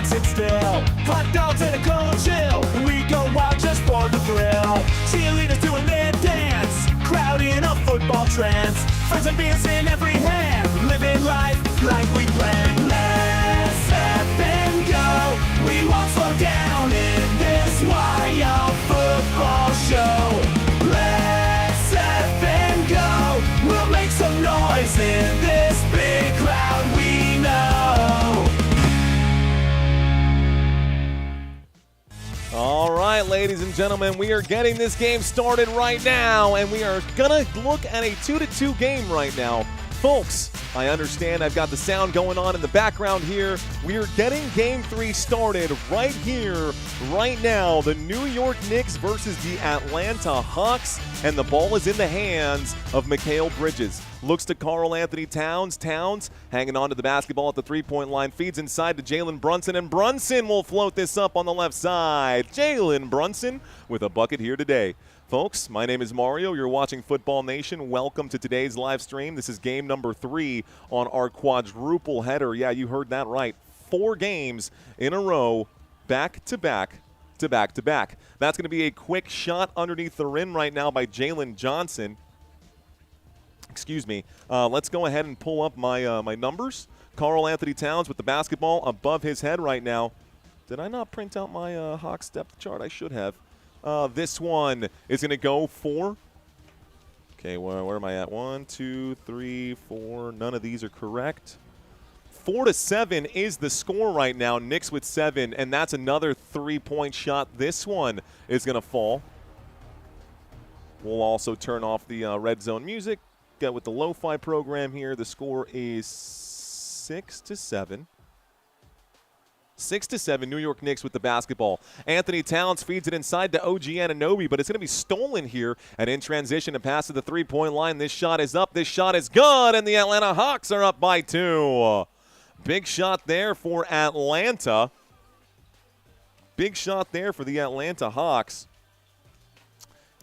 sit still. Hot dogs and a cold chill. We go wild just for the thrill. Cheerleaders doing their dance. Crowd in a football trance. Friends and beers in every hand. Living life like we planned. Let's step and go. We won't slow down in this wild football show. Let's step and go. We'll make some noise in this big crowd we know. All right, ladies and gentlemen, we are getting this game started right now, and we are going to look at a 2-2 game right now. Folks, I understand I've got the sound going on in the background here. We are getting Game 3 started right here, right now. The New York Knicks versus the Atlanta Hawks, and the ball is in the hands of Mikal Bridges. Looks to Karl Anthony Towns. Towns hanging on to the basketball at the three-point line. Feeds inside to Jalen Brunson, and Brunson will float this up on the left side. Jalen Brunson with a bucket here today. Folks, my name is Mario. You're watching Football Nation. Welcome to today's live stream. This is game number 3 on our quadruple header. Yeah, you heard that right. 4 games in a row, back to back to back to back. That's going to be a quick shot underneath the rim right now by Jalen Johnson. Excuse me. Let's go ahead and pull up my numbers. Karl Anthony Towns with the basketball above his head right now. Did I not print out my Hawks depth chart? I should have. This one is going to go for, okay, where am I at? 1, 2, 3, 4. None of these are correct. 4-7 is the score right now. Knicks with 7, and that's another 3-point shot. This one is going to fall. We'll also turn off the red zone music. Get with the lo-fi program here. The score is 6-7. 6-7, New York Knicks with the basketball. Anthony Towns feeds it inside to OG Anunoby, but it's going to be stolen here. And in transition, a pass to the three-point line. This shot is up. This shot is good, and the Atlanta Hawks are up by 2. Big shot there for Atlanta. Big shot there for the Atlanta Hawks.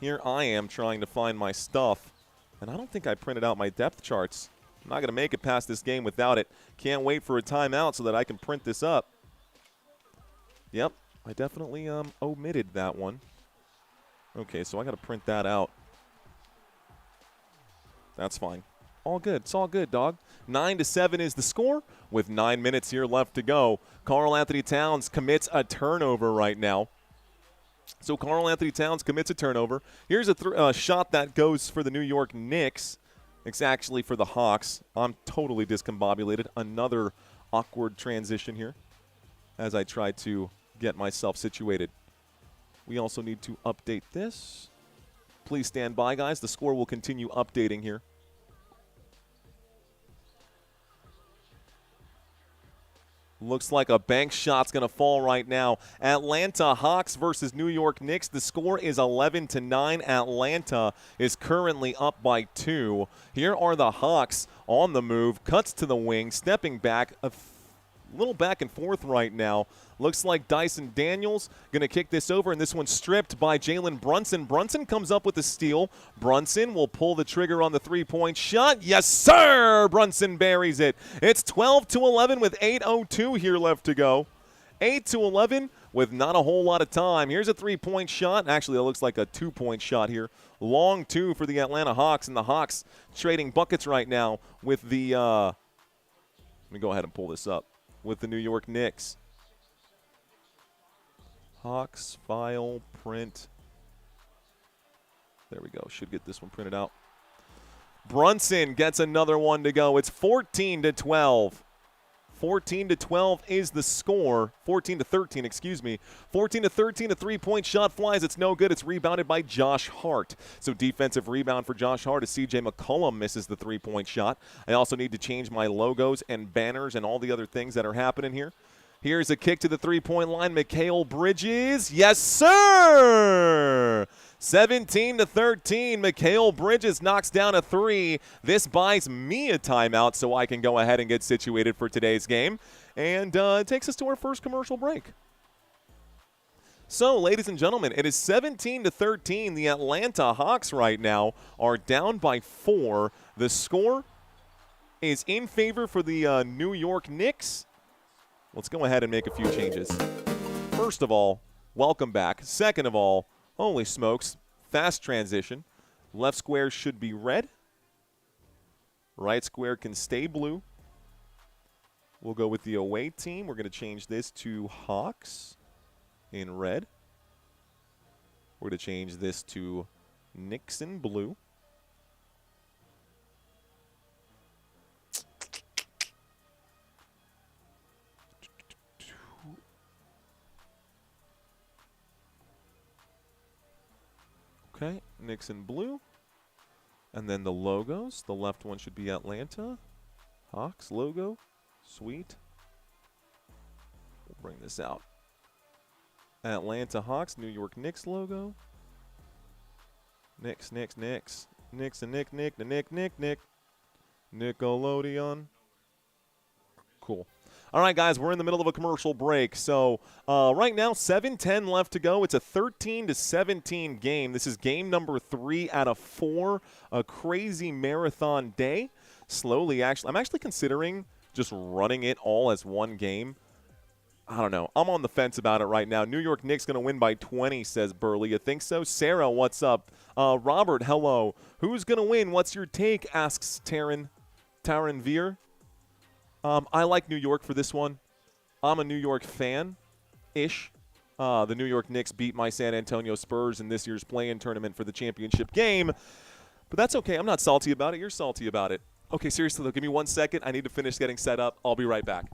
Here I am trying to find my stuff, and I don't think I printed out my depth charts. I'm not going to make it past this game without it. Can't wait for a timeout so that I can print this up. Yep, I definitely omitted that one. Okay, so I got to print that out. That's fine. All good. It's all good, dog. 9-7 is the score with 9 minutes here left to go. Karl Anthony Towns commits a turnover right now. So Karl Anthony Towns commits a turnover. Here's a shot that goes for the New York Knicks. It's actually for the Hawks. I'm totally discombobulated. Another awkward transition here as I try to get myself situated. We also need to update this. Please stand by, guys. The score will continue updating here. Looks like a bank shot's going to fall right now. Atlanta Hawks versus New York Knicks. The score is 11-9. Atlanta is currently up by 2. Here are the Hawks on the move. Cuts to the wing, stepping back. A little back and forth right now. Looks like Dyson Daniels going to kick this over, and this one's stripped by Jalen Brunson. Brunson comes up with a steal. Brunson will pull the trigger on the three-point shot. Yes, sir! Brunson buries it. It's 12-11 with 8:02 here left to go. 8-11 with not a whole lot of time. Here's a three-point shot. Actually, that looks like a two-point shot here. Long 2 for the Atlanta Hawks, and the Hawks trading buckets right now with the let me go ahead and pull this up. With the New York Knicks. Hawks, file, print. There we go. Should get this one printed out. Brunson gets another one to go. It's 14-12. 14-12 is the score. 14-13, excuse me. 14-13, a three-point shot flies. It's no good. It's rebounded by Josh Hart. So defensive rebound for Josh Hart as C.J. McCollum misses the three-point shot. I also need to change my logos and banners and all the other things that are happening here. Here's a kick to the three-point line. Mikal Bridges. Yes, sir! 17-13. Mikal Bridges knocks down a 3. This buys me a timeout so I can go ahead and get situated for today's game. And it takes us to our first commercial break. So, ladies and gentlemen, it is 17-13. The Atlanta Hawks right now are down by 4. The score is in favor for the New York Knicks. Let's go ahead and make a few changes. First of all, welcome back. Second of all, holy smokes, fast transition. Left square should be red. Right square can stay blue. We'll go with the away team. We're going to change this to Hawks in red. We're going to change this to Knicks in blue. Okay, Knicks in blue. And then the logos. The left one should be Atlanta. Hawks logo. Sweet. We'll bring this out. Atlanta Hawks, New York Knicks logo. Knicks, Knicks, Knicks. Knicks and Nick, Nick, Nick, Nick, Nick. Nickelodeon. Cool. All right, guys, we're in the middle of a commercial break. So right now, 7:10 left to go. It's a 13-17 game. This is game number 3 out of 4. A crazy marathon day. Slowly, I'm actually considering just running it all as one game. I don't know. I'm on the fence about it right now. New York Knicks going to win by 20, says Burley. You think so? Sarah, what's up? Robert, hello. Who's going to win? What's your take? Asks Taryn Veer. I like New York for this one. I'm a New York fan-ish. The New York Knicks beat my San Antonio Spurs in this year's play-in tournament for the championship game. But that's okay. I'm not salty about it. You're salty about it. Okay, seriously, though, give me 1 second. I need to finish getting set up. I'll be right back.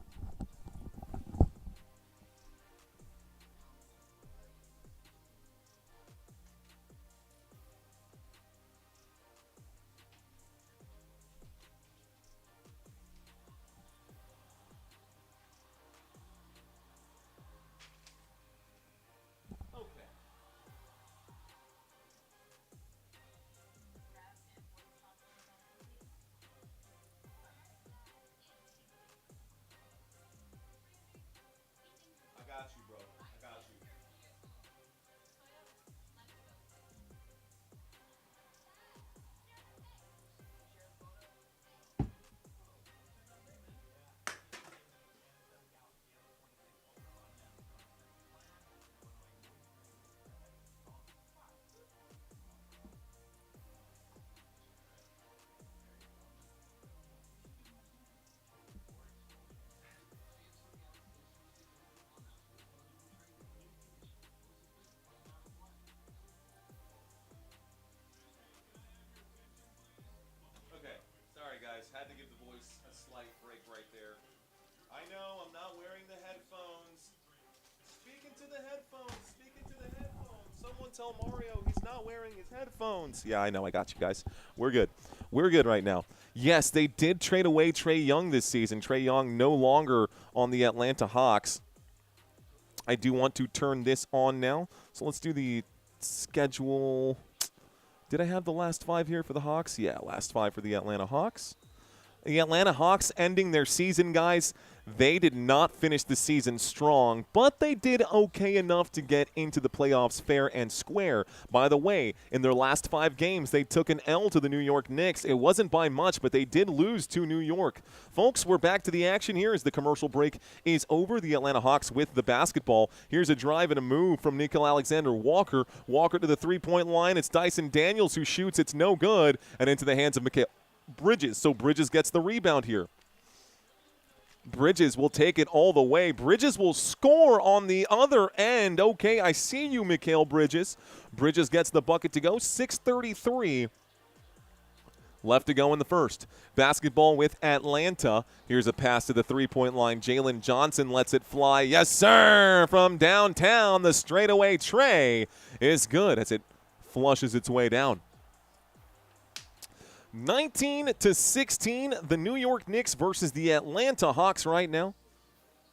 Guys, had to give the voice a slight break right there. I know I'm not wearing the headphones. Speaking to the headphones. Someone tell Mario he's not wearing his headphones. Yeah, I know. I got you guys. We're good. We're good right now. Yes, they did trade away Trae Young this season. Trae Young no longer on the Atlanta Hawks. I do want to turn this on now. So let's do the schedule. Did I have the last 5 here for the Hawks? Yeah, last 5 for the Atlanta Hawks. The Atlanta Hawks ending their season, guys. They did not finish the season strong, but they did okay enough to get into the playoffs fair and square. By the way, in their last 5 games, they took an L to the New York Knicks. It wasn't by much, but they did lose to New York. Folks, we're back to the action here as the commercial break is over. The Atlanta Hawks with the basketball. Here's a drive and a move from Nickeil Alexander-Walker. Walker to the three-point line. It's Dyson Daniels who shoots. It's no good. And into the hands of Mikal Bridges. So Bridges gets the rebound here. Bridges will take it all the way. Bridges will score on the other end. Okay, I see you, Mikal Bridges. Bridges gets the bucket to go. 6:33 left to go in the first. Basketball with Atlanta. Here's a pass to the three-point line. Jalen Johnson lets it fly. Yes, sir! From downtown, the straightaway tray is good as it flushes its way down. 19-16, the New York Knicks versus the Atlanta Hawks right now.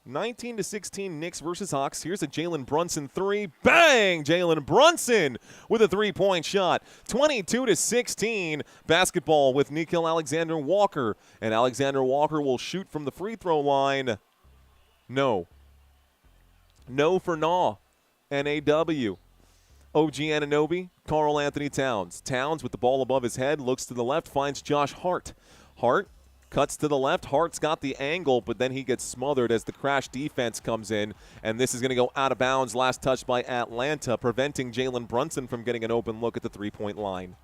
19-16, Knicks versus Hawks. Here's a Jalen Brunson three. Bang! Jalen Brunson with a three-point shot. 22-16, basketball with Nickeil Alexander-Walker. And Alexander-Walker will shoot from the free throw line. No. No for Naw. N-A-W. OG Anunoby, Karl Anthony Towns. Towns with the ball above his head, looks to the left, finds Josh Hart. Hart Cuts to the left. Hart's got the angle, but then he gets smothered as the crash defense comes in. And this is going to go out of bounds. Last touch by Atlanta, preventing Jalen Brunson from getting an open look at the three-point line.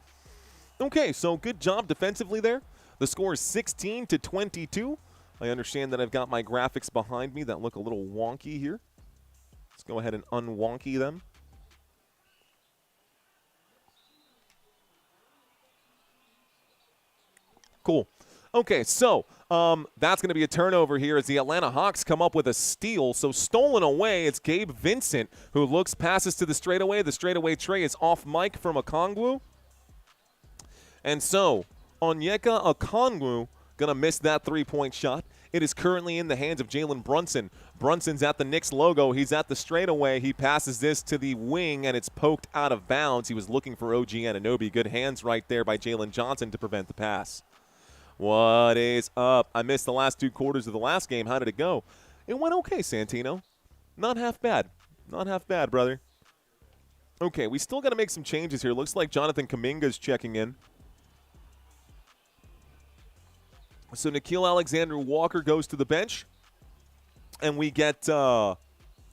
Okay, so good job defensively there. The score is 16-22. I understand that I've got my graphics behind me that look a little wonky here. Let's go ahead and unwonky them. Cool. Okay, so that's going to be a turnover here as the Atlanta Hawks come up with a steal. So stolen away, it's Gabe Vincent who looks, passes to the straightaway. The straightaway tray is off mic from Okongwu. And so Onyeka Okongwu going to miss that three-point shot. It is currently in the hands of Jalen Brunson. Brunson's at the Knicks logo. He's at the straightaway. He passes this to the wing, and it's poked out of bounds. He was looking for OG Anunoby. Good hands right there by Jalen Johnson to prevent the pass. What is up? I missed the last 2 quarters of the last game. How did it go? It went okay, Santino. Not half bad. Not half bad, brother. Okay, we still got to make some changes here. Looks like Jonathan Kuminga's checking in. So Nickeil Alexander-Walker goes to the bench. And we get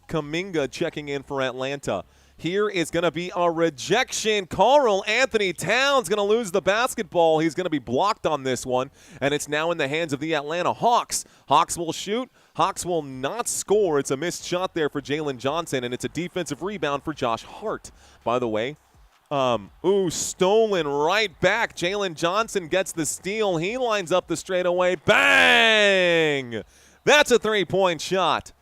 Kuminga checking in for Atlanta. Here is going to be a rejection. Karl Anthony Towns going to lose the basketball. He's going to be blocked on this one, and it's now in the hands of the Atlanta Hawks. Hawks will shoot. Hawks will not score. It's a missed shot there for Jalen Johnson, and it's a defensive rebound for Josh Hart. By the way, stolen right back. Jalen Johnson gets the steal. He lines up the straightaway. Bang! That's a three-point shot.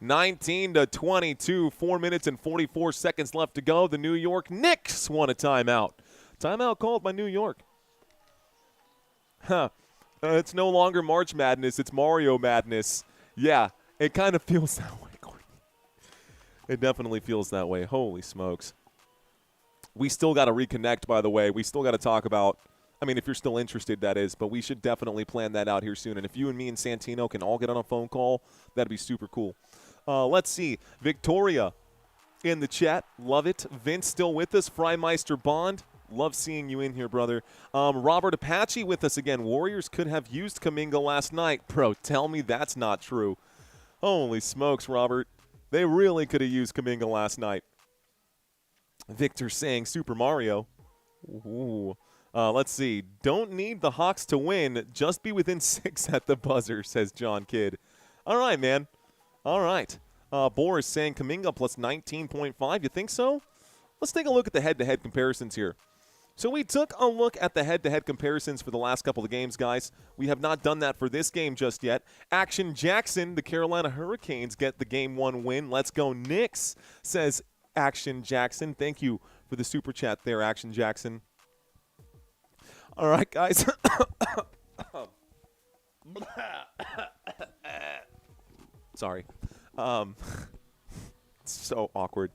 19-22, 4 minutes and 44 seconds left to go. The New York Knicks want a timeout. Timeout called by New York. It's no longer March Madness. It's Mario Madness. Yeah, it kind of feels that way, Courtney. It definitely feels that way. Holy smokes. We still got to reconnect, by the way. We still got to talk about, I mean, if you're still interested, that is, but we should definitely plan that out here soon. And if you and me and Santino can all get on a phone call, that'd be super cool. Let's see. Victoria in the chat. Love it. Vince still with us. Freimeister Bond. Love seeing you in here, brother. Robert Apache with us again. Warriors could have used Kuminga last night. Bro, tell me that's not true. Holy smokes, Robert. They really could have used Kuminga last night. Victor saying Super Mario. Ooh. Let's see. Don't need the Hawks to win. Just be within 6 at the buzzer, says John Kidd. All right, man. All right. Boris saying Kuminga plus 19.5. You think so? Let's take a look at the head-to-head comparisons here. So we took a look at the head-to-head comparisons for the last couple of games, guys. We have not done that for this game just yet. Action Jackson, the Carolina Hurricanes get the Game 1 win. Let's go Knicks, says Action Jackson. Thank you for the super chat there, Action Jackson. All right, guys. Sorry. It's so awkward.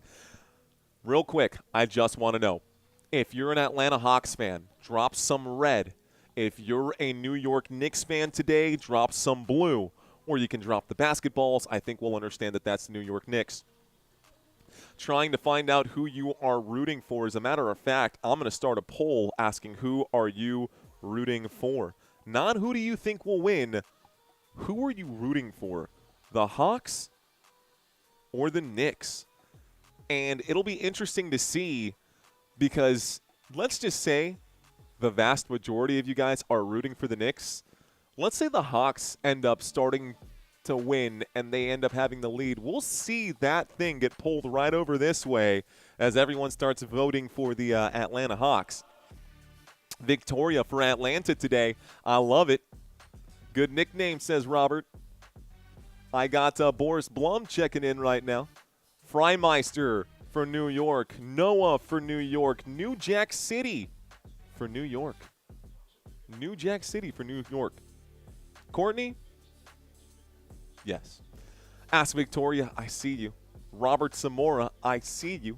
Real quick, I just want to know, if you're an Atlanta Hawks fan, drop some red. If you're a New York Knicks fan today, drop some blue. Or you can drop the basketballs. I think we'll understand that that's the New York Knicks. Trying to find out who you are rooting for. As a matter of fact, I'm going to start a poll asking who are you rooting for. Not who do you think will win. Who are you rooting for? The Hawks or the Knicks? And it'll be interesting to see because let's just say the vast majority of you guys are rooting for the Knicks. Let's say the Hawks end up starting to win and they end up having the lead. We'll see that thing get pulled right over this way as everyone starts voting for the Atlanta Hawks. Victoria for Atlanta today. I love it. Good nickname, says Robert. I got Boris Blum checking in right now. Freimeister for New York. Noah for New York. New Jack City for New York. New Jack City for New York. Courtney? Yes. Ask Victoria, I see you. Robert Zamora, I see you.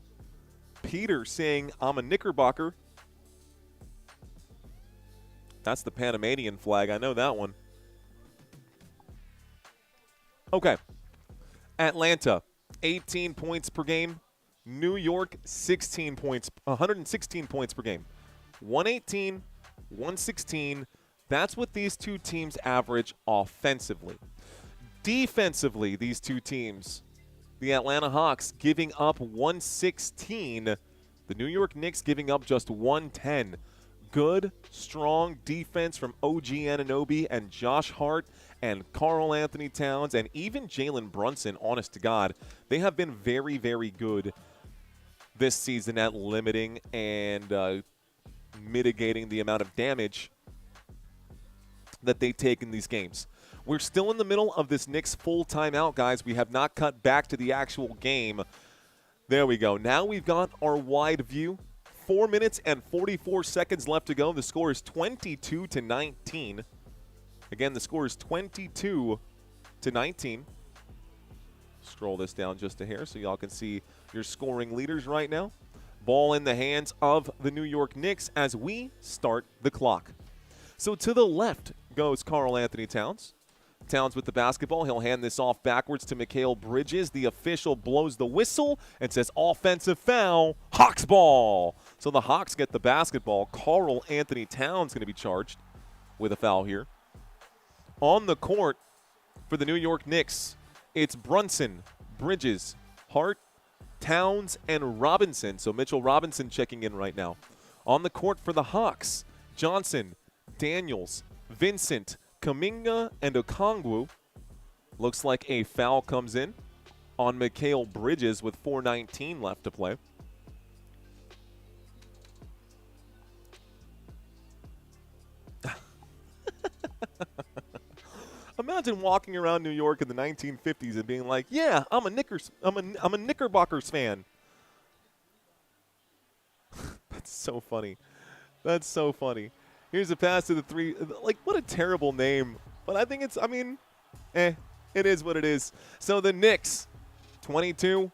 Peter saying, I'm a Knickerbocker. That's the Panamanian flag. I know that one. Okay. Atlanta, 18 points per game. New York, 116 points per game. 118, 116, That's what these two teams average offensively. Defensively, these two teams, the Atlanta Hawks giving up 116, the New York Knicks giving up just 110. Good, strong defense from OG Anunoby and Josh Hart and Karl Anthony Towns and even Jalen Brunson, honest to God. They have been very, very good this season at limiting and mitigating the amount of damage that they take in these games. We're still in the middle of this Knicks full timeout, guys. We have not cut back to the actual game. There we go. Now we've got our wide view. 4 minutes and 44 seconds left to go. The score is 22-19. Again, the score is 22-19. Scroll this down just a hair so y'all can see your scoring leaders right now. Ball in the hands of the New York Knicks as we start the clock. So to the left goes Karl Anthony Towns. Towns with the basketball. He'll hand this off backwards to Mikal Bridges. The official blows the whistle and says offensive foul, Hawks ball. So the Hawks get the basketball. Karl Anthony Towns going to be charged with a foul here. On the court for the New York Knicks, it's Brunson, Bridges, Hart, Towns, and Robinson. So Mitchell Robinson checking in right now. On the court for the Hawks, Johnson, Daniels, Vincent, Kuminga, and Okongwu. Looks like a foul comes in on Mikal Bridges with 4:19 left to play. Imagine walking around New York in the 1950s and being like, "Yeah, I'm a Knickerbockers fan." That's so funny. That's so funny. Here's a pass to the three. Like, what a terrible name. But I think it's, it is what it is. So the Knicks, 22,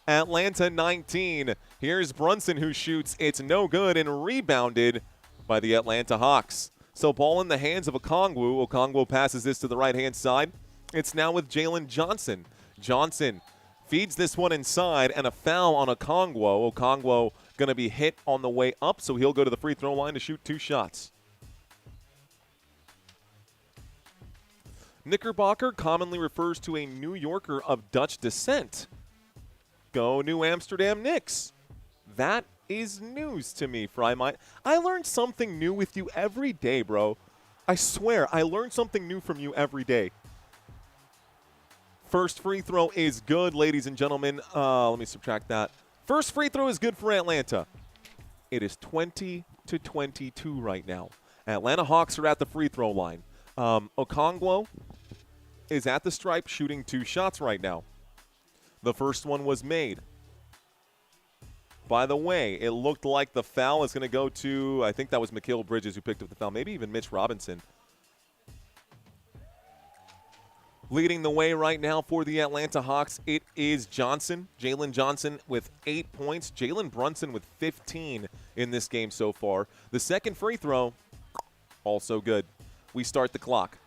Atlanta 19. Here's Brunson who shoots. It's no good and rebounded by the Atlanta Hawks. So ball in the hands of Okongwu. Okongwu passes this to the right-hand side. It's now with Jalen Johnson. Johnson feeds this one inside and a foul on Okongwu. Okongwu going to be hit on the way up, so he'll go to the free throw line to shoot 2 shots. Knickerbocker commonly refers to a New Yorker of Dutch descent. Go New Amsterdam Knicks. That is news to me, Frymite. I learn something new with you every day, bro. I swear, I learn something new from you every day. First free throw is good, ladies and gentlemen. Let me subtract that. First free throw is good for Atlanta. It is 20-22 right now. Atlanta Hawks are at the free throw line. Okongwu is at the stripe shooting 2 shots right now. The first one was made. By the way, it looked like the foul is going to go to, I think that was Mikal Bridges who picked up the foul, maybe even Mitch Robinson. Leading the way right now for the Atlanta Hawks, it is Johnson. Jalen Johnson with 8 points. Jalen Brunson with 15 in this game so far. The second free throw, also good. We start the clock.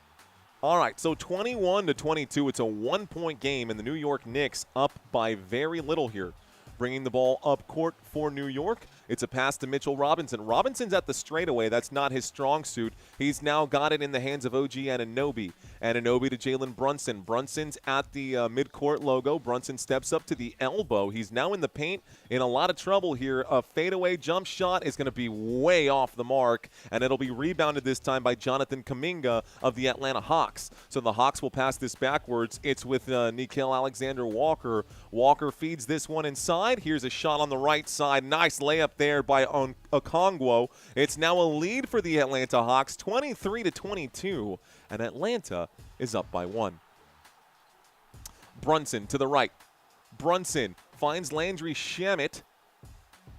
All right, so 21-22. It's a 1-point game, and the New York Knicks up by very little here. Bringing the ball up court for New York. It's a pass to Mitchell Robinson. Robinson's at the straightaway. That's not his strong suit. He's now got it in the hands of OG Anunoby. Anunoby to Jalen Brunson. Brunson's at the midcourt logo. Brunson steps up to the elbow. He's now in the paint in a lot of trouble here. A fadeaway jump shot is going to be way off the mark, and it'll be rebounded this time by Jonathan Kuminga of the Atlanta Hawks. So the Hawks will pass this backwards. It's with Nickeil Alexander-Walker. Walker feeds this one inside. Here's a shot on the right side. Nice layup there by Okongwu. It's now a lead for the Atlanta Hawks, 23-22, and Atlanta is up by 1. Brunson to the right. Brunson finds Landry Shamet,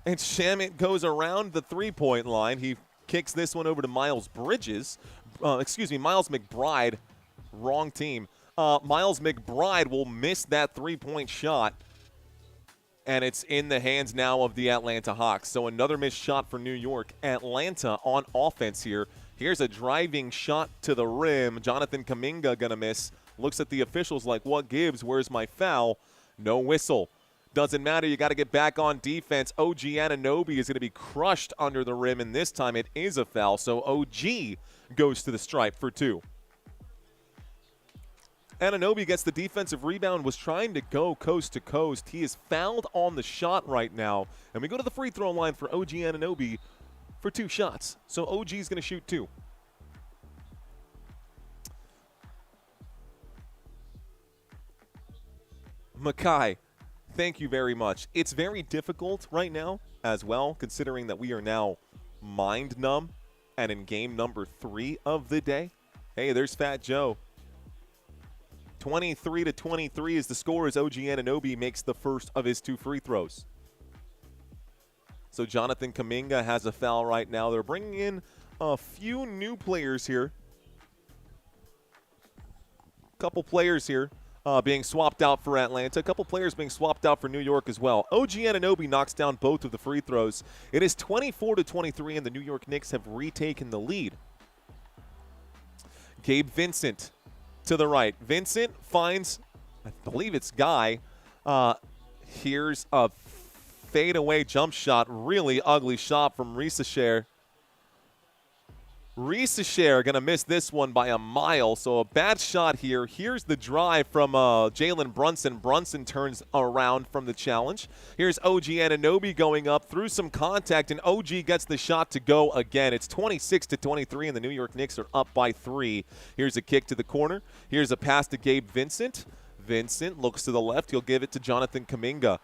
and Shamet goes around the three-point line. He kicks this one over to Miles Bridges. Miles McBride. Wrong team. Miles McBride will miss that three-point shot. And it's in the hands now of the Atlanta Hawks. So another missed shot for New York. Atlanta on offense here. Here's a driving shot to the rim. Jonathan Kuminga going to miss. Looks at the officials like, what gives? Where's my foul? No whistle. Doesn't matter. You got to get back on defense. OG Anunoby is going to be crushed under the rim, and this time it is a foul. So OG goes to the stripe for 2. Anunoby gets the defensive rebound, was trying to go coast to coast. He is fouled on the shot right now. And we go to the free throw line for OG Anunoby for 2 shots. So OG is going to shoot 2. Makai, thank you very much. It's very difficult right now as well, considering that we are now mind numb and in game number 3 of the day. Hey, there's Fat Joe. 23-23 is the score as OG Anunoby makes the first of his 2 free throws. So Jonathan Kuminga has a foul right now. They're bringing in a few new players here. Couple players here being swapped out for Atlanta. A couple players being swapped out for New York as well. OG Anunoby knocks down both of the free throws. It is 24-23, and the New York Knicks have retaken the lead. Gabe Vincent to the right. Vincent finds, I believe it's Guy. Here's a fadeaway jump shot. Really ugly shot from Risacher. Risacher going to miss this one by a mile, so a bad shot here. Here's the drive from Jalen Brunson. Brunson turns around from the challenge. Here's OG Anunoby going up through some contact, and OG gets the shot to go again. It's 26-23, and the New York Knicks are up by 3. Here's a kick to the corner. Here's a pass to Gabe Vincent. Vincent looks to the left. He'll give it to Jonathan Kuminga.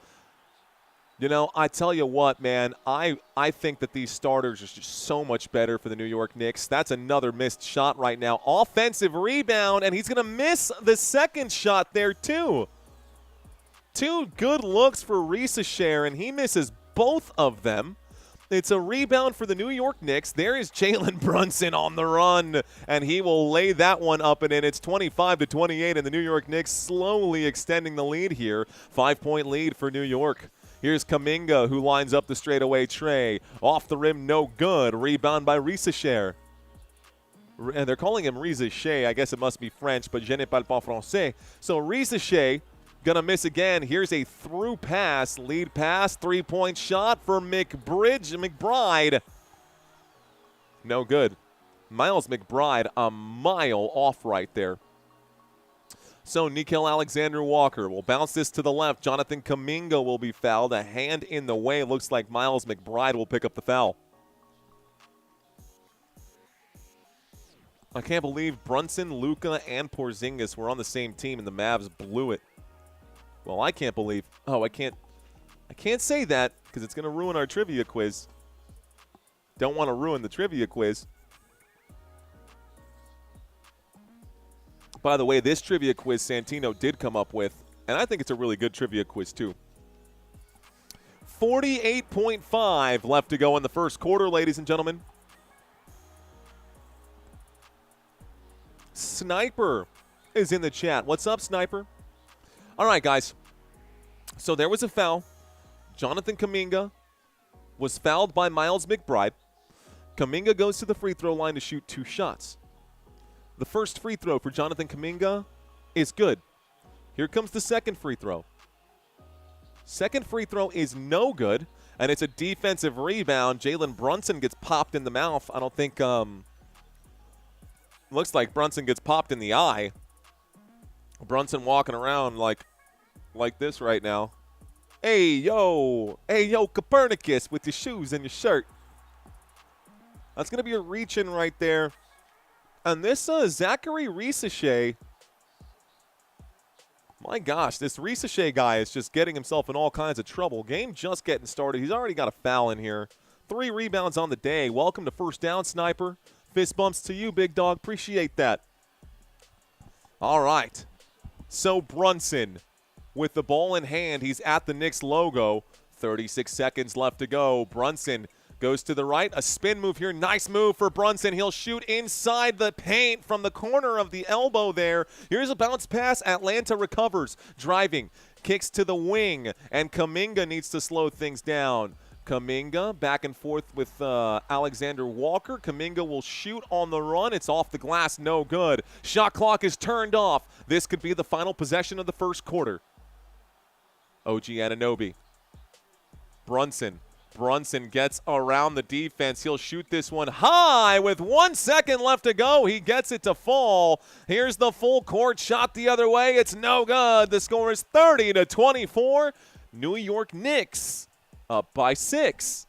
You know, I tell you what, man, I think that these starters are just so much better for the New York Knicks. That's another missed shot right now. Offensive rebound, and he's going to miss the second shot there, too. 2 good looks for Risacher, and he misses both of them. It's a rebound for the New York Knicks. There is Jalen Brunson on the run, and he will lay that one up and in. It's 25-28, and the New York Knicks slowly extending the lead here. 5-point lead for New York. Here's Kuminga, who lines up the straightaway tray. Off the rim, no good. Rebound by Risacher. And they're calling him Risacher. I guess it must be French, but je ne parle pas français. So Risacher gonna miss again. Here's a through pass. Lead pass, 3-point shot for McBride. No good. Miles McBride a mile off right there. So Nickeil Alexander-Walker will bounce this to the left. Jonathan Kuminga will be fouled. A hand in the way. Looks like Miles McBride will pick up the foul. I can't believe Brunson, Luka, and Porzingis were on the same team and the Mavs blew it. Well, I can't believe. Oh, I can't say that because it's going to ruin our trivia quiz. Don't want to ruin the trivia quiz. By the way, this trivia quiz Santino did come up with, and I think it's a really good trivia quiz too. 48.5 left to go in the first quarter, ladies and gentlemen. Sniper is in the chat. What's up, Sniper? All right, guys. So there was a foul. Jonathan Kuminga was fouled by Miles McBride. Kuminga goes to the free throw line to shoot 2 shots. The first free throw for Jonathan Kuminga is good. Here comes the second free throw. Second free throw is no good, and it's a defensive rebound. Jalen Brunson gets popped in the mouth. I don't think looks like Brunson gets popped in the eye. Brunson walking around like this right now. Hey, yo, Copernicus with your shoes and your shirt. That's going to be a reach-in right there. And this Zachary Risacher, my gosh, this Risacher guy is just getting himself in all kinds of trouble. Game just getting started. He's already got a foul in here. 3 rebounds on the day. Welcome to First Down, Sniper. Fist bumps to you, big dog. Appreciate that. All right. So Brunson with the ball in hand. He's at the Knicks logo. 36 seconds left to go. Brunson goes to the right. A spin move here. Nice move for Brunson. He'll shoot inside the paint from the corner of the elbow there. Here's a bounce pass. Atlanta recovers. Driving. Kicks to the wing. And Kuminga needs to slow things down. Kuminga back and forth with Alexander Walker. Kuminga will shoot on the run. It's off the glass. No good. Shot clock is turned off. This could be the final possession of the first quarter. OG Anunoby. Brunson Brunson gets around the defense. He'll shoot this one high with 1 second left to go. He gets it to fall. Here's the full court shot the other way. It's no good. The score is 30-24. New York Knicks up by 6.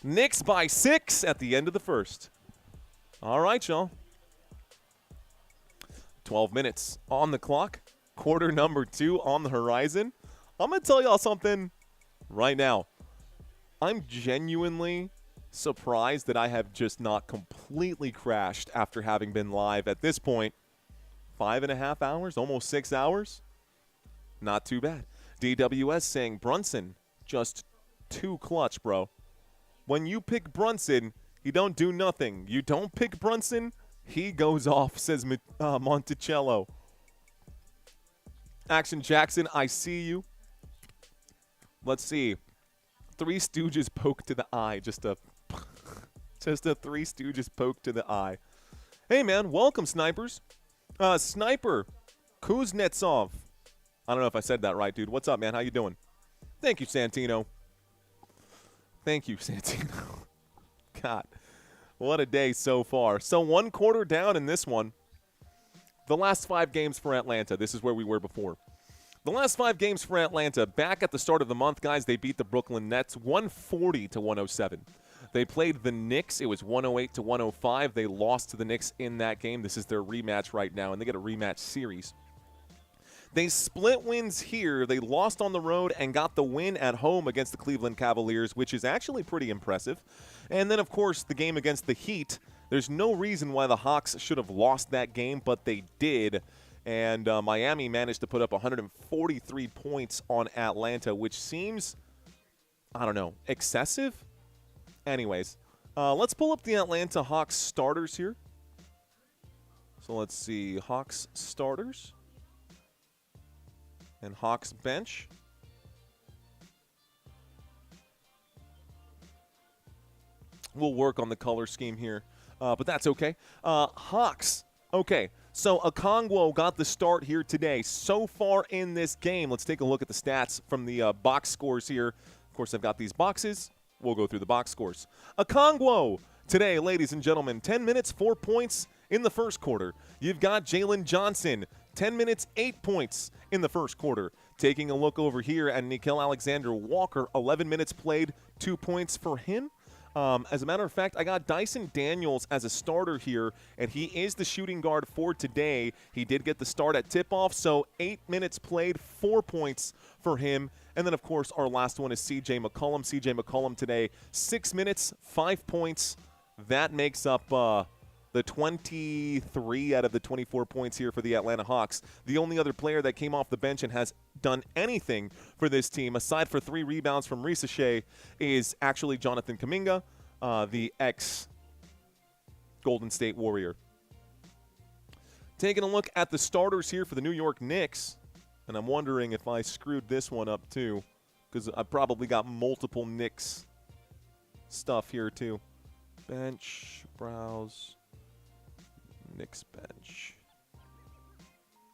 Knicks by 6 at the end of the first. All right, y'all. 12 minutes on the clock. Quarter number 2 on the horizon. I'm going to tell y'all something right now. I'm genuinely surprised that I have just not completely crashed after having been live at this point. 5.5 hours, almost 6 hours. Not too bad. DWS saying, Brunson, just too clutch, bro. When you pick Brunson, he don't do nothing. You don't pick Brunson, he goes off, says Monticello. Action Jackson, I see you. Let's see. Three Stooges poke to the eye. Just a Three Stooges poke to the eye. Hey, man. Welcome, snipers. Sniper Kuznetsov. I don't know if I said that right, dude. What's up, man? How you doing? Thank you, Santino. Thank you, Santino. God, what a day so far. So 1 quarter down in this one. The last 5 games for Atlanta. This is where we were before. The last 5 games for Atlanta, back at the start of the month, guys, they beat the Brooklyn Nets 140-107. They played the Knicks. It was 108-105. They lost to the Knicks in that game. This is their rematch right now, and they get a rematch series. They split wins here. They lost on the road and got the win at home against the Cleveland Cavaliers, which is actually pretty impressive. And then, of course, the game against the Heat. There's no reason why the Hawks should have lost that game, but they did. And Miami managed to put up 143 points on Atlanta, which seems, I don't know, excessive? Anyways, let's pull up the Atlanta Hawks starters here. So let's see, Hawks starters and Hawks bench. We'll work on the color scheme here, but that's okay. Hawks, okay. So Okongwu got the start here today. So far in this game, let's take a look at the stats from the box scores here. Of course, I've got these boxes. We'll go through the box scores. Okongwu today, ladies and gentlemen, 10 minutes, 4 points in the first quarter. You've got Jalen Johnson, 10 minutes, 8 points in the first quarter. Taking a look over here at Nickeil Alexander-Walker, 11 minutes played, 2 points for him. As a matter of fact, I got Dyson Daniels as a starter here, and he is the shooting guard for today. He did get the start at tip-off, so 8 minutes played, 4 points for him. And then, of course, our last one is C.J. McCollum. C.J. McCollum today, 6 minutes, 5 points. That makes up the 23 out of the 24 points here for the Atlanta Hawks. The only other player that came off the bench and has done anything for this team, aside for 3 rebounds from Risache, is actually Jonathan Kuminga, the ex-Golden State Warrior. Taking a look at the starters here for the New York Knicks, and I'm wondering if I screwed this one up too, because I probably got multiple Knicks stuff here too. Bench, browse, Knicks bench.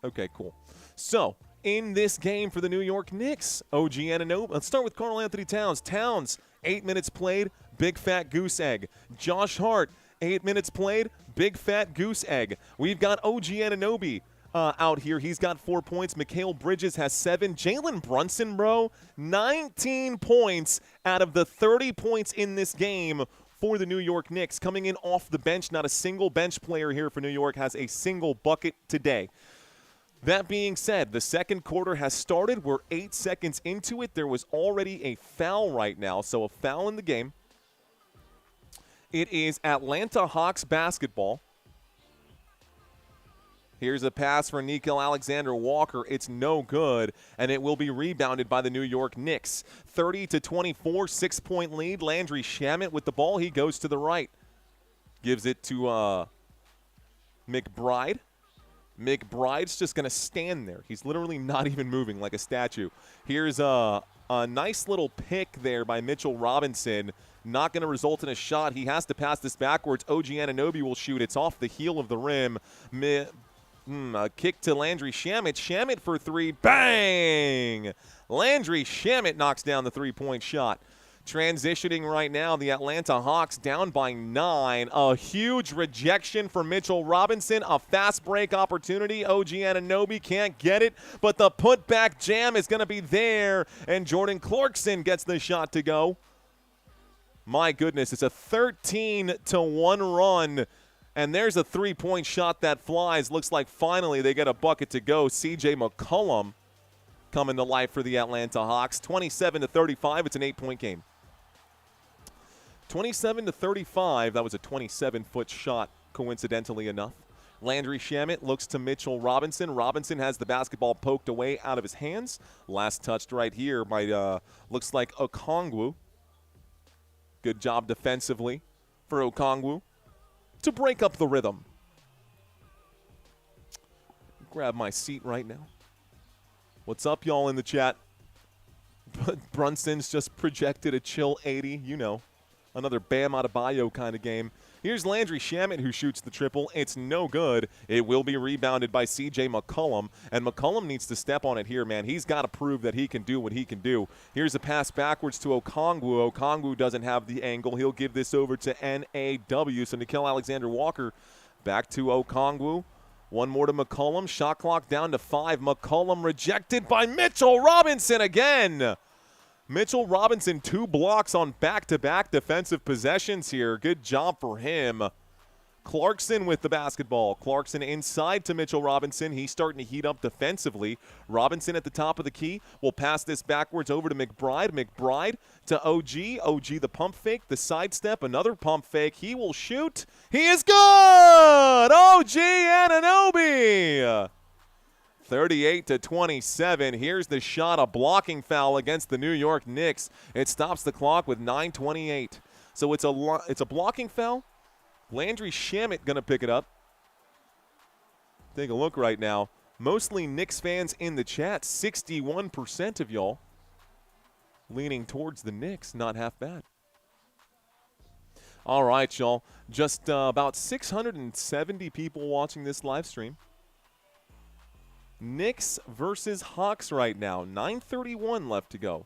Okay, cool. So, in this game for the New York Knicks, OG Anunoby. Let's start with Karl Anthony Towns. Towns, 8 minutes played, big fat goose egg. Josh Hart, 8 minutes played, big fat goose egg. We've got OG Anunoby out here. He's got 4 points. Mikal Bridges has 7. Jalen Brunson, bro, 19 points out of the 30 points in this game for the New York Knicks. Coming in off the bench, not a single bench player here for New York has a single bucket today. That being said, the second quarter has started. We're 8 seconds into it. There was already a foul right now, so a foul in the game. It is Atlanta Hawks basketball. Here's a pass for Nickeil Alexander-Walker. It's no good, and it will be rebounded by the New York Knicks. 30-24, 6-point lead. Landry Shamet with the ball. He goes to the right. Gives it to McBride. McBride's just going to stand there. He's literally not even moving like a statue. Here's a nice little pick there by Mitchell Robinson. Not going to result in a shot. He has to pass this backwards. OG Anunoby will shoot. It's off the heel of the rim. A kick to Landry Shamet. Shamet for 3. Bang! Landry Shamet knocks down the 3-point shot. Transitioning right now, the Atlanta Hawks down by 9. A huge rejection for Mitchell Robinson. A fast break opportunity. OG Anunoby can't get it, but the putback jam is going to be there, and Jordan Clarkson gets the shot to go. My goodness, it's a 13-1 run, and there's a three-point shot that flies. Looks like finally they get a bucket to go. C.J. McCollum coming to life for the Atlanta Hawks. 27-35, it's an 8-point game. 27-35, that was a 27-foot shot, coincidentally enough. Landry Shamet looks to Mitchell Robinson. Robinson has the basketball poked away out of his hands. Last touched right here by, looks like Okongwu. Good job defensively for Okongwu to break up the rhythm. Grab my seat right now. What's up, y'all in the chat? Brunson's just projected a chill 80, you know. Another Bam Adebayo kind of game. Here's Landry Shamet who shoots the triple. It's no good. It will be rebounded by C.J. McCollum, and McCollum needs to step on it here, man. He's got to prove that he can do what he can do. Here's a pass backwards to Okongwu. Okongwu doesn't have the angle. He'll give this over to N.A.W. So Nickeil Alexander-Walker back to Okongwu. One more to McCollum. Shot clock down to 5. McCollum rejected by Mitchell Robinson again. Mitchell Robinson, 2 blocks on back-to-back defensive possessions here. Good job for him. Clarkson with the basketball. Clarkson inside to Mitchell Robinson. He's starting to heat up defensively. Robinson at the top of the key. Will pass this backwards over to McBride. McBride to OG. OG the pump fake, the sidestep, another pump fake. He will shoot. He is good! OG Anunoby! 38-27. Here's the shot, a blocking foul against the New York Knicks. It stops the clock with 9:28. So it's a blocking foul. Landry Shamet going to pick it up. Take a look right now. Mostly Knicks fans in the chat. 61% of y'all leaning towards the Knicks. Not half bad. All right, y'all. Just about 670 people watching this live stream. Knicks versus Hawks right now. 9:31 left to go.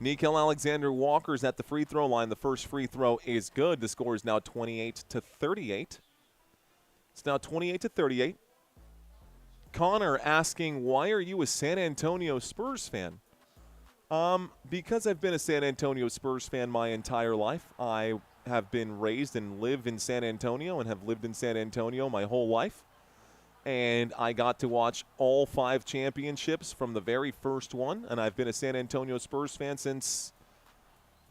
Nickeil Alexander-Walker's at the free throw line. The first free throw is good. The score is now 28-38. It's now 28-38. Connor asking, why are you a San Antonio Spurs fan? Because I've been a San Antonio Spurs fan my entire life. I have been raised and live in San Antonio and have lived in San Antonio my whole life. And I got to watch all 5 championships from the very first one. And I've been a San Antonio Spurs fan since,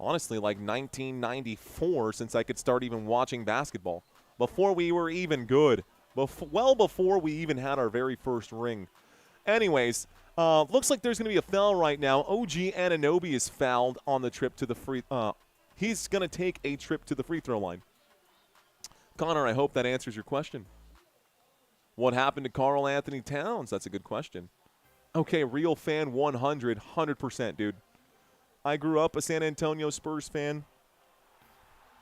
honestly, like 1994, since I could start even watching basketball. Before we were even good. Well before we even had our very first ring. Anyways, looks like there's going to be a foul right now. OG Anunoby is fouled on the trip to the free he's going to take a trip to the free throw line. Connor, I hope that answers your question. What happened to Karl Anthony Towns? That's a good question. Okay, real fan 100%, dude. I grew up a San Antonio Spurs fan.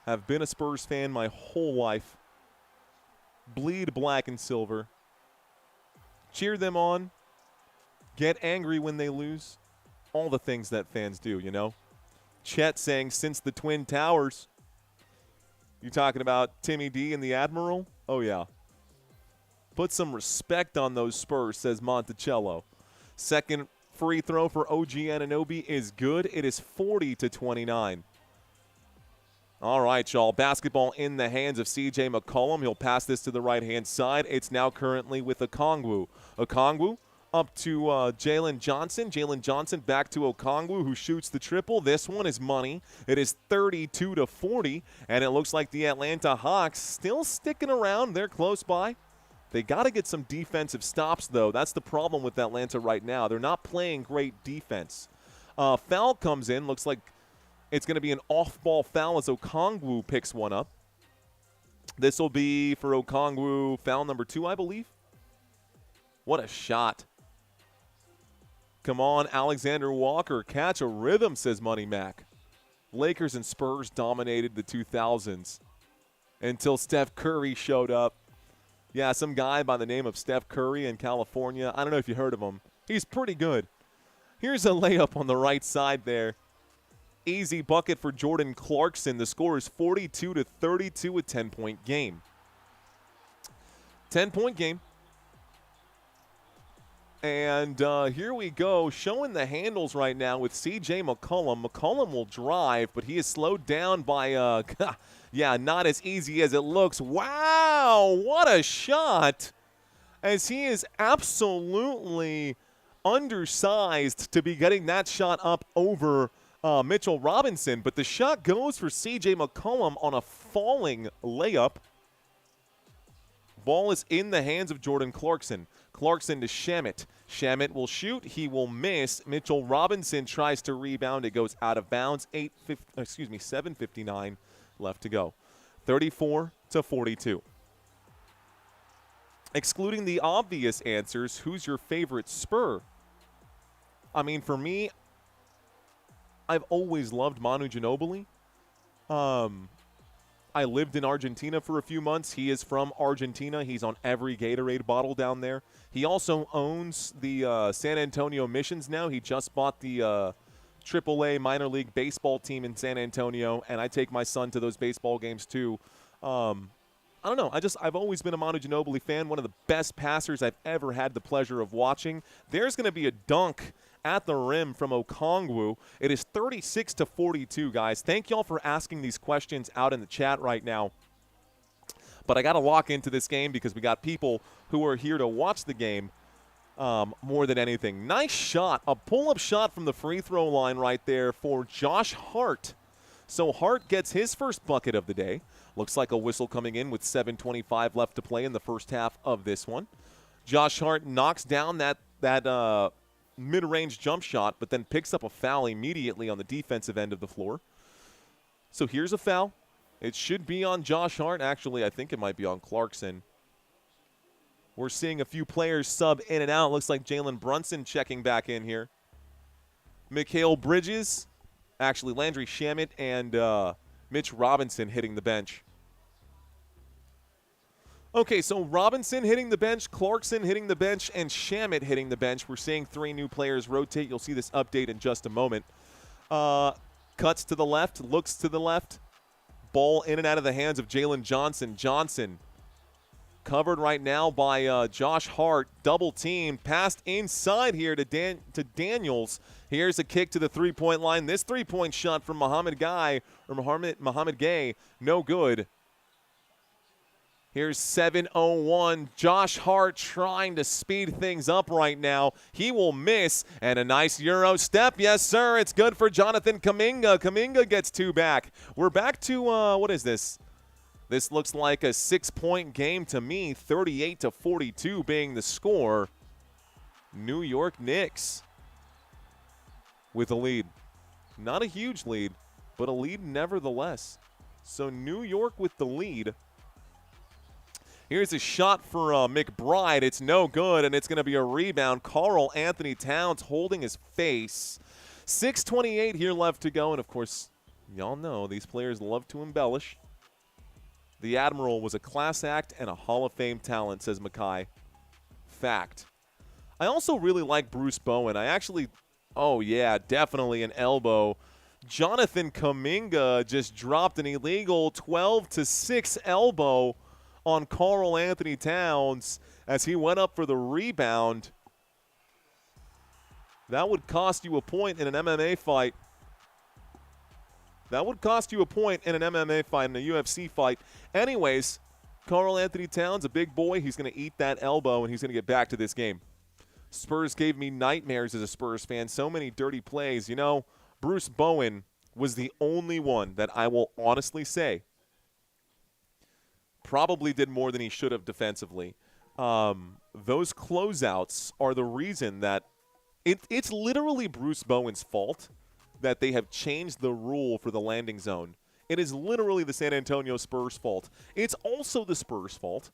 Have been a Spurs fan my whole life. Bleed black and silver. Cheer them on. Get angry when they lose. All the things that fans do, you know. Chet saying, since the Twin Towers. You talking about Timmy D and the Admiral? Oh, yeah. Put some respect on those Spurs, says Monticello. Second free throw for OG Anunoby is good. It is 40-29. All right, y'all. Basketball in the hands of C.J. McCollum. He'll pass this to the right-hand side. It's now currently with Okongwu. Okongwu up to Jalen Johnson. Jalen Johnson back to Okongwu, who shoots the triple. This one is money. It is 32-40, and it looks like the Atlanta Hawks still sticking around. They're close by. They got to get some defensive stops, though. That's the problem with Atlanta right now. They're not playing great defense. Foul comes in. Looks like it's going to be an off-ball foul as Okongwu picks one up. This will be for Okongwu foul number 2, I believe. What a shot. Come on, Alexander Walker. Catch a rhythm, says Money Mac. Lakers and Spurs dominated the 2000s until Steph Curry showed up. Yeah, some guy by the name of Steph Curry in California. I don't know if you heard of him. He's pretty good. Here's a layup on the right side there. easy bucket for Jordan Clarkson. The score is 42-32, a 10-point game. 10-point game. And here we go, showing the handles right now with C.J. McCollum. McCollum will drive, but he is slowed down by, yeah, not as easy as it looks. Wow, what a shot, as he is absolutely undersized to be getting that shot up over Mitchell Robinson. But the shot goes for C.J. McCollum on a falling layup. Ball is in the hands of Jordan Clarkson. Clarkson to Shamet. Shamet will shoot. He will miss. Mitchell Robinson tries to rebound. It goes out of bounds. 7:59 left to go. 34-42. Excluding the obvious answers, who's your favorite Spur? I mean, for me, I've always loved Manu Ginobili. I lived in Argentina for a few months. He is from Argentina. He's on every Gatorade bottle down there. He also owns the San Antonio Missions now. He just bought the AAA minor league baseball team in San Antonio, and I take my son to those baseball games too. I don't know. I've always been a Manu Ginobili fan, one of the best passers I've ever had the pleasure of watching. There's going to be a dunk at the rim from Okongwu. It is 36-42, guys. Thank y'all for asking these questions out in the chat right now. But I got to lock into this game because we got people who are here to watch the game more than anything. Nice shot, a pull-up shot from the free throw line right there for Josh Hart. So Hart gets his first bucket of the day. Looks like a whistle coming in with 7:25 left to play in the first half of this one. Josh Hart knocks down that mid-range jump shot, but then picks up a foul immediately on the defensive end of the floor. So here's a foul. It should be on Josh Hart. Actually, I think it might be on Clarkson. We're seeing a few players sub in and out. Looks like Jalen Brunson checking back in here. Mikal Bridges, actually Landry Shamet, and Mitch Robinson hitting the bench. Okay, so Robinson hitting the bench, Clarkson hitting the bench, and Shamet hitting the bench. We're seeing 3 new players rotate. You'll see this update in just a moment. Cuts to the left, looks to the left. Ball in and out of the hands of Jalen Johnson. Johnson covered right now by Josh Hart. Double team. Passed inside here to Daniels. Here's a kick to the three-point line. This three-point shot from Mohamed Gay. No good. Here's 7:01. Josh Hart trying to speed things up right now. He will miss. And a nice Euro step. Yes, sir. It's good for Jonathan Kuminga. Kuminga gets 2 back. We're back to, what is this? This looks like a 6-point game to me. 38-42 being the score. New York Knicks with a lead. Not a huge lead, but a lead nevertheless. So New York with the lead. Here's a shot for McBride. It's no good, and it's going to be a rebound. Karl Anthony Towns holding his face. 6:28 here left to go, and, of course, y'all know these players love to embellish. The Admiral was a class act and a Hall of Fame talent, says Mackay. Fact. I also really like Bruce Bowen. Oh, yeah, definitely an elbow. Jonathan Kuminga just dropped an illegal 12-6 elbow on Karl Anthony Towns as he went up for the rebound. That would cost you a point in an MMA fight. That would cost you a point in an MMA fight, in a UFC fight. Anyways, Karl Anthony Towns, a big boy. He's going to eat that elbow, and he's going to get back to this game. Spurs gave me nightmares as a Spurs fan. So many dirty plays. You know, Bruce Bowen was the only one that I will honestly say probably did more than he should have defensively. Those closeouts are the reason that it's literally Bruce Bowen's fault that they have changed the rule for the landing zone. It is literally the San Antonio Spurs' fault. It's also the Spurs' fault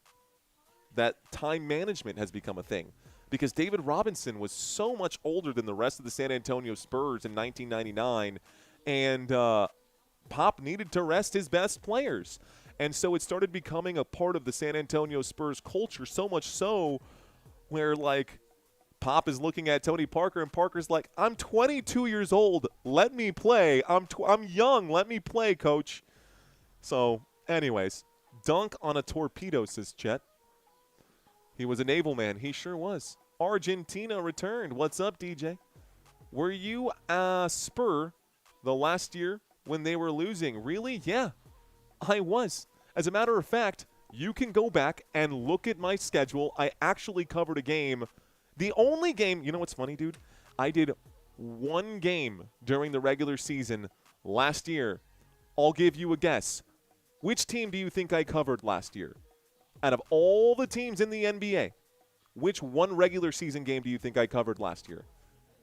that time management has become a thing, because David Robinson was so much older than the rest of the San Antonio Spurs in 1999, and Pop needed to rest his best players. And so it started becoming a part of the San Antonio Spurs culture, so much so where, like, Pop is looking at Tony Parker, and Parker's like, I'm 22 years old. Let me play. I'm young. Let me play, coach. So, anyways, dunk on a torpedo, says Chet. He was a naval man. He sure was. Argentina returned. What's up, DJ? Were you a Spur the last year when they were losing? Really? Yeah, I was. As a matter of fact, you can go back and look at my schedule. I actually covered a game. The only game, you know what's funny, dude? I did one game during the regular season last year. I'll give you a guess. Which team do you think I covered last year? Out of all the teams in the NBA, which one regular season game do you think I covered last year?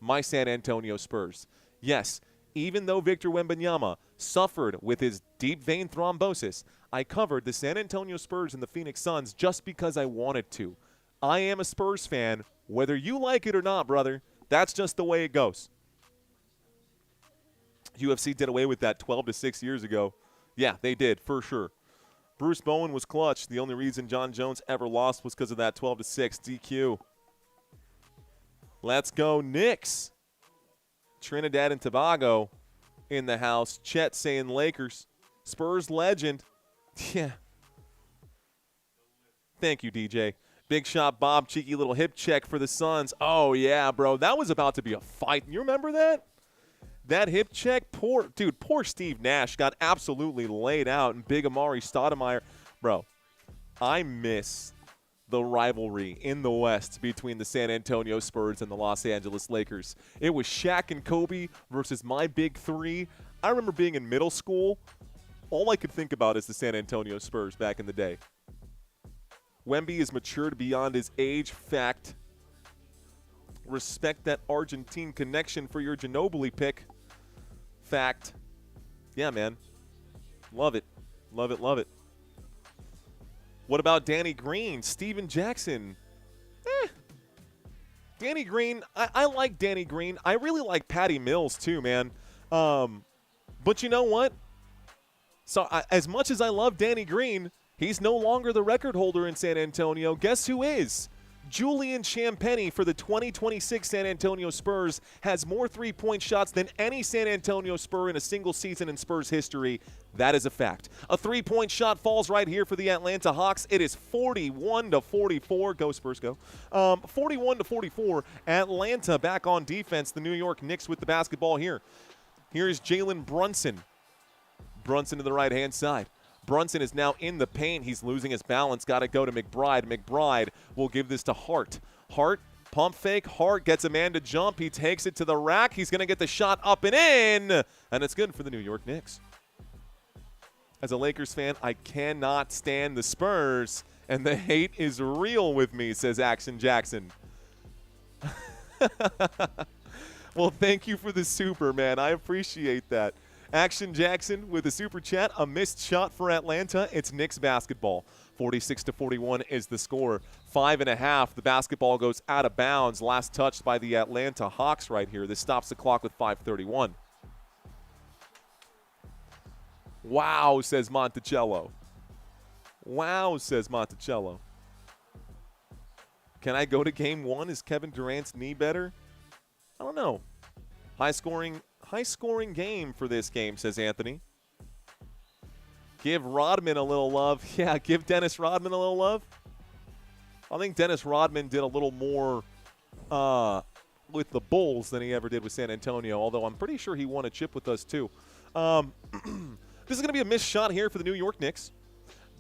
My San Antonio Spurs. Yes, even though Victor Wembanyama suffered with his deep vein thrombosis, I covered the San Antonio Spurs and the Phoenix Suns just because I wanted to. I am a Spurs fan, whether you like it or not, brother. That's just the way it goes. UFC did away with that 12 to 6 years ago. Yeah, they did, for sure. Bruce Bowen was clutch. The only reason John Jones ever lost was because of that 12 to 6 DQ. Let's go, Knicks. Trinidad and Tobago in the house. Chet saying Lakers. Spurs legend. Yeah. Thank you, DJ. Big shot Bob, cheeky little hip check for the Suns. Oh, yeah, bro. That was about to be a fight. You remember that? That hip check? Poor Steve Nash got absolutely laid out, and big Amari Stoudemire. Bro, I miss the rivalry in the West between the San Antonio Spurs and the Los Angeles Lakers. It was Shaq and Kobe versus my big three. I remember being in middle school. All I could think about is the San Antonio Spurs back in the day. Wemby is matured beyond his age. Fact. Respect that Argentine connection for your Ginobili pick. Fact. Yeah, man. Love it. Love it, love it. What about Danny Green? Steven Jackson? Danny Green, I like Danny Green. I really like Patty Mills too, man. But you know what? So as much as I love Danny Green, he's no longer the record holder in San Antonio. Guess who is? Julian Champagnie for the 2026 San Antonio Spurs has more three-point shots than any San Antonio Spur in a single season in Spurs history. That is a fact. A three-point shot falls right here for the Atlanta Hawks. It is 41-44. Go Spurs, go. 41-44. Atlanta back on defense. The New York Knicks with the basketball here. Here's Jalen Brunson. Brunson to the right-hand side. Brunson is now in the paint. He's losing his balance. Got to go to McBride. McBride will give this to Hart. Hart, pump fake. Hart gets a man to jump. He takes it to the rack. He's going to get the shot up and in. And it's good for the New York Knicks. As a Lakers fan, I cannot stand the Spurs, and the hate is real with me, says Action Jackson. Well, thank you for the super, man. I appreciate that. Action Jackson with a super chat. A missed shot for Atlanta. It's Knicks basketball. 46-41 is the score. 5.5. The basketball goes out of bounds. Last touched by the Atlanta Hawks right here. This stops the clock with 5:31. Wow, says Monticello. Wow, says Monticello. Can I go to game one? Is Kevin Durant's knee better? I don't know. High scoring game for this game, says Anthony. Give Rodman a little love. Yeah, give Dennis Rodman a little love. I think Dennis Rodman did a little more with the Bulls than he ever did with San Antonio, although I'm pretty sure he won a chip with us too. This is going to be a missed shot here for the New York Knicks.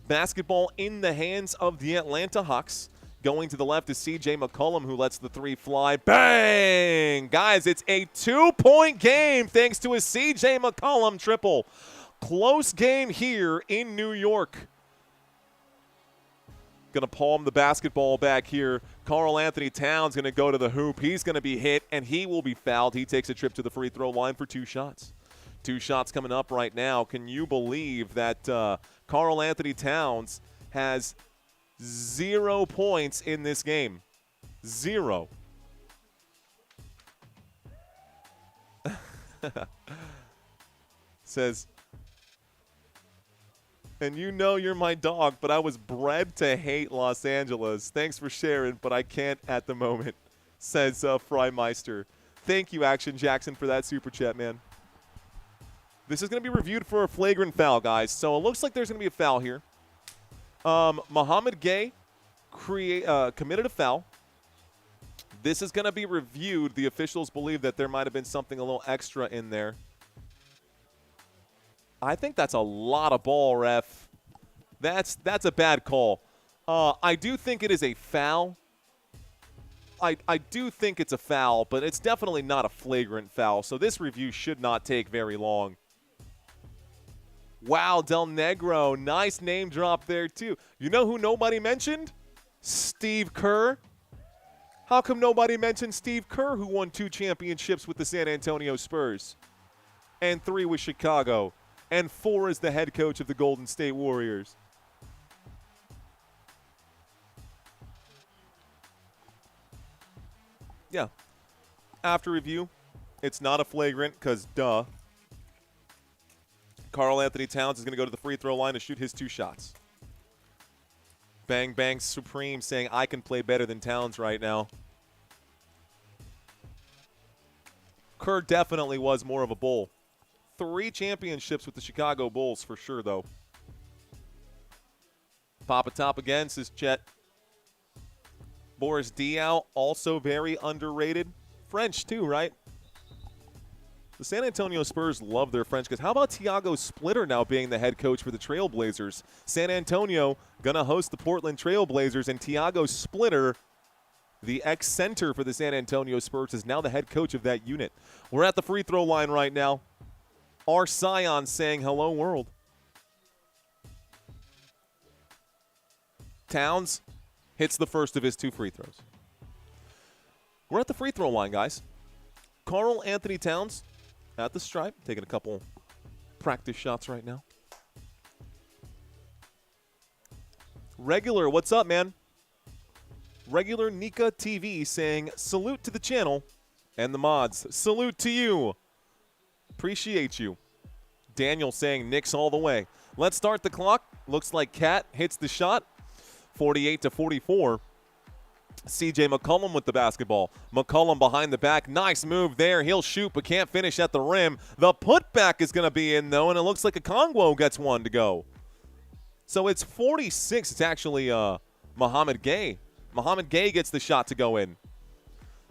Basketball in the hands of the Atlanta Hawks. Going to the left is C.J. McCollum, who lets the three fly. Bang! Guys, it's a 2-point game thanks to a C.J. McCollum triple. Close game here in New York. Going to palm the basketball back here. Karl Anthony Towns going to go to the hoop. He's going to be hit, and he will be fouled. He takes a trip to the free throw line for 2 shots. 2 shots coming up right now. Can you believe that Karl Anthony Towns has 0 points in this game? 0. Says, and you know you're my dog, but I was bred to hate Los Angeles. Thanks for sharing, but I can't at the moment, says Frymeister. Thank you, Action Jackson, for that super chat, man. This is going to be reviewed for a flagrant foul, guys. So it looks like there's going to be a foul here. Muhammad Gay committed a foul. This is going to be reviewed. The officials believe that there might have been something a little extra in there. I think that's a lot of ball, ref. That's a bad call. I do think it is a foul. I do think it's a foul, but it's definitely not a flagrant foul. So this review should not take very long. Wow, Del Negro. Nice name drop there, too. You know who nobody mentioned? Steve Kerr. How come nobody mentioned Steve Kerr, who won 2 championships with the San Antonio Spurs? And 3 with Chicago. And 4 as the head coach of the Golden State Warriors. Yeah. After review, it's not a flagrant because, duh. Karl Anthony Towns is going to go to the free throw line to shoot his 2 shots. Bang Bang Supreme saying, I can play better than Towns right now. Kerr definitely was more of a Bull. 3 championships with the Chicago Bulls for sure, though. Papa Top again, says Chet. Boris Diaw, also very underrated. French, too, right? The San Antonio Spurs love their French because how about Tiago Splitter now being the head coach for the Trailblazers? San Antonio going to host the Portland Trailblazers, and Tiago Splitter, the ex-center for the San Antonio Spurs, is now the head coach of that unit. We're at the free throw line right now. Our Scion saying hello, world. Towns hits the first of his 2 free throws. We're at the free throw line, guys. Karl Anthony Towns at the stripe, taking a couple practice shots right now. Regular, what's up, man? Regular Nika TV saying, salute to the channel and the mods. Salute to you. Appreciate you. Daniel saying, Knicks all the way. Let's start the clock. Looks like Cat hits the shot. 48-44. C.J. McCollum with the basketball. McCollum behind the back. Nice move there. He'll shoot but can't finish at the rim. The putback is going to be in, though, and it looks like Okongwu gets one to go. So it's 46. It's actually Muhammad Gay. Muhammad Gay gets the shot to go in.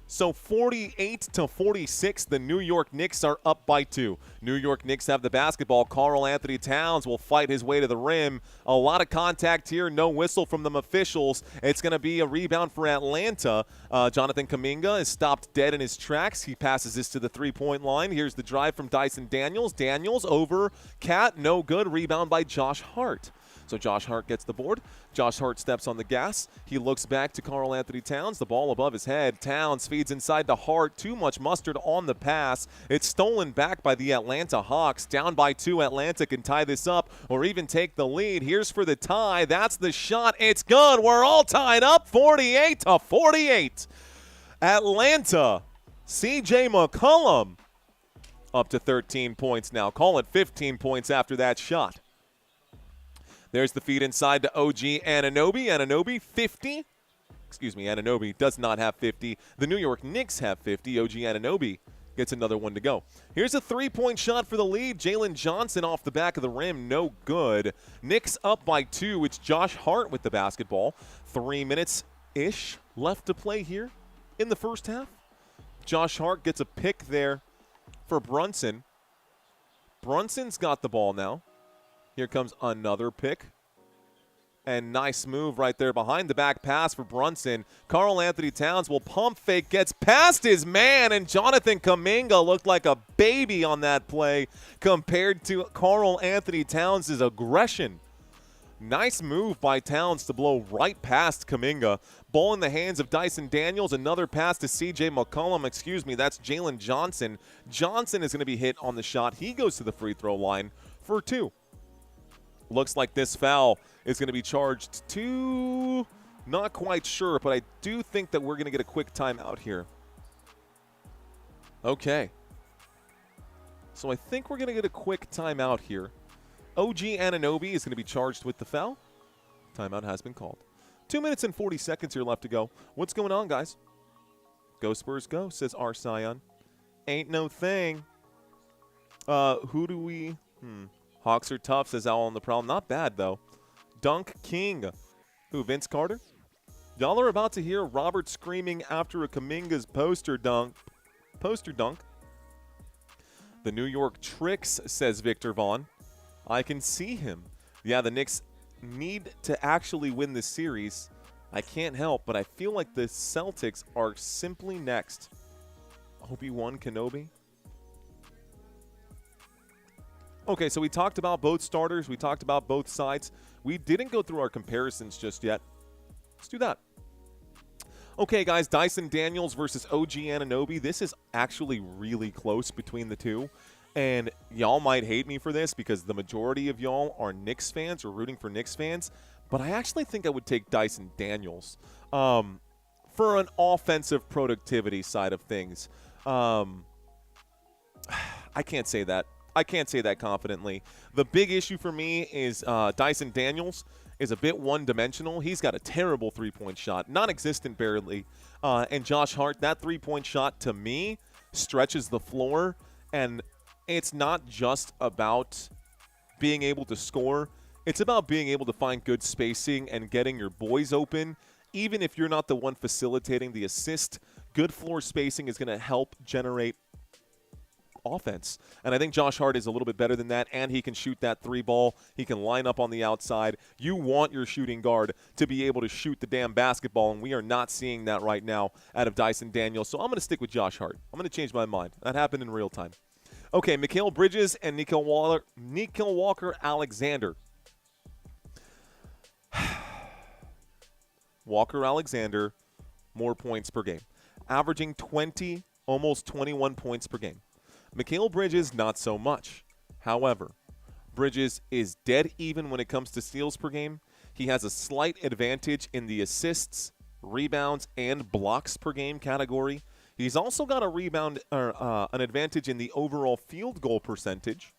So 48-46, the New York Knicks are up by 2. New York Knicks have the basketball. Karl Anthony Towns will fight his way to the rim. A lot of contact here. No whistle from them officials. It's going to be a rebound for Atlanta. Jonathan Kuminga is stopped dead in his tracks. He passes this to the three-point line. Here's the drive from Dyson Daniels. Daniels over Cat. No good. Rebound by Josh Hart. So Josh Hart gets the board. Josh Hart steps on the gas. He looks back to Karl Anthony Towns. The ball above his head. Towns feeds inside to Hart. Too much mustard on the pass. It's stolen back by the Atlanta Hawks. Down by 2. Atlanta can tie this up or even take the lead. Here's for the tie. That's the shot. It's good. We're all tied up. 48-48. Atlanta. C.J. McCollum up to 13 points now. Call it 15 points after that shot. There's the feed inside to OG Anunoby. Anunoby, 50. Excuse me, Anunoby does not have 50. The New York Knicks have 50. OG Anunoby gets another one to go. Here's a three-point shot for the lead. Jalen Johnson off the back of the rim. No good. Knicks up by 2. It's Josh Hart with the basketball. 3 minutes-ish left to play here in the first half. Josh Hart gets a pick there for Brunson. Brunson's got the ball now. Here comes another pick. And nice move right there behind the back pass for Brunson. Karl Anthony Towns will pump fake, gets past his man, and Jonathan Kuminga looked like a baby on that play compared to Karl Anthony Towns' aggression. Nice move by Towns to blow right past Kuminga. Ball in the hands of Dyson Daniels. Another pass to C.J. McCollum. That's Jalen Johnson. Johnson is going to be hit on the shot. He goes to the free throw line for 2. Looks like this foul is going to be charged to, not quite sure, but I do think that we're going to get a quick timeout here. Okay. So I think we're going to get a quick timeout here. OG Anunoby is going to be charged with the foul. Timeout has been called. 2 minutes and 40 seconds here left to go. What's going on, guys? Go Spurs go, says our Scion. Ain't no thing. Who do we? Hawks are tough, says Owl on the Prowl. Not bad, though. Dunk King. Who, Vince Carter? Y'all are about to hear Robert screaming after a Kuminga's poster dunk. The New York Tricks, says Victor Vaughn. I can see him. Yeah, the Knicks need to actually win this series. I can't help, but I feel like the Celtics are simply next. Obi-Wan Kenobi. Okay, so we talked about both starters. We talked about both sides. We didn't go through our comparisons just yet. Let's do that. Okay, guys, Dyson Daniels versus OG Anunoby. This is actually really close between the two. And y'all might hate me for this because the majority of y'all are Knicks fans or rooting for Knicks fans. But I actually think I would take Dyson Daniels for an offensive productivity side of things. I can't say that. I can't say that confidently. The big issue for me is Dyson Daniels is a bit one-dimensional. He's got a terrible three-point shot, non-existent barely. And Josh Hart, that three-point shot to me stretches the floor. And it's not just about being able to score. It's about being able to find good spacing and getting your boys open. Even if you're not the one facilitating the assist, good floor spacing is going to help generate offense. And I think Josh Hart is a little bit better than that, and he can shoot that three ball. He can line up on the outside. You want your shooting guard to be able to shoot the damn basketball, and we are not seeing that right now out of Dyson Daniels. So I'm going to stick with Josh Hart. I'm going to change my mind. That happened in real time. Okay, Mikal Bridges and Nickel Walker Alexander. Walker Alexander, more points per game. Averaging 20, almost 21 points per game. Mikal Bridges, not so much. However, Bridges is dead even when it comes to steals per game. He has a slight advantage in the assists, rebounds, and blocks per game category. He's also got an advantage in the overall field goal percentage.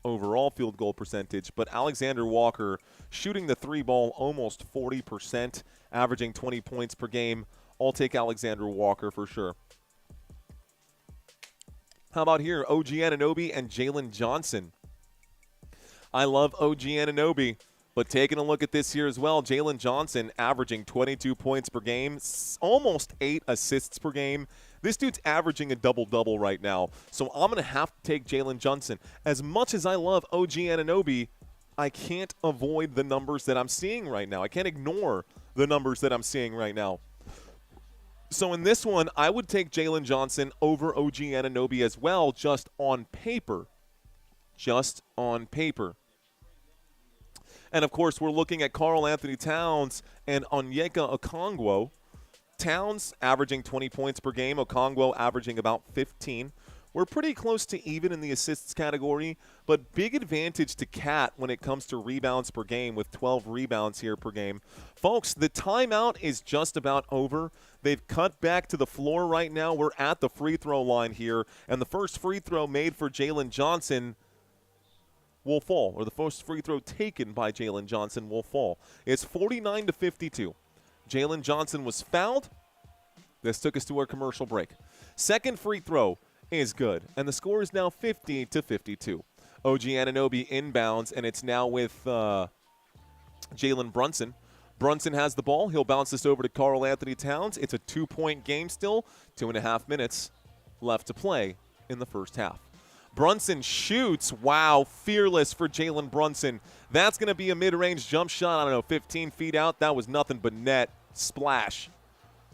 But Alexander Walker shooting the three ball almost 40%, averaging 20 points per game. I'll take Alexander Walker for sure. How about here, OG Anunoby and Jalen Johnson? I love OG Anunoby, but taking a look at this here as well, Jalen Johnson averaging 22 points per game, almost 8 assists per game. This dude's averaging a double-double right now, so I'm going to have to take Jalen Johnson. As much as I love OG Anunoby, I can't avoid the numbers that I'm seeing right now. I can't ignore the numbers that I'm seeing right now. So in this one, I would take Jalen Johnson over OG Anunoby as well, just on paper. Just on paper. And, of course, we're looking at Karl Anthony Towns and Onyeka Okongwu. Towns averaging 20 points per game. Okongwu averaging about 15. We're pretty close to even in the assists category, but big advantage to Cat when it comes to rebounds per game with 12 rebounds here per game. Folks, the timeout is just about over. They've cut back to the floor right now. We're at the free throw line here, and the first free throw made for Jalen Johnson will fall, or the first free throw taken by Jalen Johnson will fall. It's 49-52. Jalen Johnson was fouled. This took us to our commercial break. Second free throw is good, and the score is now 50-52. OG Anunoby inbounds, and it's now with Jalen Brunson. Brunson has the ball. He'll bounce this over to Karl Anthony Towns. It's a 2-point game still. 2.5 minutes left to play in the first half. Brunson shoots. Wow, fearless for Jalen Brunson. That's going to be a mid-range jump shot. I don't know, 15 feet out. That was nothing but net. Splash.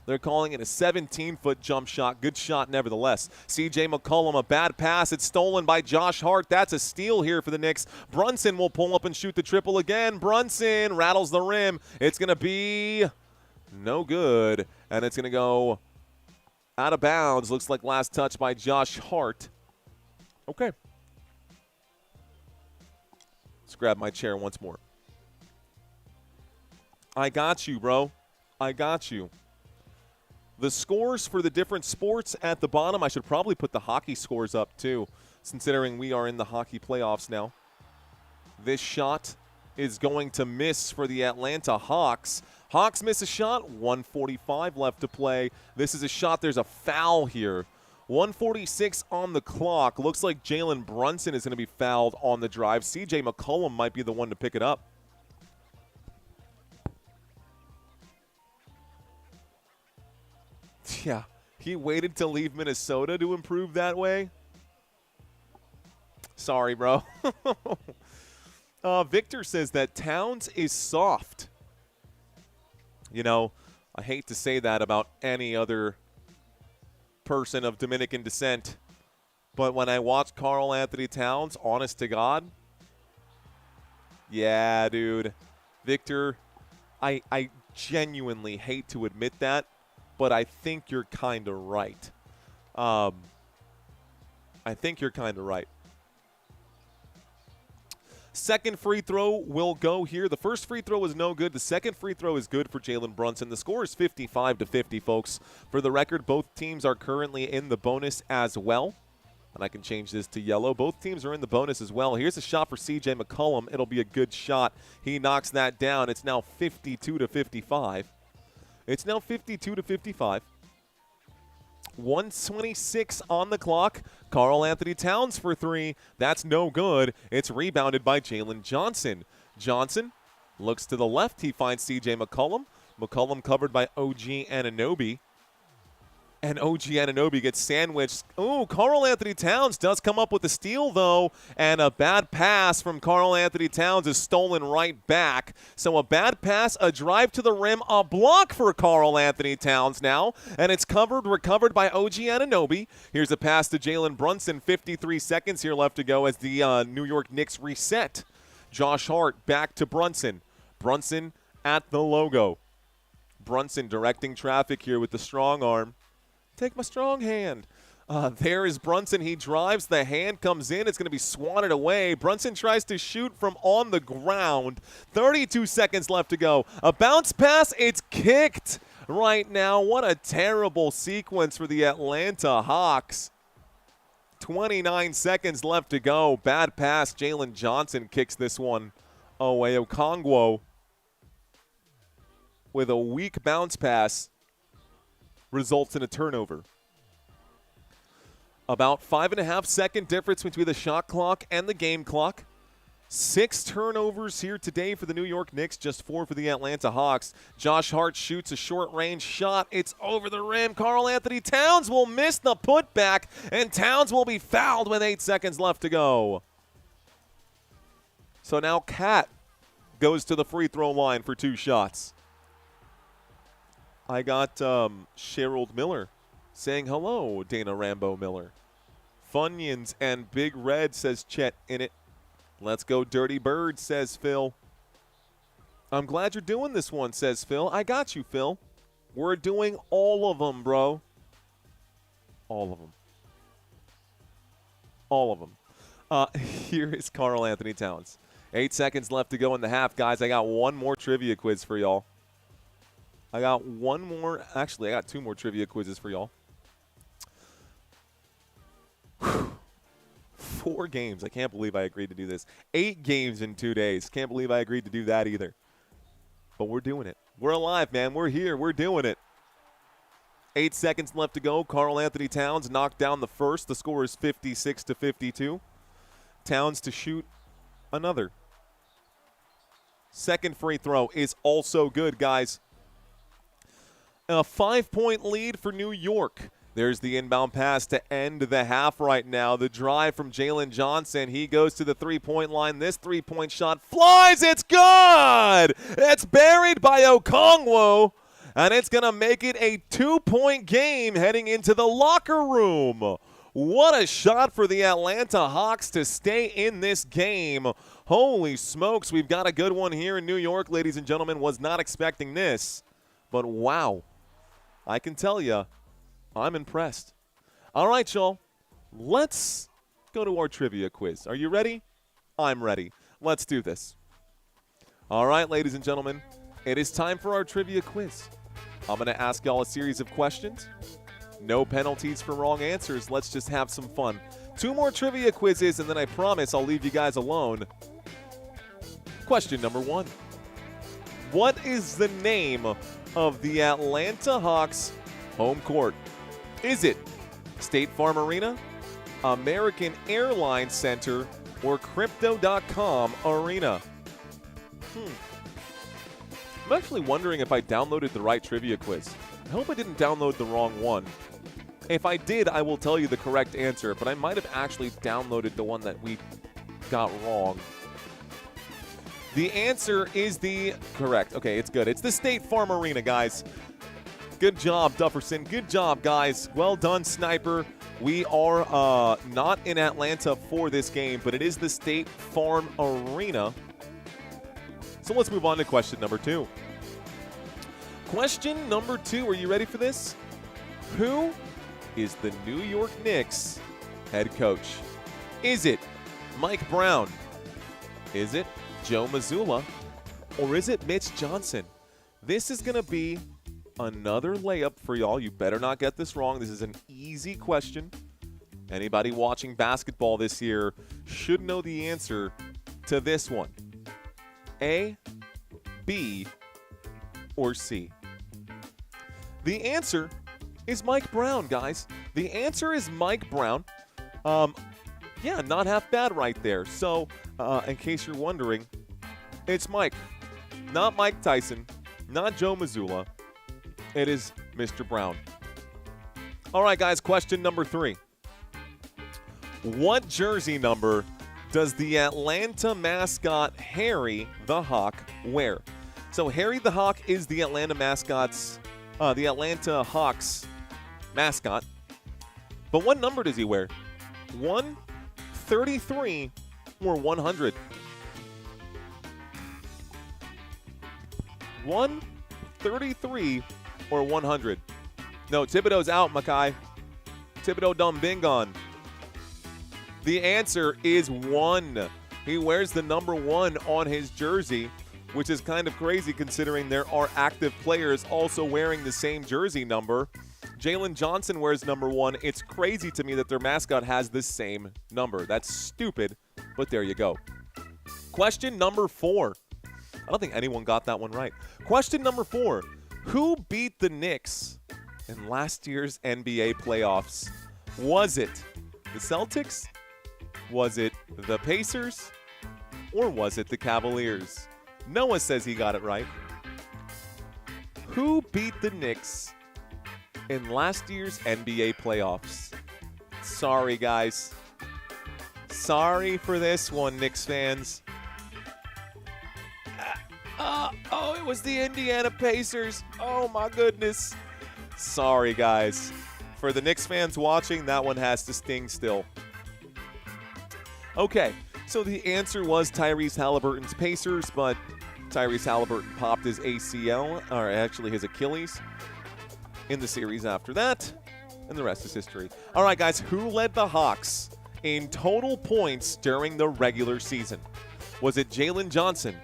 They're calling it a 17-foot jump shot. Good shot nevertheless. C.J. McCollum, a bad pass. It's stolen by Josh Hart. That's a steal here for the Knicks. Brunson will pull up and shoot the triple again. Brunson rattles the rim. It's going to be no good. And it's going to go out of bounds. Looks like last touch by Josh Hart. Okay. Let's grab my chair once more. I got you, bro. I got you. The scores for the different sports at the bottom, I should probably put the hockey scores up too, considering we are in the hockey playoffs now. This shot is going to miss for the Atlanta Hawks. Hawks miss a shot, 1:45 left to play. This is a shot, there's a foul here. 1:46 on the clock. Looks like Jalen Brunson is going to be fouled on the drive. CJ McCollum might be the one to pick it up. Yeah, he waited to leave Minnesota to improve that way. Sorry, bro. Victor says that Towns is soft. You know, I hate to say that about any other person of Dominican descent, but when I watch Karl Anthony Towns, honest to God, yeah, dude, Victor, I genuinely hate to admit that, but I think you're kind of right. I think you're kind of right. Second free throw will go here. The first free throw was no good. The second free throw is good for Jalen Brunson. The score is 55-50, folks. For the record, both teams are currently in the bonus as well. And I can change this to yellow. Both teams are in the bonus as well. Here's a shot for CJ McCollum. It'll be a good shot. He knocks that down. It's now 52-55. It's now 52-55. 1:26 on the clock. Karl Anthony Towns for three. That's no good. It's rebounded by Jalen Johnson. Johnson looks to the left. He finds C.J. McCollum. McCollum covered by OG Anunoby. And OG Anunoby gets sandwiched. Ooh, Karl Anthony Towns does come up with a steal, though. And a bad pass from Karl Anthony Towns is stolen right back. So a bad pass, a drive to the rim, a block for Karl Anthony Towns now. And it's recovered by OG Anunoby. Here's a pass to Jalen Brunson. 53 seconds here left to go as the New York Knicks reset. Josh Hart back to Brunson. Brunson at the logo. Brunson directing traffic here with the strong arm. Take my strong hand. There is Brunson. He drives. The hand comes in. It's going to be swatted away. Brunson tries to shoot from on the ground. 32 seconds left to go. A bounce pass. It's kicked right now. What a terrible sequence for the Atlanta Hawks. 29 seconds left to go. Bad pass. Jalen Johnson kicks this one away. Okongwu with a weak bounce pass results in a turnover. About 5.5 second difference between the shot clock and the game clock. 6 turnovers here today for the New York Knicks, just 4 for the Atlanta Hawks. Josh Hart shoots a short-range shot. It's over the rim. Karl Anthony Towns will miss the putback, and Towns will be fouled with 8 seconds left to go. So now Cat goes to the free throw line for 2 shots. I got Sherald Miller saying hello, Dana Rambo Miller. Funyuns and Big Red, says Chet in it. Let's go Dirty Bird, says Phil. I'm glad you're doing this one, says Phil. I got you, Phil. We're doing all of them, bro. All of them. All of them. Here is Karl Anthony Towns. 8 seconds left to go in the half, guys. I got one more trivia quiz for y'all. I got one more. Actually, I got 2 more trivia quizzes for y'all. 4 games. I can't believe I agreed to do this. 8 games in 2 days. Can't believe I agreed to do that either. But we're doing it. We're alive, man. We're here. We're doing it. 8 seconds left to go. Karl Anthony Towns knocked down the first. The score is 56-52. Towns to shoot another. Second free throw is also good, guys. A 5-point lead for New York. There's the inbound pass to end the half right now. The drive from Jalen Johnson. He goes to the three-point line. This three-point shot flies. It's good. It's buried by Okongwu. And it's going to make it a 2-point game heading into the locker room. What a shot for the Atlanta Hawks to stay in this game. Holy smokes, we've got a good one here in New York, ladies and gentlemen. Was not expecting this. But wow. I can tell you, I'm impressed. All right, y'all. Let's go to our trivia quiz. Are you ready? I'm ready. Let's do this. All right, ladies and gentlemen, it is time for our trivia quiz. I'm going to ask y'all a series of questions. No penalties for wrong answers. Let's just have some fun. 2 more trivia quizzes, and then I promise I'll leave you guys alone. Question number 1. What is the name of the Atlanta Hawks home court? Is it State Farm Arena, American Airlines Center, or Crypto.com Arena? I'm actually wondering if I downloaded the right trivia quiz. I hope I didn't download the wrong one. If I did, I will tell you the correct answer, but I might have actually downloaded the one that we got wrong. The answer is the correct. Okay, it's good. It's the State Farm Arena, guys. Good job, Dufferson. Good job, guys. Well done, Sniper. We are not in Atlanta for this game, but it is the State Farm Arena. So let's move on to question number 2. Question number 2. Are you ready for this? Who is the New York Knicks head coach? Is it Mike Brown? Is it Joe Mazzulla? Or is it Mitch Johnson? This is going to be another layup for y'all. You better not get this wrong. This is an easy question. Anybody watching basketball this year should know the answer to this one. A, B, or C? The answer is Mike Brown, guys. The answer is Mike Brown. Yeah, not half bad right there. So, in case you're wondering, it's Mike. Not Mike Tyson, not Joe Mazzulla. It is Mr. Brown. All right, guys, question number 3. What jersey number does the Atlanta mascot Harry the Hawk wear? So Harry the Hawk is the Atlanta Hawks mascot. But what number does he wear? 133 or 100? 133 or 100? No, Thibodeau's out, Makai. Thibodeau done been gone. The answer is 1. He wears the number 1 on his jersey, which is kind of crazy considering there are active players also wearing the same jersey number. Jalen Johnson wears number 1. It's crazy to me that their mascot has the same number. That's stupid, but there you go. Question number 4. I don't think anyone got that one right. Question number 4. Who beat the Knicks in last year's NBA playoffs? Was it the Celtics? Was it the Pacers? Or was it the Cavaliers? Noah says he got it right. Who beat the Knicks in last year's NBA playoffs? Sorry, guys. Sorry for this one, Knicks fans. Oh, it was the Indiana Pacers. Oh, my goodness. Sorry, guys. For the Knicks fans watching, that one has to sting still. Okay, so the answer was Tyrese Halliburton's Pacers, but Tyrese Halliburton popped his ACL, or actually his Achilles, in the series after that, and the rest is history. All right, guys, who led the Hawks in total points during the regular season? Was it Jalen Johnson,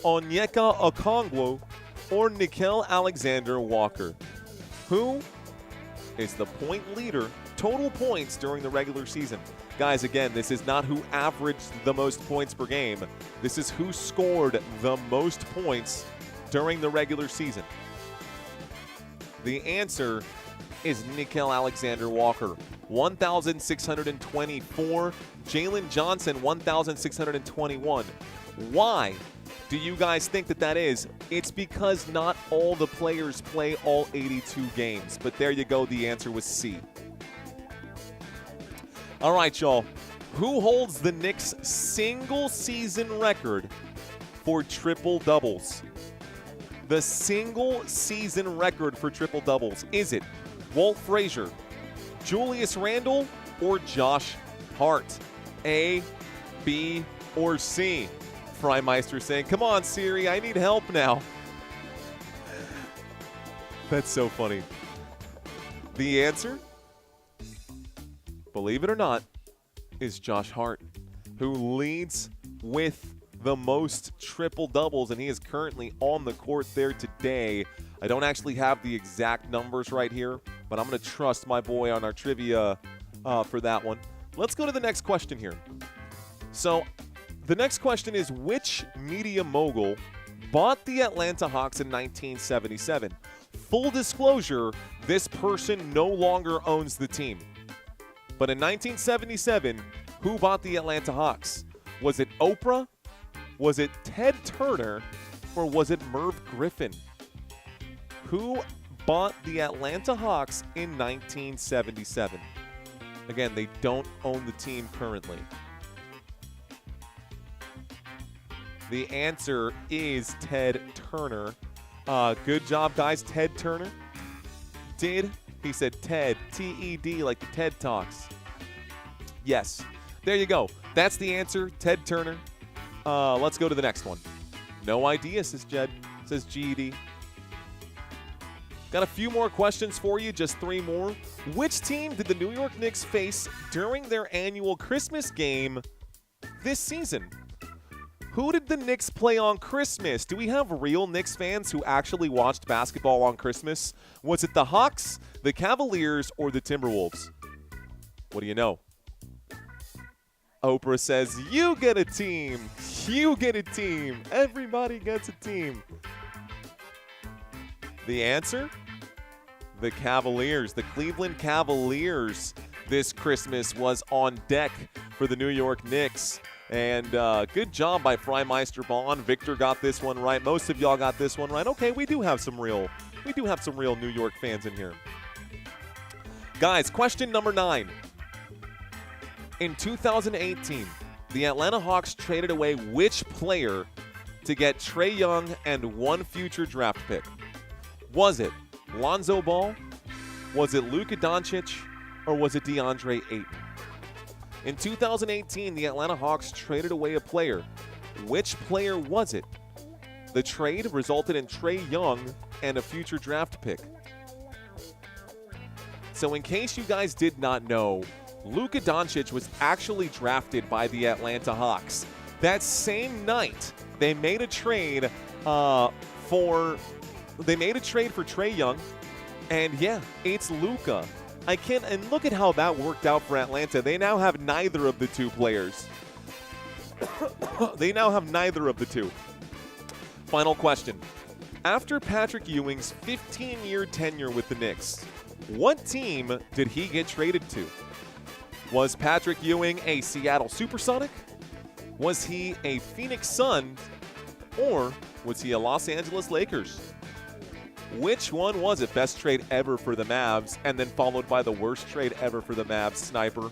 Onyeka Okongwu, or Nickeil Alexander-Walker? Who is the point leader, total points during the regular season? Guys, again, this is not who averaged the most points per game. This is who scored the most points during the regular season. The answer is Nickeil Alexander-Walker, 1,624. Jalen Johnson, 1,621. Why do you guys think that is? It's because not all the players play all 82 games. But there you go. The answer was C. All right, y'all. Who holds the Knicks' single-season record for triple-doubles? The single-season record for triple-doubles. Is it Walt Frazier, Julius Randle, or Josh Hart? A, B, or C? Freimeister saying, come on, Siri, I need help now. That's so funny. The answer, believe it or not, is Josh Hart, who leads with the most triple-doubles, and he is currently on the court there today. I don't actually have the exact numbers right here, but I'm going to trust my boy on our trivia for that one. Let's go to the next question here. So the next question is, which media mogul bought the Atlanta Hawks in 1977. Full disclosure, this person no longer owns the team. But in 1977, who bought the Atlanta Hawks? Was it Oprah? Was it Ted Turner? Or was it Merv Griffin? Who bought the Atlanta Hawks in 1977? Again, they don't own the team currently. The answer is Ted Turner. Good job, guys. Ted Turner did. He said Ted, T-E-D, like the TED Talks. Yes. There you go. That's the answer, Ted Turner. Let's go to the next one. No idea, says Jed. Says GED. Got a few more questions for you, just 3 more. Which team did the New York Knicks face during their annual Christmas game this season? Who did the Knicks play on Christmas? Do we have real Knicks fans who actually watched basketball on Christmas? Was it the Hawks, the Cavaliers, or the Timberwolves? What do you know? Oprah says, you get a team. You get a team. Everybody gets a team. The answer? The Cavaliers. The Cleveland Cavaliers this Christmas was on deck for the New York Knicks. And good job by Freimeister Bond. Victor got this one right. Most of y'all got this one right. Okay, we do have some real New York fans in here. Guys, question number 9. In 2018, the Atlanta Hawks traded away which player to get Trae Young and 1 future draft pick? Was it Lonzo Ball? Was it Luka Doncic? Or was it DeAndre Ayton? In 2018, the Atlanta Hawks traded away a player. Which player was it? The trade resulted in Trae Young and a future draft pick. So in case you guys did not know, Luka Doncic was actually drafted by the Atlanta Hawks. That same night, they made a trade for Trae Young, and yeah, it's Luka. And look at how that worked out for Atlanta. They now have neither of the two players. They now have neither of the two. Final question. After Patrick Ewing's 15-year tenure with the Knicks, what team did he get traded to? Was Patrick Ewing a Seattle Supersonic? Was he a Phoenix Sun? Or was he a Los Angeles Lakers? Which one was it? Best trade ever for the Mavs, and then followed by the worst trade ever for the Mavs, Sniper.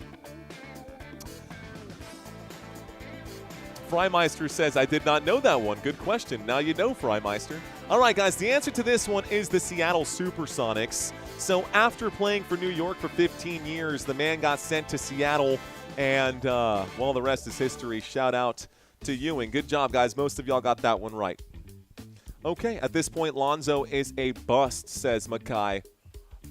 Freimeister says, I did not know that one. Good question. Now you know, Freimeister. All right, guys, the answer to this one is the Seattle Supersonics. So after playing for New York for 15 years, the man got sent to Seattle, and, well, the rest is history. Shout out to Ewing. Good job, guys. Most of y'all got that one right. Okay, at this point, Lonzo is a bust, says Makai.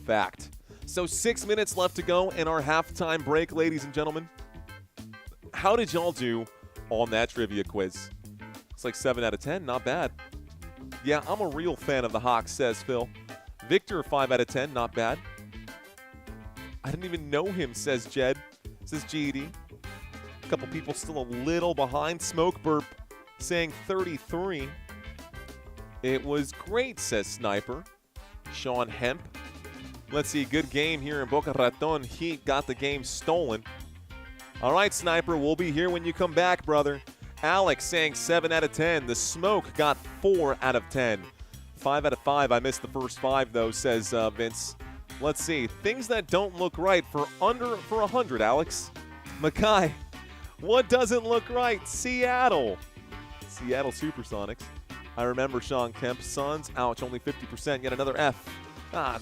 Fact. So 6 minutes left to go in our halftime break, ladies and gentlemen. How did y'all do on that trivia quiz? It's like 7 out of 10. Not bad. Yeah, I'm a real fan of the Hawks, says Phil. Victor, 5 out of 10. Not bad. I didn't even know him, says Jed. Says GED. A couple people still a little behind. Smoke Burp saying 33. It was great, says Sniper. Sean Hemp. Let's see, good game here in Boca Raton. Heat got the game stolen. All right, Sniper, we'll be here when you come back, brother. Alex saying 7 out of 10. The Smoke got 4 out of 10. 5 out of 5. I missed the first 5, though, says Vince. Let's see. Things that don't look right for 100, Alex. Makai, what doesn't look right? Seattle. Seattle Supersonics. I remember Sean Kemp's Suns. Ouch, only 50%. Yet another F.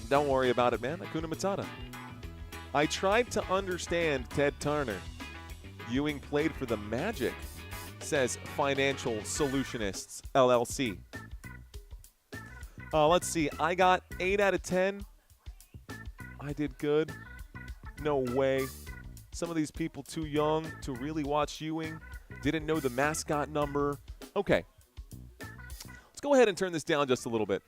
Don't worry about it, man. Hakuna Matata. I tried to understand Ted Turner. Ewing played for the Magic, says Financial Solutionists, LLC. Let's see. I got 8 out of 10. I did good. No way. Some of these people too young to really watch Ewing. Didn't know the mascot number. Okay. Let's go ahead and turn this down just a little bit.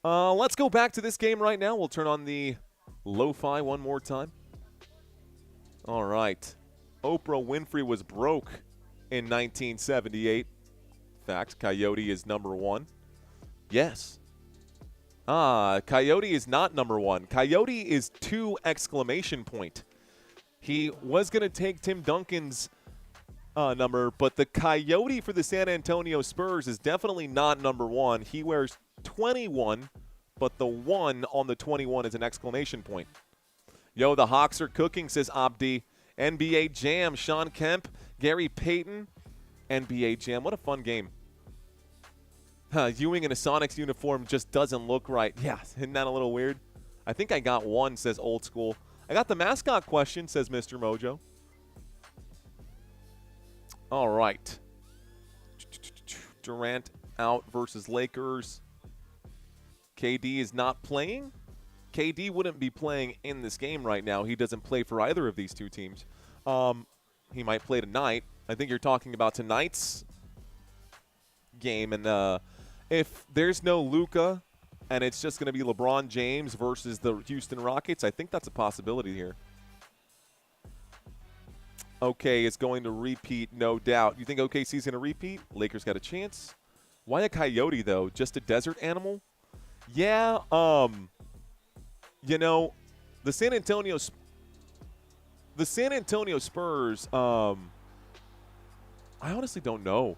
Let's go back to this game right now. We'll turn on the lo-fi one more time. All right. Oprah Winfrey was broke in 1978. fact. Coyote is number 1. Yes. Coyote is not number 1. Coyote is 2 exclamation point. He was going to take Tim Duncan's number, but the Coyote for the San Antonio Spurs is definitely not number 1. He wears 21, but the 1 on the 21 is an exclamation point. Yo, the Hawks are cooking, says Abdi. NBA Jam, Sean Kemp, Gary Payton. NBA Jam, what a fun game. Ewing in a Sonics uniform just doesn't look right. Yeah, isn't that a little weird? I think I got one, says Old School. I got the mascot question, says Mr. Mojo. All right. Durant out versus Lakers. KD is not playing. KD wouldn't be playing in this game right now. He doesn't play for either of these two teams. He might play tonight. I think you're talking about tonight's game. And if there's no Luka and it's just going to be LeBron James versus the Houston Rockets, I think that's a possibility here. OK is going to repeat, no doubt. You think OKC's going to repeat? Lakers got a chance. Why a coyote, though? Just a desert animal? Yeah, you know, the San Antonio Spurs, I honestly don't know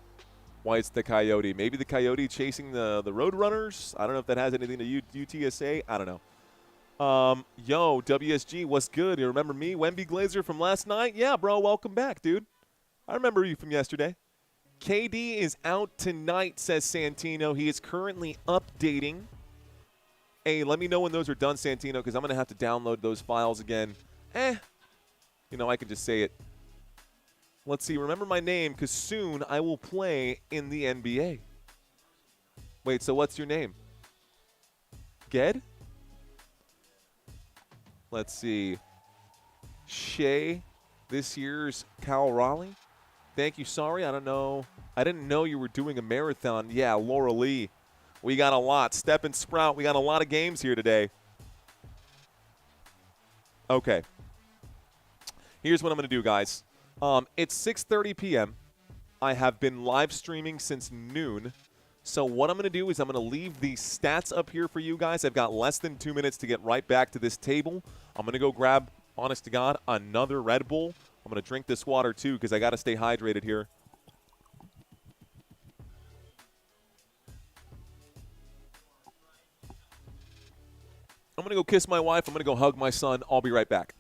why it's the Coyote. Maybe the Coyote chasing the Roadrunners. I don't know if that has anything to UTSA. I don't know. Yo, WSG, what's good? You remember me, Wemby Glazer from last night? Yeah, bro, welcome back, dude. I remember you from yesterday. KD is out tonight, says Santino. He is currently updating. Hey, let me know when those are done, Santino, because I'm going to have to download those files again. You know, I can just say it. Let's see. Remember my name, because soon I will play in the NBA. Wait, so what's your name? Ged? Let's see. Shea, this year's Kyle Raleigh. Thank you. Sorry, I don't know. I didn't know you were doing a marathon. Yeah, Laura Lee. We got a lot. Step and Sprout, we got a lot of games here today. Okay. Here's what I'm going to do, guys. It's 6:30 p.m. I have been live streaming since noon. So what I'm going to do is I'm going to leave the stats up here for you guys. I've got less than 2 minutes to get right back to this table. I'm going to go grab, honest to God, another Red Bull. I'm going to drink this water, too, because I got to stay hydrated here. I'm going to go kiss my wife. I'm going to go hug my son. I'll be right back.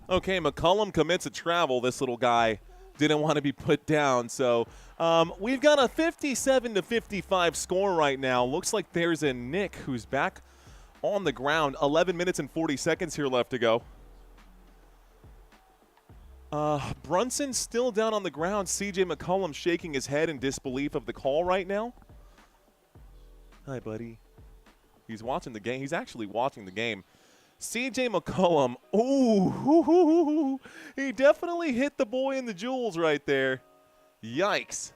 Okay, McCollum commits a travel. This little guy didn't want to be put down. So we've got a 57-55 score right now. Looks like there's a Nick who's back on the ground. 11 minutes and 40 seconds here left to go. Brunson still down on the ground. CJ McCollum shaking his head in disbelief of the call right now. Hi, buddy. He's watching the game. He's actually watching the game. CJ McCollum, ooh, he definitely hit the boy in the jewels right there. Yikes.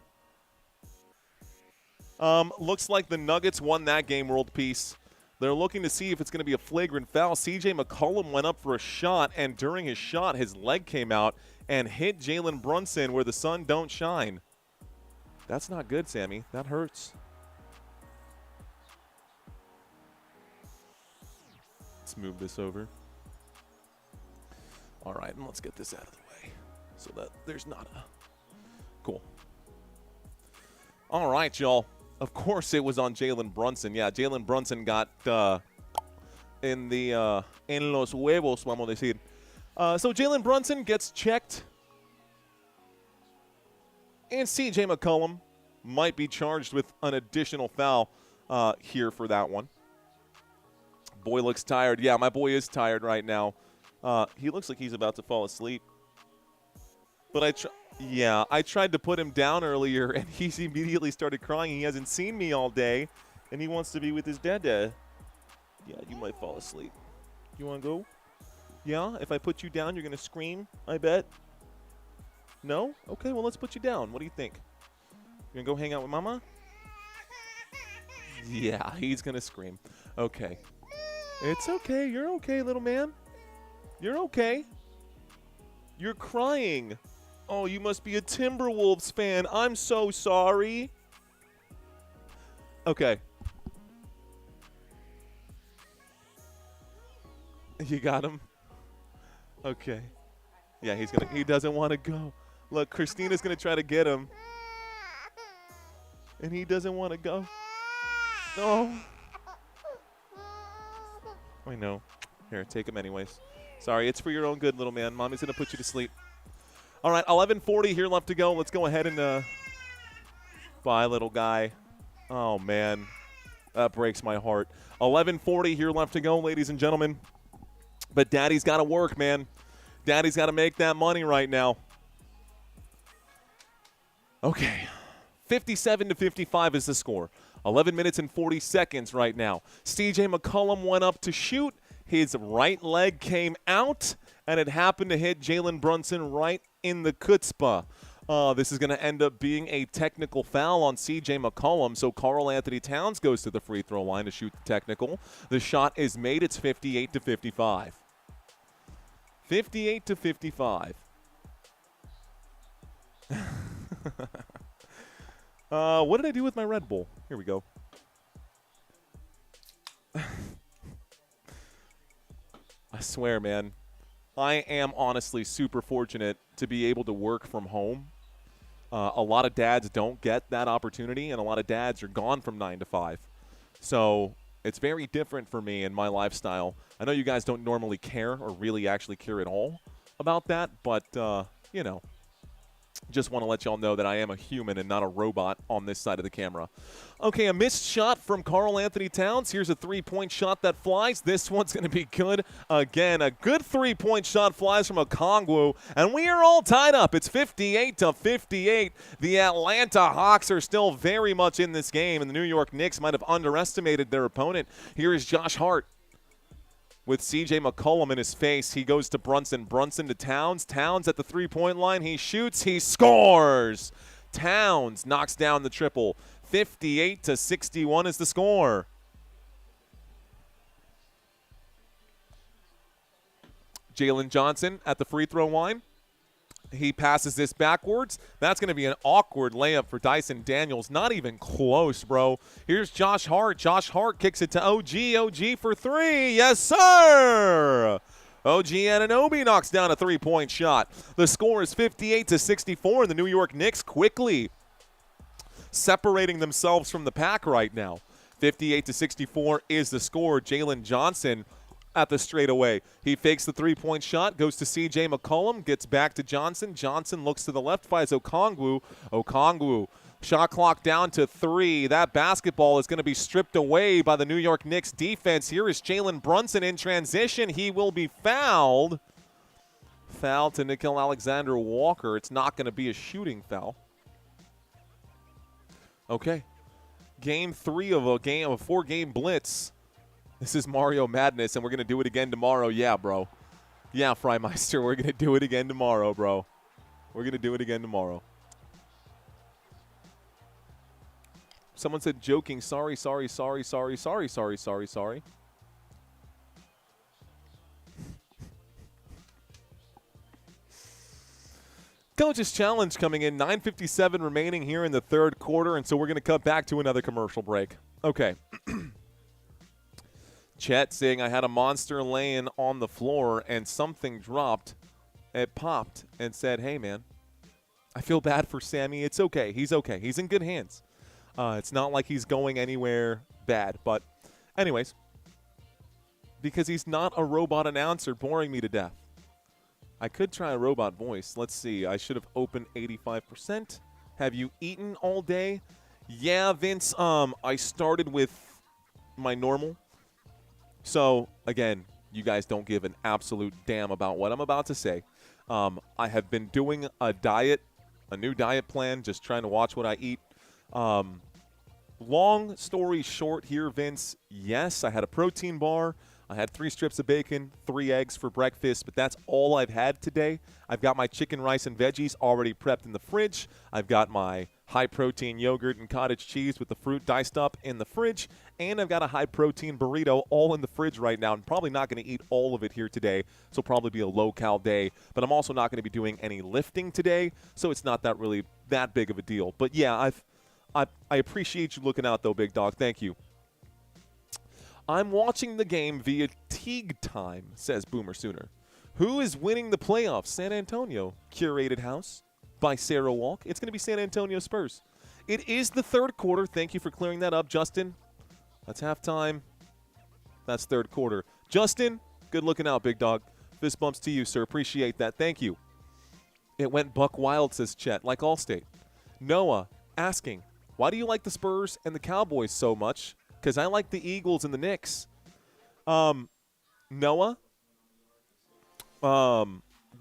Looks like the Nuggets won that game, World Peace. They're looking to see if it's going to be a flagrant foul. CJ McCollum went up for a shot, and during his shot, his leg came out and hit Jalen Brunson where the sun don't shine. That's not good, Sammy. That hurts. Let's move this over. All right, and let's get this out of the way so that there's not a... Cool. All right, y'all. Of course it was on Jalen Brunson. Yeah, Jalen Brunson got en los huevos, vamos a decir. So Jalen Brunson gets checked. And CJ McCollum might be charged with an additional foul here for that one. Boy looks tired. Yeah, my boy is tired right now. He looks like he's about to fall asleep. But I tried to put him down earlier, and he immediately started crying. He hasn't seen me all day, and he wants to be with his dada. Yeah, you might fall asleep. You want to go? Yeah? If I put you down, you're going to scream, I bet? No? Okay, well, let's put you down. What do you think? You going to go hang out with Mama? Yeah, he's going to scream. Okay. It's okay. You're okay, little man. You're okay. You're crying. Oh, you must be a Timberwolves fan. I'm so sorry. Okay. You got him? Okay. Yeah, he doesn't want to go. Look, Christina's going to try to get him. And he doesn't want to go. No. I know. Here, take him anyways. Sorry, it's for your own good, little man. Mommy's going to put you to sleep. All right, 11:40 here left to go. Let's go ahead and bye, little guy. Oh, man. That breaks my heart. 11:40 here left to go, ladies and gentlemen. But Daddy's got to work, man. Daddy's got to make that money right now. Okay. 57-55 is the score. 11 minutes and 40 seconds right now. CJ McCollum went up to shoot. His right leg came out, and it happened to hit Jalen Brunson right in the chutzpah. This is going to end up being a technical foul on CJ McCollum, so Karl Anthony Towns goes to the free throw line to shoot the technical. The shot is made. It's 58-55. 58-55. What did I do with my Red Bull? Here we go. I swear, man, I am honestly super fortunate to be able to work from home. A lot of dads don't get that opportunity, and a lot of dads are gone from 9 to 5. So it's very different for me in my lifestyle. I know you guys don't normally care or really actually care at all about that, but, you know. Just want to let y'all know that I am a human and not a robot on this side of the camera. Okay, a missed shot from Karl Anthony Towns. Here's a three-point shot that flies. This one's going to be good. Again, a good three-point shot flies from Okongwu, and we are all tied up. It's 58-58. The Atlanta Hawks are still very much in this game, and the New York Knicks might have underestimated their opponent. Here is Josh Hart. With CJ McCollum in his face, he goes to Brunson. Brunson to Towns. Towns at the three-point line. He shoots. He scores. Towns knocks down the triple. 58-61 is the score. Jalen Johnson at the free throw line. He passes this backwards. That's going to be an awkward layup for Dyson Daniels. Not even close, bro. Here's Josh Hart. Josh Hart kicks it to OG. OG for three. Yes, sir. OG Anunoby knocks down a three-point shot. The score is 58-64, and the New York Knicks quickly separating themselves from the pack right now. 58-64 is the score. Jalen Johnson at the straightaway. He fakes the three-point shot, goes to C.J. McCollum, gets back to Johnson. Johnson looks to the left, finds Okongwu. Okongwu, shot clock down to 3. That basketball is going to be stripped away by the New York Knicks defense. Here is Jalen Brunson in transition. He will be fouled. Foul to Nickeil Alexander-Walker. It's not going to be a shooting foul. Okay. Game 3 of a 4-game blitz. This is Mario Madness, and we're going to do it again tomorrow. Yeah, bro. Yeah, Freimeister, we're going to do it again tomorrow, bro. We're going to do it again tomorrow. Someone said joking, sorry. Coach's challenge coming in, 9:57 remaining here in the third quarter, and so we're going to cut back to another commercial break. Okay. Chet saying I had a monster laying on the floor and something dropped. It popped and said, hey, man, I feel bad for Sammy. It's okay. He's okay. He's in good hands. It's not like he's going anywhere bad. But anyways, because he's not a robot announcer boring me to death. I could try a robot voice. Let's see. I should have opened 85%. Have you eaten all day? Yeah, Vince. I started with my normal. So, again, you guys don't give an absolute damn about what I'm about to say. I have been doing a diet, a new diet plan, just trying to watch what I eat. Long story short here, Vince, yes, I had a protein bar. I had 3 strips of bacon, 3 eggs for breakfast, but that's all I've had today. I've got my chicken, rice, and veggies already prepped in the fridge. I've got my high-protein yogurt and cottage cheese with the fruit diced up in the fridge, and I've got a high-protein burrito all in the fridge right now. I'm probably not going to eat all of it here today, so it'll probably be a low-cal day, but I'm also not going to be doing any lifting today, so it's not really that big of a deal. But, yeah, I appreciate you looking out, though, big dog. Thank you. I'm watching the game via Teague time, says Boomer Sooner. Who is winning the playoffs? San Antonio. Curated house by Sarah Walk. It's going to be San Antonio Spurs. It is the third quarter. Thank you for clearing that up, Justin. That's halftime. That's third quarter. Justin, good looking out, big dog. Fist bumps to you, sir. Appreciate that. Thank you. It went buck wild, says Chet, like Allstate. Noah asking, why do you like the Spurs and the Cowboys so much? Because I like the Eagles and the Knicks. Noah, why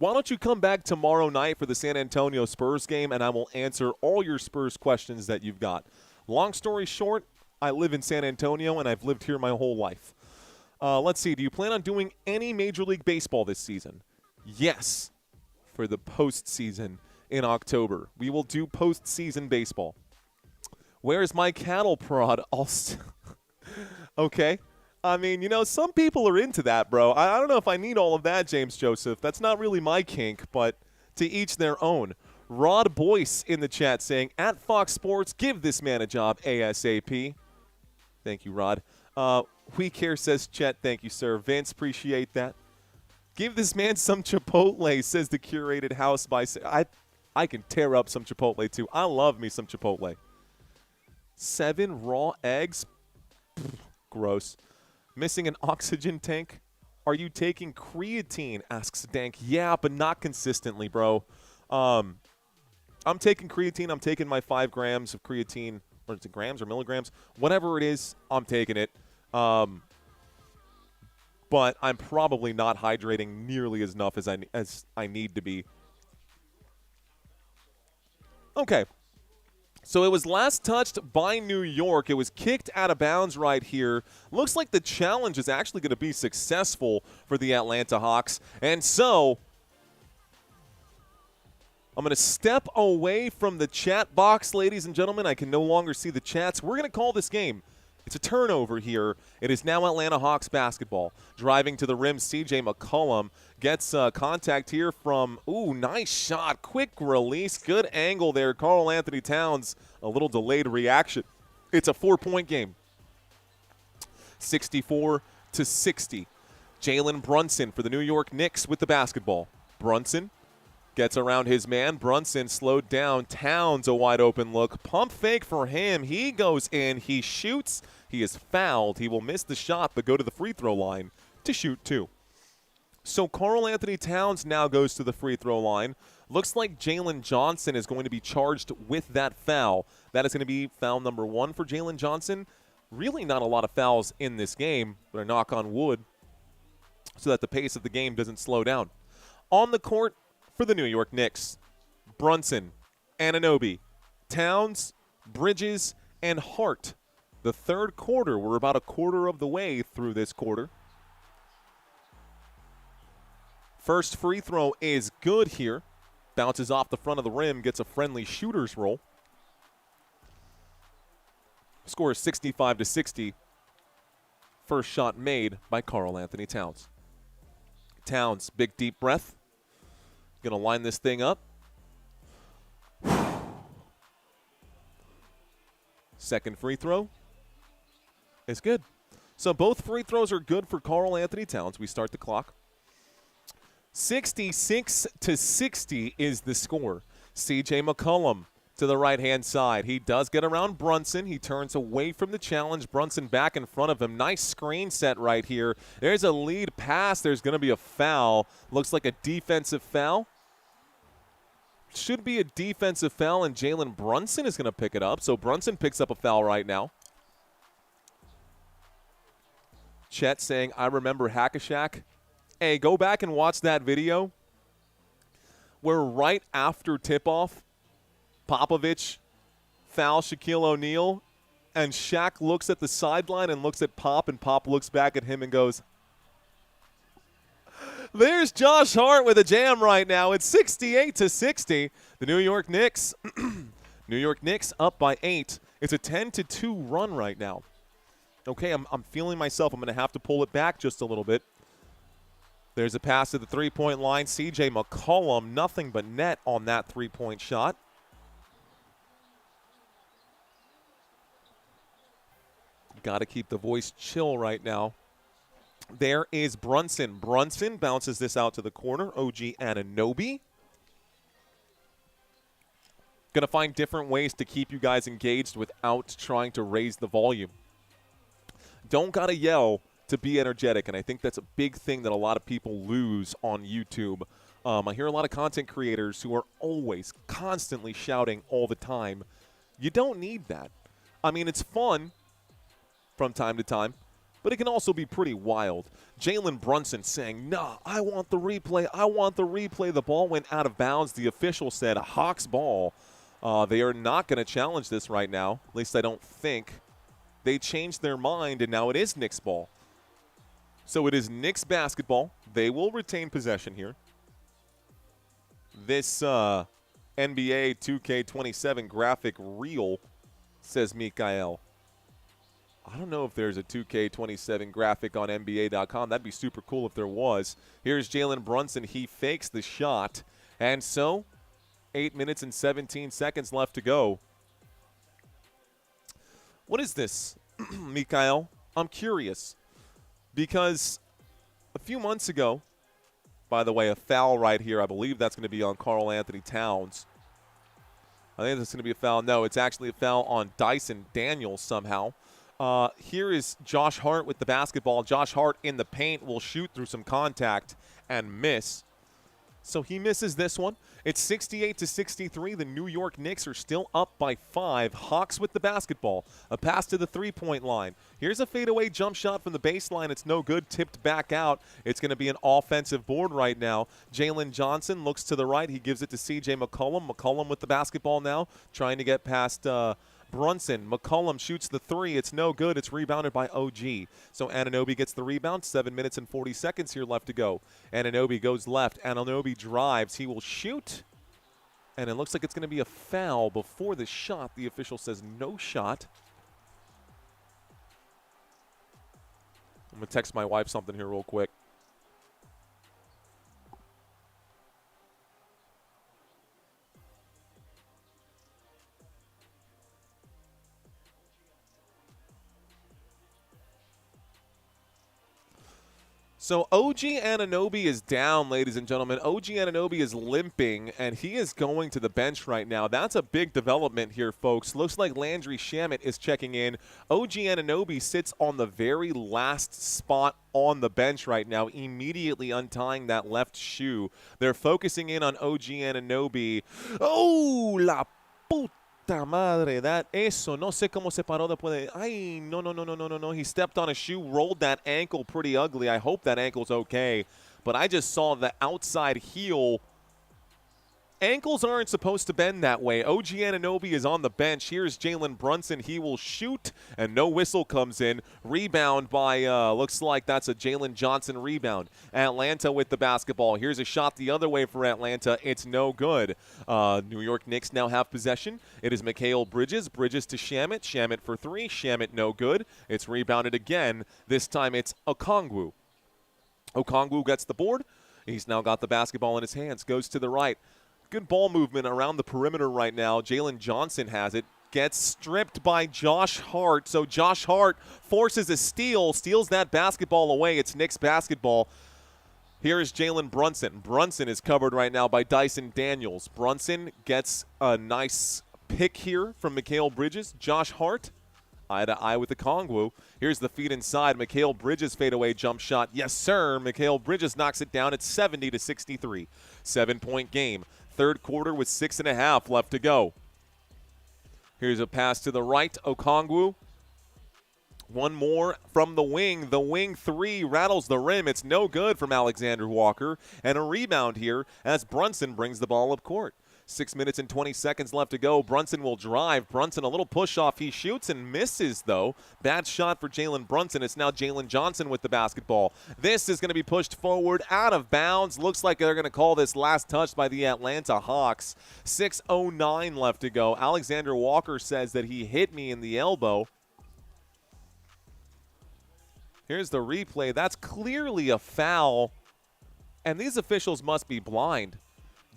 don't you come back tomorrow night for the San Antonio Spurs game, and I will answer all your Spurs questions that you've got. Long story short, I live in San Antonio, and I've lived here my whole life. Let's see. Do you plan on doing any Major League Baseball this season? Yes, for the postseason in October. We will do postseason baseball. Where's my cattle prod? Okay. I mean, some people are into that, bro. I don't know if I need all of that, James Joseph. That's not really my kink, but to each their own. Rod Boyce in the chat saying, at Fox Sports, give this man a job ASAP. Thank you, Rod. We Care says, Chet, thank you, sir. Vince, appreciate that. Give this man some Chipotle, says the Curated House by... I can tear up some Chipotle, too. I love me some Chipotle. 7 raw eggs? Pfft, gross. Missing an oxygen tank? Are you taking creatine? Asks Dank. Yeah, but not consistently, bro. I'm taking creatine. I'm taking my 5 grams of creatine. Or is it grams or milligrams? Whatever it is, I'm taking it. But I'm probably not hydrating nearly as enough as I need to be. Okay. So it was last touched by New York. It was kicked out of bounds right here. Looks like the challenge is actually going to be successful for the Atlanta Hawks. And so I'm going to step away from the chat box, ladies and gentlemen. I can no longer see the chats. We're going to call this game. It's a turnover here. It is now Atlanta Hawks basketball. Driving to the rim, C.J. McCollum gets contact here from, nice shot. Quick release. Good angle there. Karl Anthony Towns, a little delayed reaction. It's a 4-point game. 64-60. Jalen Brunson for the New York Knicks with the basketball. Brunson gets around his man. Brunson slowed down. Towns, a wide open look. Pump fake for him. He goes in. He shoots. He is fouled. He will miss the shot but go to the free throw line. to shoot, too. So Karl Anthony Towns now goes to the free throw line. Looks like Jalen Johnson is going to be charged with that foul. That is going to be foul number 1 for Jalen Johnson. Really not a lot of fouls in this game, but a knock on wood so that the pace of the game doesn't slow down. On the court for the New York Knicks, Brunson, Anunoby, Towns, Bridges, and Hart. The third quarter, we're about a quarter of the way through this quarter. First free throw is good here. Bounces off the front of the rim, gets a friendly shooter's roll. Score is 65-60. First shot made by Karl Anthony Towns. Towns, big deep breath. Gonna line this thing up. Second free throw is good. So both free throws are good for Karl Anthony Towns. We start the clock. 66-60 is the score. C.J. McCollum to the right-hand side. He does get around Brunson. He turns away from the challenge. Brunson back in front of him. Nice screen set right here. There's a lead pass. There's going to be a foul. Looks like a defensive foul. Should be a defensive foul, and Jalen Brunson is going to pick it up. So Brunson picks up a foul right now. Chet saying, I remember Hack-a-Shack. Hey, go back and watch that video where right after tip-off, Popovich fouls Shaquille O'Neal, and Shaq looks at the sideline and looks at Pop, and Pop looks back at him and goes, there's Josh Hart with a jam right now. It's 68-60. The New York Knicks, New York Knicks up by 8. It's a 10-2 run right now. Okay, I'm feeling myself. I'm going to have to pull it back just a little bit. There's a pass to the three-point line. C.J. McCollum, nothing but net on that three-point shot. Got to keep the voice chill right now. There is Brunson. Brunson bounces this out to the corner. OG Anunoby. Going to find different ways to keep you guys engaged without trying to raise the volume. Don't got to yell to be energetic, and I think that's a big thing that a lot of people lose on YouTube. I hear a lot of content creators who are always constantly shouting all the time. You don't need that. I mean, it's fun from time to time, but it can also be pretty wild. Jalen Brunson saying, nah, I want the replay. I want the replay. The ball went out of bounds. The official said Hawks ball. They are not going to challenge this right now. At least I don't think. They changed their mind, and now it is Knicks ball. So it is Knicks basketball. They will retain possession here. This NBA 2K27 graphic reel, says Mikael. I don't know if there's a 2K27 graphic on NBA.com. That'd be super cool if there was. Here's Jalen Brunson. He fakes the shot. And so, 8 minutes and 17 seconds left to go. What is this, Mikael? I'm curious. Because a few months ago, by the way, a foul right here. I believe that's going to be on Karl Anthony Towns. I think that's going to be a foul. No, it's actually a foul on Dyson Daniels somehow. Here is Josh Hart with the basketball. Josh Hart in the paint will shoot through some contact and miss. So he misses this one. It's 68-63. The New York Knicks are still up by 5. Hawks with the basketball. A pass to the three-point line. Here's a fadeaway jump shot from the baseline. It's no good. Tipped back out. It's going to be an offensive board right now. Jalen Johnson looks to the right. He gives it to C.J. McCollum. McCollum with the basketball now, trying to get past Brunson. McCollum shoots the three. It's no good. It's rebounded by OG. So Anunoby gets the rebound. 7 minutes and 40 seconds here left to go. Anunoby goes left. Anunoby drives. He will shoot. And it looks like it's going to be a foul before the shot. The official says no shot. I'm going to text my wife something here real quick. So OG Anunoby is down, ladies and gentlemen. OG Anunoby is limping, and he is going to the bench right now. That's a big development here, folks. Looks like Landry Shamet is checking in. OG Anunoby sits on the very last spot on the bench right now, immediately untying that left shoe. They're focusing in on OG Anunoby. Oh, la puta madre, that eso, no sé cómo se paró después de, ay, no. He stepped on a shoe, rolled that ankle pretty ugly. I hope that ankle's okay. But I just saw the outside heel. Ankles aren't supposed to bend that way. OG Anunoby is on the bench. Here's Jalen Brunson. He will shoot, and no whistle comes in. Rebound by, looks like that's a Jalen Johnson rebound. Atlanta with the basketball. Here's a shot the other way for Atlanta. It's no good. New York Knicks now have possession. It is Mikal Bridges. Bridges to Shamet. Shamet for three. Shamet no good. It's rebounded again. This time it's Okongwu. Okongwu gets the board. He's now got the basketball in his hands. Goes to the right. Good ball movement around the perimeter right now. Jalen Johnson has it. Gets stripped by Josh Hart. So Josh Hart forces a steal, steals that basketball away. It's Knicks basketball. Here is Jalen Brunson. Brunson is covered right now by Dyson Daniels. Brunson gets a nice pick here from Mikal Bridges. Josh Hart, eye to eye with the Okongwu. Here's the feed inside. Mikal Bridges fadeaway jump shot. Yes, sir. Mikal Bridges knocks it down at 70-63. 7-point game. Third quarter with 6.5 left to go. Here's a pass to the right. Okongwu. One more from the wing. The wing three rattles the rim. It's no good from Alexander Walker. And a rebound here as Brunson brings the ball up court. 6 minutes and 20 seconds left to go. Brunson will drive. Brunson, a little push-off. He shoots and misses, though. Bad shot for Jalen Brunson. It's now Jalen Johnson with the basketball. This is going to be pushed forward out of bounds. Looks like they're going to call this last touch by the Atlanta Hawks. 6:09 left to go. Alexander Walker says that he hit me in the elbow. Here's the replay. That's clearly a foul, and these officials must be blind.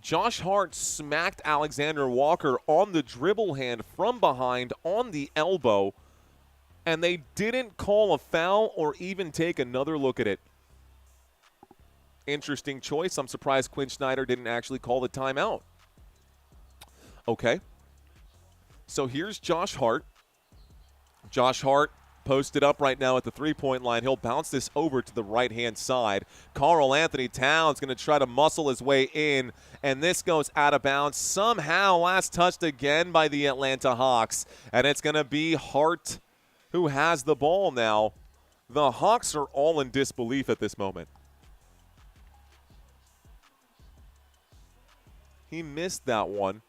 Josh Hart smacked Alexander Walker on the dribble hand from behind on the elbow, and they didn't call a foul or even take another look at it. Interesting choice. I'm surprised Quinn Snyder didn't actually call the timeout. Okay. So here's Josh Hart. Josh Hart posted up right now at the three-point line. He'll bounce this over to the right-hand side. Karl Anthony Towns going to try to muscle his way in, and this goes out of bounds. Somehow last touched again by the Atlanta Hawks, and it's going to be Hart who has the ball now. The Hawks are all in disbelief at this moment. He missed that one.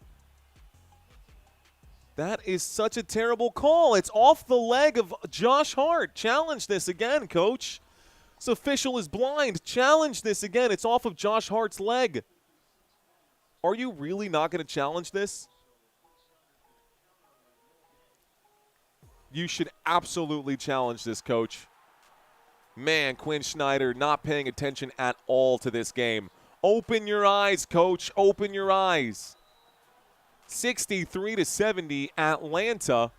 That is such a terrible call. It's off the leg of Josh Hart. Challenge this again, coach. This official is blind. Challenge this again. It's off of Josh Hart's leg. Are you really not going to challenge this? You should absolutely challenge this, coach. Man, Quinn Snyder not paying attention at all to this game. Open your eyes, coach. Open your eyes. 63-70, Atlanta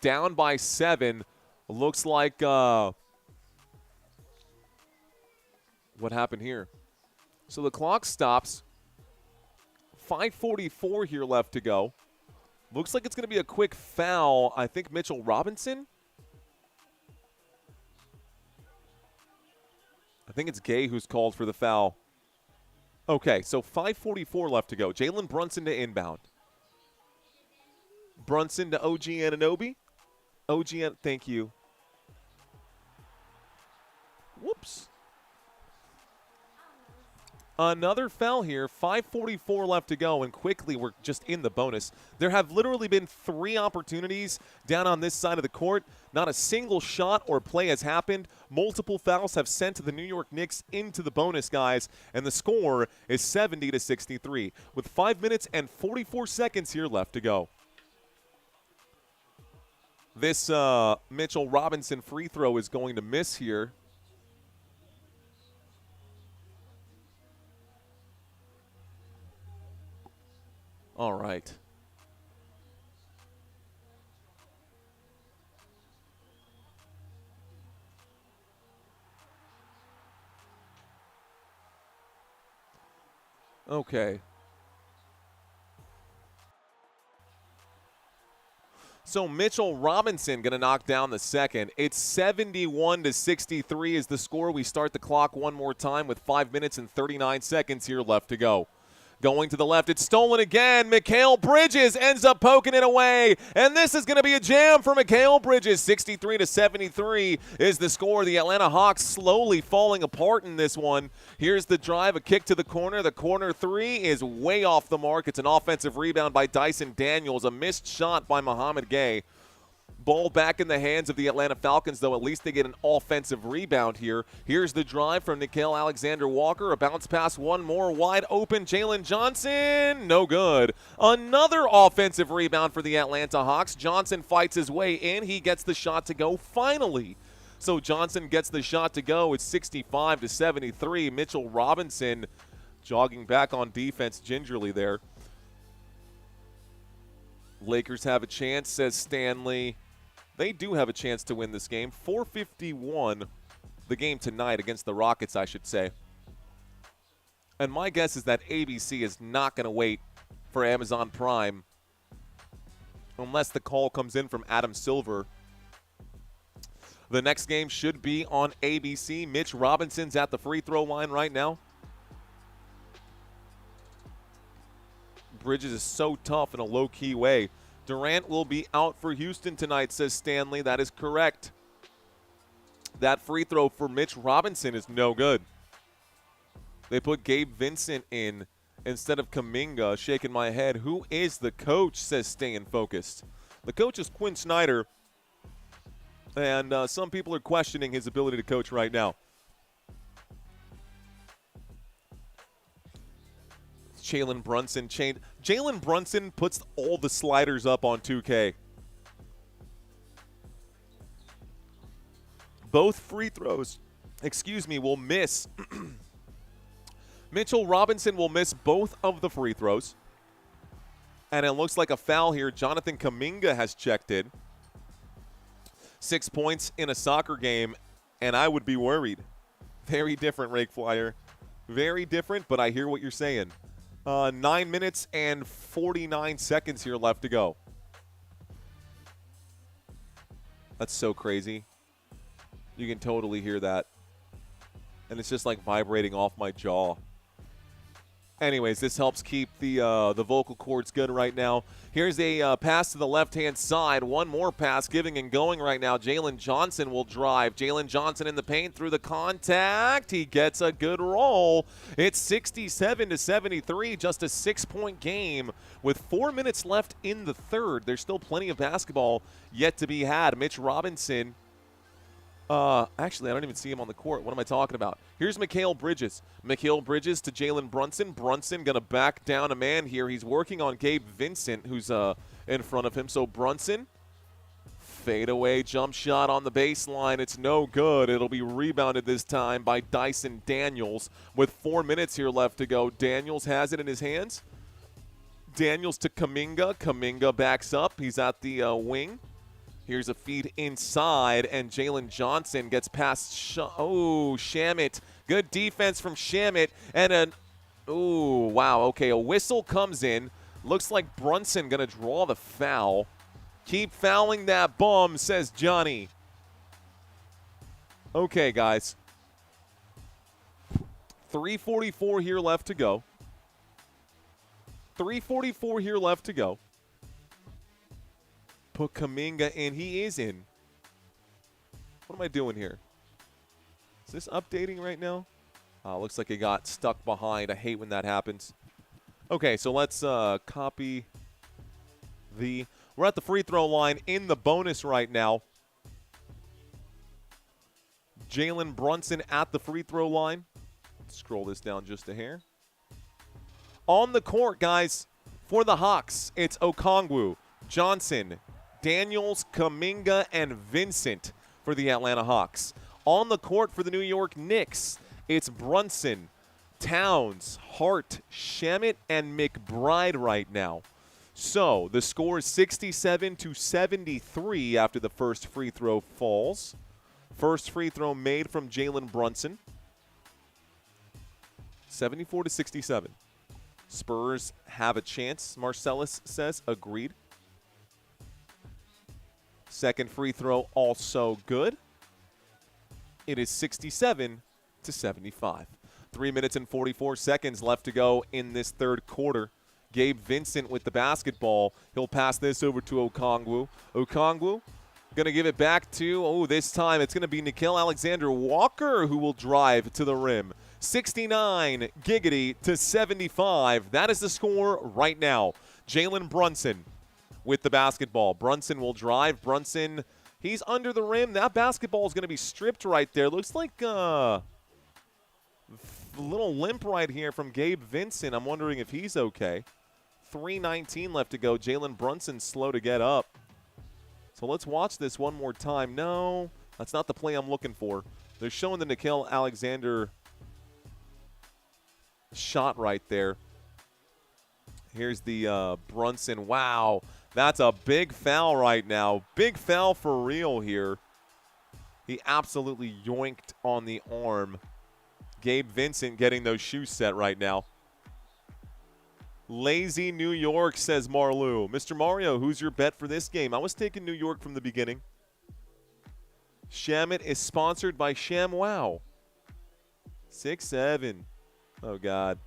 down by 7. Looks like what happened here? So the clock stops. 5:44 here left to go. Looks like it's going to be a quick foul. I think Mitchell Robinson. I think it's Gay who's called for the foul. Okay, so 5:44 left to go. Jalen Brunson to inbound. Brunson to OG Anunoby. Thank you. Whoops. Another foul here. 5:44 left to go, and quickly we're just in the bonus. There have literally been 3 opportunities down on this side of the court. Not a single shot or play has happened. Multiple fouls have sent the New York Knicks into the bonus, guys, and the score is 70-63 with 5 minutes and 44 seconds here left to go. This Mitchell Robinson free throw is going to miss here. All right. Okay. So Mitchell Robinson going to knock down the second. It's 71-63 is the score. We start the clock one more time with 5 minutes and 39 seconds here left to go. Going to the left, it's stolen again. Mikal Bridges ends up poking it away, and this is going to be a jam for Mikal Bridges. 63-73 is the score. The Atlanta Hawks slowly falling apart in this one. Here's the drive, a kick to the corner. The corner three is way off the mark. It's an offensive rebound by Dyson Daniels, a missed shot by Mohamed Gay. Ball back in the hands of the Atlanta Falcons, though at least they get an offensive rebound here. Here's the drive from Nickeil Alexander-Walker. A bounce pass, one more wide open. Jalen Johnson, no good. Another offensive rebound for the Atlanta Hawks. Johnson fights his way in. He gets the shot to go finally. So Johnson gets the shot to go. It's 65-73. Mitchell Robinson jogging back on defense gingerly there. Lakers have a chance, says Stanley. They do have a chance to win this game. 4:51, the game tonight against the Rockets, I should say. And my guess is that ABC is not going to wait for Amazon Prime unless the call comes in from Adam Silver. The next game should be on ABC. Mitch Robinson's at the free throw line right now. Bridges is so tough in a low-key way. Durant will be out for Houston tonight, says Stanley. That is correct. That free throw for Mitch Robinson is no good. They put Gabe Vincent in instead of Kuminga. Shaking my head. Who is the coach, says staying focused. The coach is Quinn Snyder, and some people are questioning his ability to coach right now. Jalen Brunson chained. Jalen Brunson puts all the sliders up on 2K. Both free throws, will miss. Mitchell Robinson will miss both of the free throws. And it looks like a foul here. Jonathan Kuminga has checked in. 6 points in a soccer game, and I would be worried. Very different, Rake Flyer. Very different, but I hear what you're saying. 9 minutes and 49 seconds here left to go. That's so crazy. You can totally hear that. And it's just like vibrating off my jaw. Anyways, this helps keep the vocal cords good right now. Here's a pass to the left-hand side. One more pass giving and going right now. Jalen Johnson will drive. Jalen Johnson in the paint through the contact. He gets a good roll. It's 67-73, just a 6-point game with 4 minutes left in the third. There's still plenty of basketball yet to be had. Mitch Robinson. Actually, I don't even see him on the court. What am I talking about? Here's Mikal Bridges. Mikal Bridges to Jalen Brunson. Brunson going to back down a man here. He's working on Gabe Vincent, who's in front of him. So Brunson, fadeaway jump shot on the baseline. It's no good. It'll be rebounded this time by Dyson Daniels with 4 minutes here left to go. Daniels has it in his hands. Daniels to Kuminga. Kuminga backs up. He's at the wing. Here's a feed inside, and Jalen Johnson gets past Shamet. Good defense from Shamet. And wow, okay, a whistle comes in. Looks like Brunson going to draw the foul. Keep fouling that bum, says Johnny. Okay, guys. 3:44 here left to go. 3:44 here left to go. Put Kuminga in. He is in. What am I doing here? Is this updating right now? Looks like it got stuck behind. I hate when that happens. Okay, so let's copy the... We're at the free throw line in the bonus right now. Jalen Brunson at the free throw line. Let's scroll this down just a hair. On the court, guys, for the Hawks, it's Okongwu, Johnson, Daniels, Kuminga, and Vincent for the Atlanta Hawks. On the court for the New York Knicks, it's Brunson, Towns, Hart, Shamet, and McBride right now. So the score is 67-73 after the first free throw falls. First free throw made from Jalen Brunson. 74-67. Spurs have a chance, Marcellus says. Agreed. Second free throw also good. It is 67 to 75. 3 minutes and 44 seconds left to go in this third quarter. Gabe Vincent with the basketball. He'll pass this over to Okongwu. Okongwu going to give it back to, this time it's going to be Nickeil Alexander-Walker who will drive to the rim. 69 giggity to 75. That is the score right now. Jalen Brunson with the basketball. Brunson will drive. Brunson, he's under the rim. That basketball is going to be stripped right there. Looks like a little limp right here from Gabe Vincent. I'm wondering if he's okay. 3:19 left to go. Jalen Brunson slow to get up. So let's watch this one more time. No, that's not the play I'm looking for. They're showing the Nickeil Alexander shot right there. Here's the Brunson. Wow, that's a big foul right now. Big foul for real here. He absolutely yoinked on the arm. Gabe Vincent getting those shoes set right now. Lazy New York, says Marlou. Mr. Mario, who's your bet for this game? I was taking New York from the beginning. Shamit is sponsored by ShamWow. 6-7. Oh, God.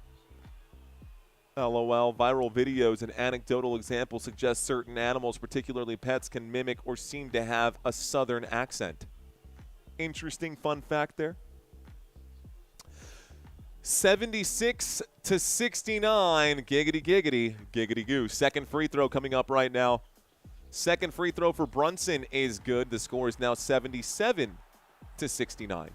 LOL. Viral videos and anecdotal examples suggest certain animals, particularly pets, can mimic or seem to have a southern accent. Interesting fun fact there. 76 to 69. Giggity, giggity, giggity goo. Second free throw coming up right now. Second free throw for Brunson is good. The score is now 77 to 69.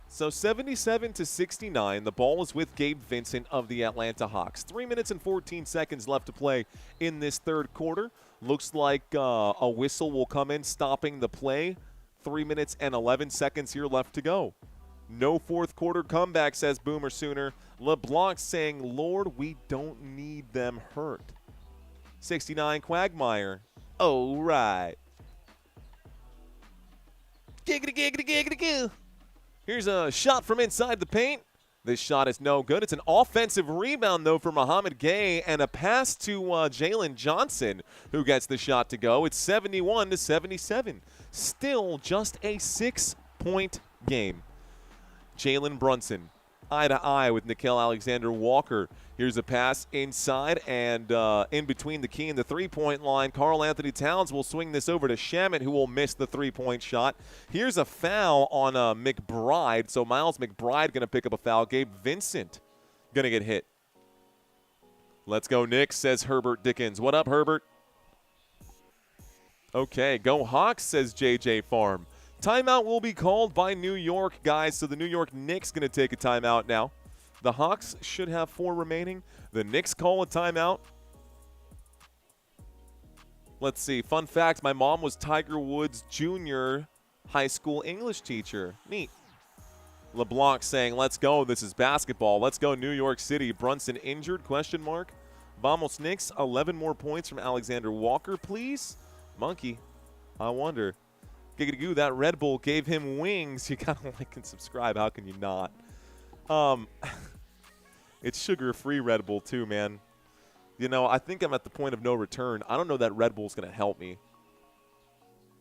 So 77 to 69. The ball is with Gabe Vincent of the Atlanta Hawks. 3 minutes and 14 seconds left to play in this third quarter. Looks like a whistle will come in, stopping the play. 3 minutes and 11 seconds here left to go. No fourth quarter comeback, says Boomer Sooner. LeBlanc saying, Lord, we don't need them hurt. 69 Quagmire. Oh, right. Giggity, giggity, giggity, goo. Here's a shot from inside the paint. This shot is no good. It's an offensive rebound, though, for Muhammad Gay, and a pass to Jalen Johnson, who gets the shot to go. It's 71 to 77. Still just a 6-point game. Jalen Brunson, eye to eye with Nickeil Alexander-Walker. Here's a pass inside and in between the key and the three-point line. Karl Anthony Towns will swing this over to Shamit, who will miss the three-point shot. Here's a foul on McBride. So Miles McBride going to pick up a foul. Gabe Vincent going to get hit. Let's go Knicks, says Herbert Dickens. What up, Herbert? Okay, go Hawks, says JJ Farm. Timeout will be called by New York, guys. So the New York Knicks going to take a timeout now. The Hawks should have 4 remaining. The Knicks call a timeout. Let's see. Fun fact, my mom was Tiger Woods' junior high school English teacher. Neat. LeBlanc saying, let's go. This is basketball. Let's go New York City. Brunson injured? Question mark. Vamos Knicks. 11 more points from Alexander Walker, please. Monkey. I wonder. Giggity goo, that Red Bull gave him wings. You gotta like and subscribe. How can you not? It's sugar-free Red Bull too, man. You know, I think I'm at the point of no return. I don't know that Red Bull's gonna help me.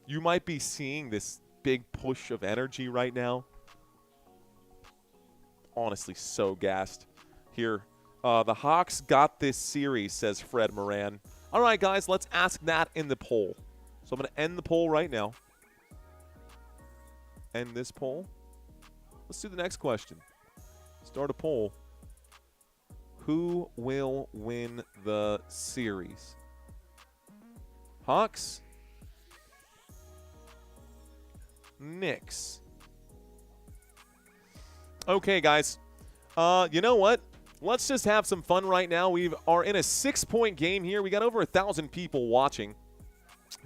You might be seeing this big push of energy right now. Honestly, so gassed. Here, the Hawks got this series, says Fred Moran. All right, guys, let's ask that in the poll. So I'm gonna end the poll right now. End this poll. Let's do the next question. Start a poll. Who will win the series? Hawks? Knicks? Okay, guys. You know what? Let's just have some fun right now. We are in a 6-point game here. We got over 1,000 people watching.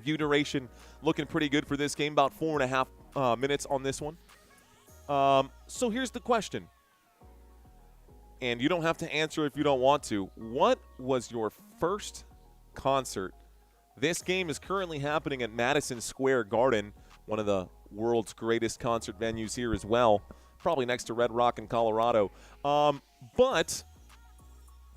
View duration looking pretty good for this game. About 4.5 minutes on this one. So here's the question. And you don't have to answer if you don't want to. What was your first concert? This game is currently happening at Madison Square Garden, one of the world's greatest concert venues here as well. Probably next to Red Rock in Colorado. But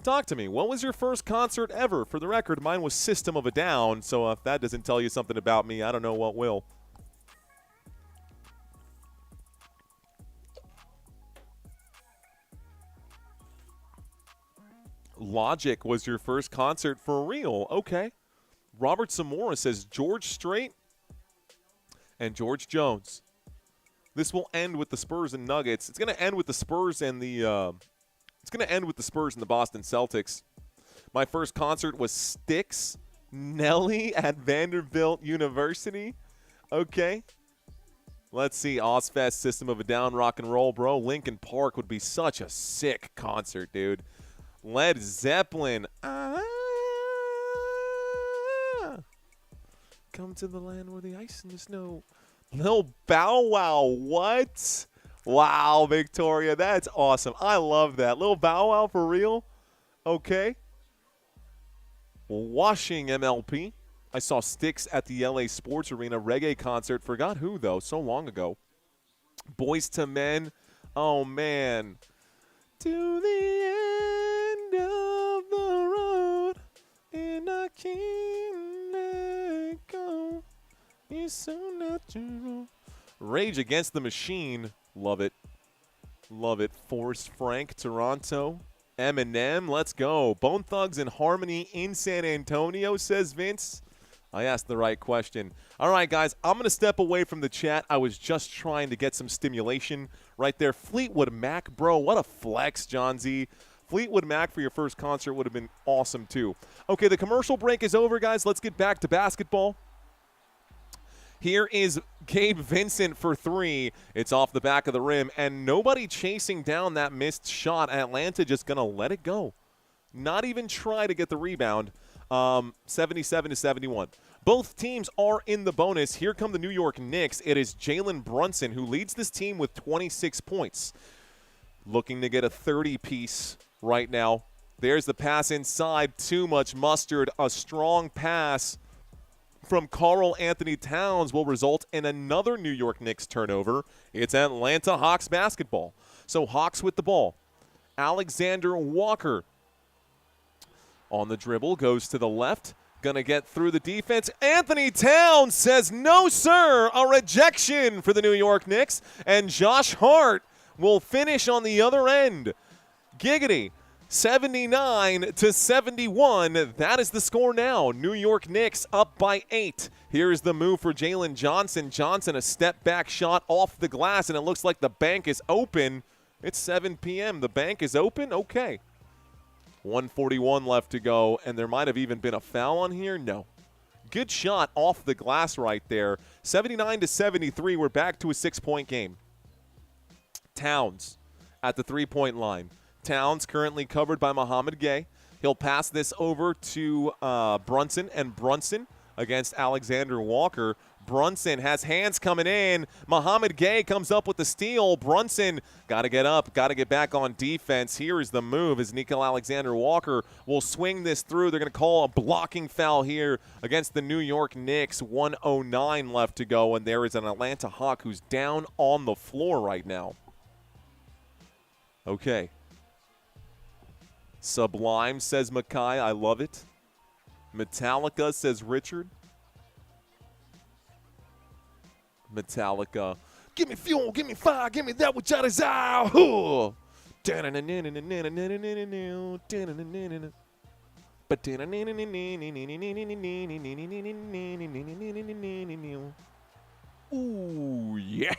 Talk to me. What was your first concert ever? For the record, mine was System of a Down, so if that doesn't tell you something about me, I don't know what will. Logic was your first concert for real. Okay. Robert Zamora says George Strait and George Jones. This will end with the Spurs and Nuggets. It's going to end with the Spurs and the Boston Celtics. My first concert was Styx, Nelly at Vanderbilt University. Okay. Let's see. Ozfest, System of a Down, rock and roll, bro. Linkin Park would be such a sick concert, dude. Led Zeppelin. Come to the land where the ice and the snow. Lil Bow Wow. What? Wow, Victoria. That's awesome. I love that. Lil Bow Wow for real? Okay. Washing MLP. I saw Styx at the LA Sports Arena reggae concert. Forgot who, though. So long ago. Boys to Men. Oh, man. To the end of the road, and I can't let go. It's so natural. Rage Against the Machine. Love it. Love it. Forrest Frank, Toronto. Eminem, let's go. Bone Thugs and Harmony in San Antonio, says Vince. I asked the right question. All right, guys, I'm going to step away from the chat. I was just trying to get some stimulation right there. Fleetwood Mac, bro, what a flex, John Z. Fleetwood Mac for your first concert would have been awesome, too. Okay, the commercial break is over, guys. Let's get back to basketball. Here is Gabe Vincent for three. It's off the back of the rim, and nobody chasing down that missed shot. Atlanta just going to let it go. Not even try to get the rebound. 77-71. Both teams are in the bonus. Here come the New York Knicks. It is Jalen Brunson who leads this team with 26 points. Looking to get a 30-piece right now. There's the pass inside. Too much mustard. A strong pass from Karl Anthony Towns will result in another New York Knicks turnover. It's Atlanta Hawks basketball. So Hawks with the ball. Alexander Walker on the dribble, goes to the left. Gonna get through the defense. Anthony Towns says no, sir. A rejection for the New York Knicks. And Josh Hart will finish on the other end. Giggity. 79-71. That is the score now. New York Knicks up by 8. Here's the move for Jalen Johnson. Johnson, a step back shot off the glass, and it looks like the bank is open. It's 7 p.m. The bank is open? Okay. 1:41 left to go, and there might have even been a foul on here. No. Good shot off the glass right there. 79-73. We're back to a 6-point game. Towns at the three-point line. Towns currently covered by Muhammad Gay. He'll pass this over to Brunson, and Brunson against Alexander Walker. Brunson has hands coming in. Muhammad Gay comes up with the steal. Brunson got to get up, got to get back on defense. Here is the move as Nickel Alexander Walker will swing this through. They're going to call a blocking foul here against the New York Knicks. 1:09 left to go, and there is an Atlanta Hawk who's down on the floor right now. Okay. Sublime, says Makai. I love it. Metallica, says Richard. Metallica. Give me fuel, give me fire, give me that which I desire. Ooh, yeah.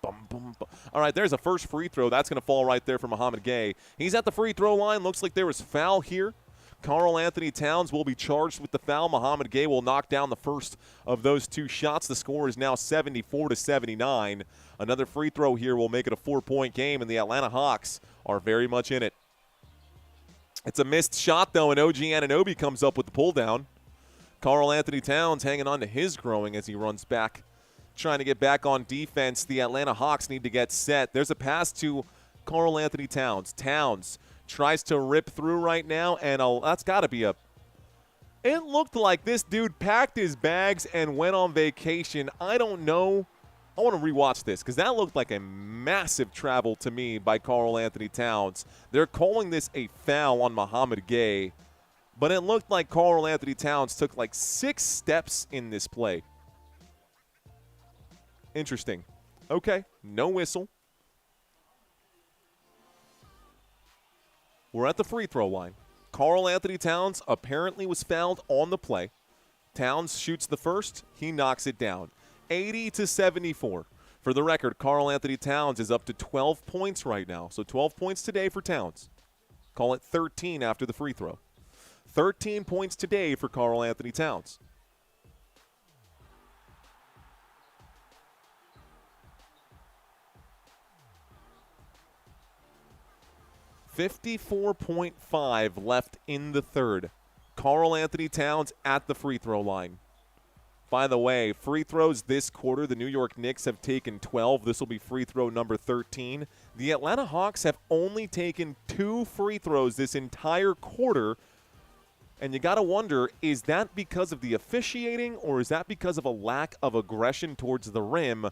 Bum, bum, bum. All right, there's a first free throw. That's going to fall right there for Muhammad Gay. He's at the free throw line. Looks like there was foul here. Karl Anthony Towns will be charged with the foul. Muhammad Gay will knock down the first of those two shots. The score is now 74-79. Another free throw here will make it a 4-point game, and the Atlanta Hawks are very much in it. It's a missed shot, though, and OG Anunoby comes up with the pull down. Karl Anthony Towns hanging on to his growing as he runs back, trying to get back on defense. The Atlanta Hawks need to get set. There's a pass to Karl Anthony Towns. Towns tries to rip through right now, and that's got to be a – it looked like this dude packed his bags and went on vacation. I don't know I want to rewatch this because that looked like a massive travel to me by Karl Anthony Towns. They're calling this a foul on Muhammad Gay, but it looked like Karl Anthony Towns took like 6 steps in this play. Interesting. Okay, no whistle. We're at the free throw line. Karl Anthony Towns apparently was fouled on the play. Towns shoots the first. He knocks it down. 80-74. For the record, Karl Anthony Towns is up to 12 points right now. So 12 points today for Towns. Call it 13 after the free throw. 13 points today for Karl Anthony Towns. .5 left in the third. Karl Anthony Towns at the free throw line. By the way, free throws this quarter, the New York Knicks have taken 12. This will be free throw number 13. The Atlanta Hawks have only taken 2 free throws this entire quarter. And you got to wonder, is that because of the officiating or is that because of a lack of aggression towards the rim?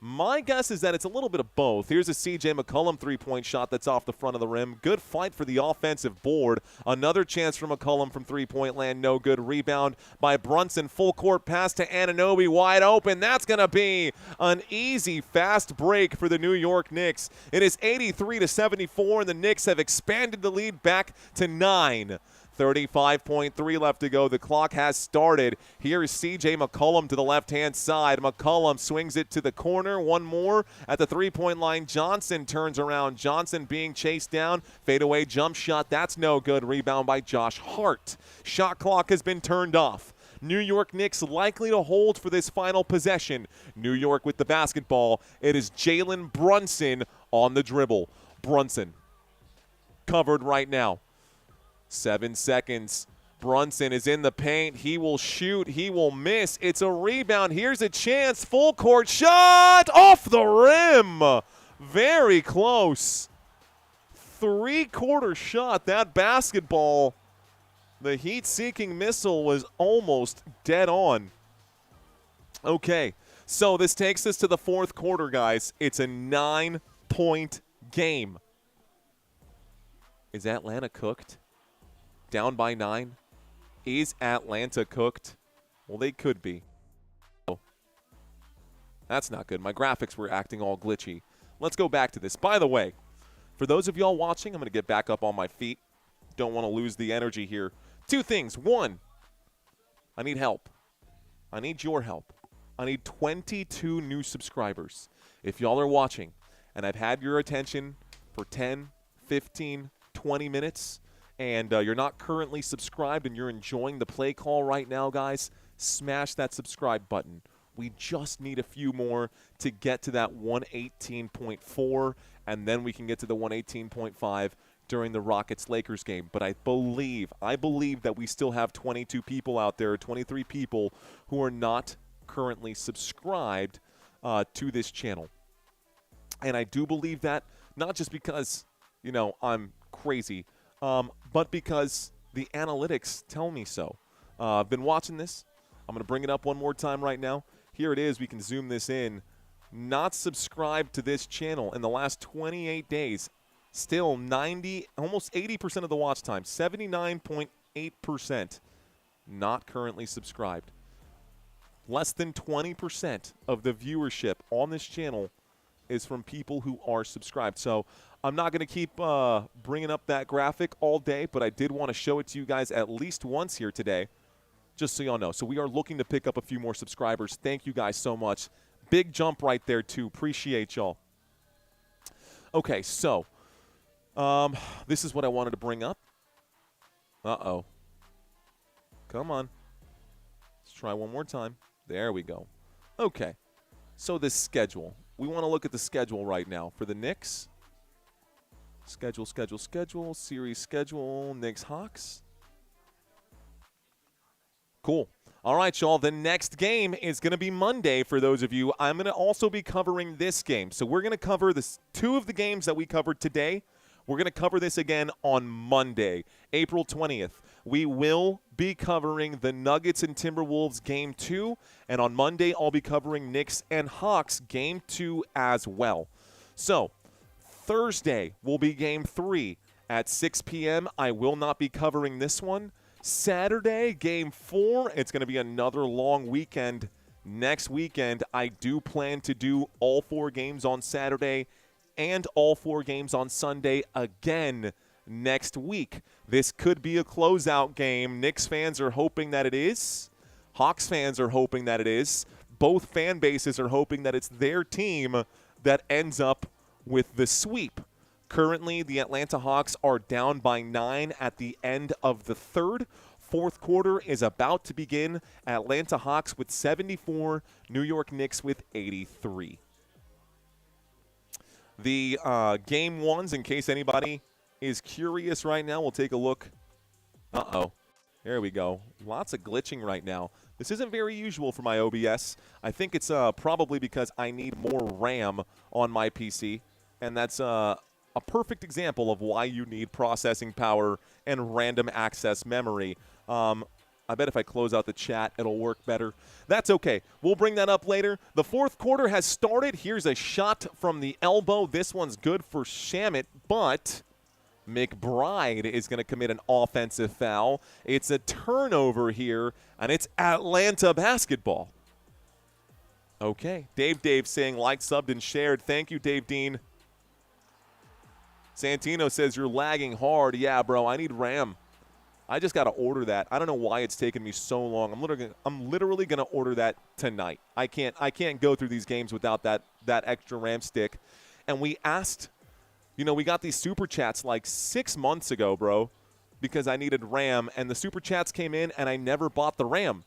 My guess is that it's a little bit of both. Here's a C.J. McCollum three-point shot that's off the front of the rim. Good fight for the offensive board. Another chance for McCollum from three-point land. No good. Rebound by Brunson. Full court pass to Anunoby. Wide open. That's going to be an easy, fast break for the New York Knicks. It is 83-74, and the Knicks have expanded the lead back to 9. 35.3 left to go. The clock has started. Here is C.J. McCollum to the left-hand side. McCollum swings it to the corner. One more at the three-point line. Johnson turns around. Johnson being chased down. Fadeaway jump shot. That's no good. Rebound by Josh Hart. Shot clock has been turned off. New York Knicks likely to hold for this final possession. New York with the basketball. It is Jalen Brunson on the dribble. Brunson covered right now. 7 seconds. Brunson is in the paint. He will shoot. He will miss. It's a rebound. Here's a chance. Full court shot off the rim. Very close. 3-quarter shot. That basketball, the heat-seeking missile was almost dead on. Okay, so this takes us to the fourth quarter, guys. It's a 9-point game. Is Atlanta cooked? Down by 9. Is Atlanta cooked? Well, they could be. Oh, that's not good. My graphics were acting all glitchy. Let's go back to this. By the way, for those of y'all watching, I'm going to get back up on my feet. Don't want to lose the energy here. 2 things. 1, I need help. I need your help. I need 22 new subscribers. If y'all are watching and I've had your attention for 10, 15, 20 minutes, and you're not currently subscribed and you're enjoying the play call right now, guys, smash that subscribe button. We just need a few more to get to that 118.4, and then we can get to the 118.5 during the Rockets-Lakers game. But I believe that we still have 22 people out there, 23 people who are not currently subscribed to this channel. And I do believe that, not just because, you know, I'm crazy, but because the analytics tell me so. I've been watching this. I'm going to bring it up one more time right now. Here it is. We can zoom this in. Not subscribed to this channel in the last 28 days. Still 90, almost 80% of the watch time. 79.8% not currently subscribed. Less than 20% of the viewership on this channel is from people who are subscribed. So I'm not going to keep bringing up that graphic all day, but I did want to show it to you guys at least once here today, just so y'all know. So we are looking to pick up a few more subscribers. Thank you guys so much. Big jump right there, too. Appreciate y'all. Okay, so this is what I wanted to bring up. Uh-oh. Come on. Let's try one more time. There we go. Okay, so this schedule. We want to look at the schedule right now for the Knicks. Schedule, series schedule, Knicks, Hawks. Cool. All right, y'all, the next game is going to be Monday for those of you. I'm going to also be covering this game. So we're going to cover 2 of the games that we covered today. We're going to cover this again on Monday, April 20th. We will be covering the Nuggets and Timberwolves Game 2, and on Monday I'll be covering Knicks and Hawks Game 2 as well. So, Thursday will be Game 3 at 6 p.m. I will not be covering this one. Saturday, Game 4, it's going to be another long weekend. Next weekend, I do plan to do all 4 games on Saturday and all 4 games on Sunday again next week. This could be a closeout game. Knicks fans are hoping that it is. Hawks fans are hoping that it is. Both fan bases are hoping that it's their team that ends up with the sweep. Currently, the Atlanta Hawks are down by 9 at the end of the third. Fourth quarter is about to begin. Atlanta Hawks with 74, New York Knicks with 83. The game ones, in case anybody is curious right now, we'll take a look. Uh-oh. There we go. Lots of glitching right now. This isn't very usual for my OBS. I think it's probably because I need more RAM on my PC, and that's a perfect example of why you need processing power and random access memory. I bet if I close out the chat, it'll work better. That's okay. We'll bring that up later. The fourth quarter has started. Here's a shot from the elbow. This one's good for Shamet, but McBride is going to commit an offensive foul. It's a turnover here, and it's Atlanta basketball. Okay. Dave saying liked, subbed, and shared. Thank you, Dave Dean. Santino says you're lagging hard. Yeah, bro, I need RAM. I just got to order that. I don't know why it's taken me so long. I'm literally going to order that tonight. I can't go through these games without that extra RAM stick. And we asked, we got these super chats like 6 months ago, bro, because I needed RAM, and the super chats came in and I never bought the RAM.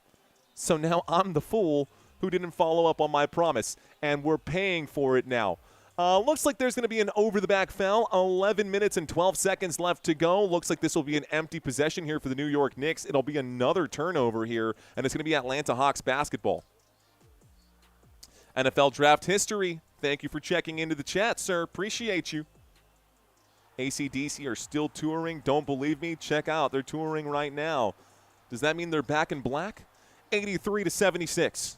So now I'm the fool who didn't follow up on my promise, and we're paying for it now. Looks like there's going to be an over-the-back foul. 11 minutes and 12 seconds left to go. Looks like this will be an empty possession here for the New York Knicks. It'll be another turnover here, and it's going to be Atlanta Hawks basketball. NFL Draft History, thank you for checking into the chat, sir. Appreciate you. AC/DC are still touring. Don't believe me? Check out. They're touring right now. Does that mean they're back in black? 83-76.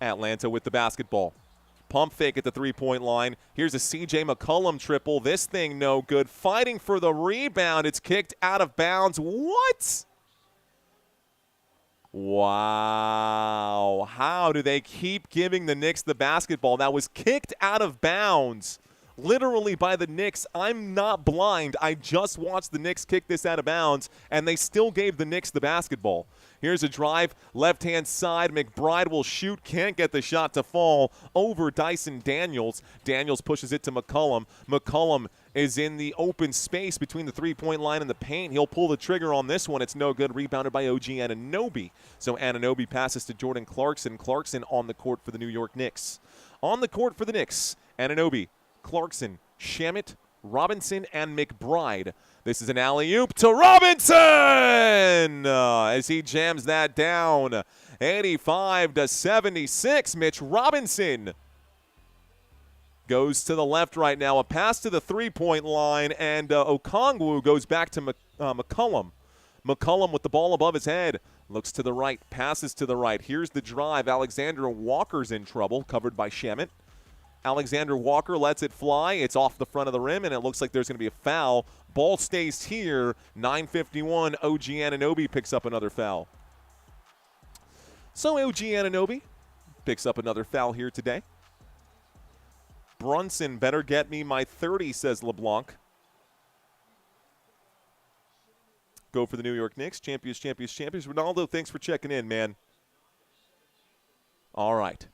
Atlanta with the basketball. Pump fake at the three-point line. Here's a C.J. McCollum triple. This thing no good. Fighting for the rebound. It's kicked out of bounds. What? Wow. How do they keep giving the Knicks the basketball? That was kicked out of bounds. Literally by the Knicks. I'm not blind. I just watched the Knicks kick this out of bounds, and they still gave the Knicks the basketball. Here's a drive, left-hand side. McBride will shoot, can't get the shot to fall over Dyson Daniels. Daniels pushes it to McCollum. McCollum is in the open space between the three-point line and the paint. He'll pull the trigger on this one. It's no good. Rebounded by OG Anunoby. So Anunoby passes to Jordan Clarkson. Clarkson on the court for the New York Knicks. On the court for the Knicks, Anunoby, Clarkson, Shamet, Robinson, and McBride. This is an alley-oop to Robinson as he jams that down. 85-76. Mitch Robinson goes to the left right now. A pass to the three-point line, and Okongwu goes back to McCollum. McCollum with the ball above his head. Looks to the right, passes to the right. Here's the drive. Alexander Walker's in trouble, covered by Shamet. Alexander Walker lets it fly. It's off the front of the rim, and it looks like there's going to be a foul. Ball stays here. 9:51. OG Anunoby picks up another foul. So OG Anunoby picks up another foul here today. Brunson better get me my 30, says LeBlanc. Go for the New York Knicks. Champions. Ronaldo, thanks for checking in, man. All right.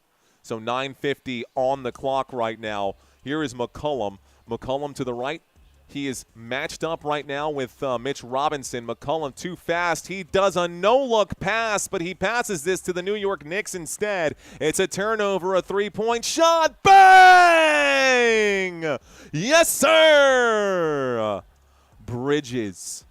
So 9:50 on the clock right now. Here is McCollum. McCollum to the right. He is matched up right now with Mitch Robinson. McCollum too fast. He does a no-look pass, but he passes this to the New York Knicks instead. It's a turnover, a three-point shot. Bang! Yes, sir! Bridges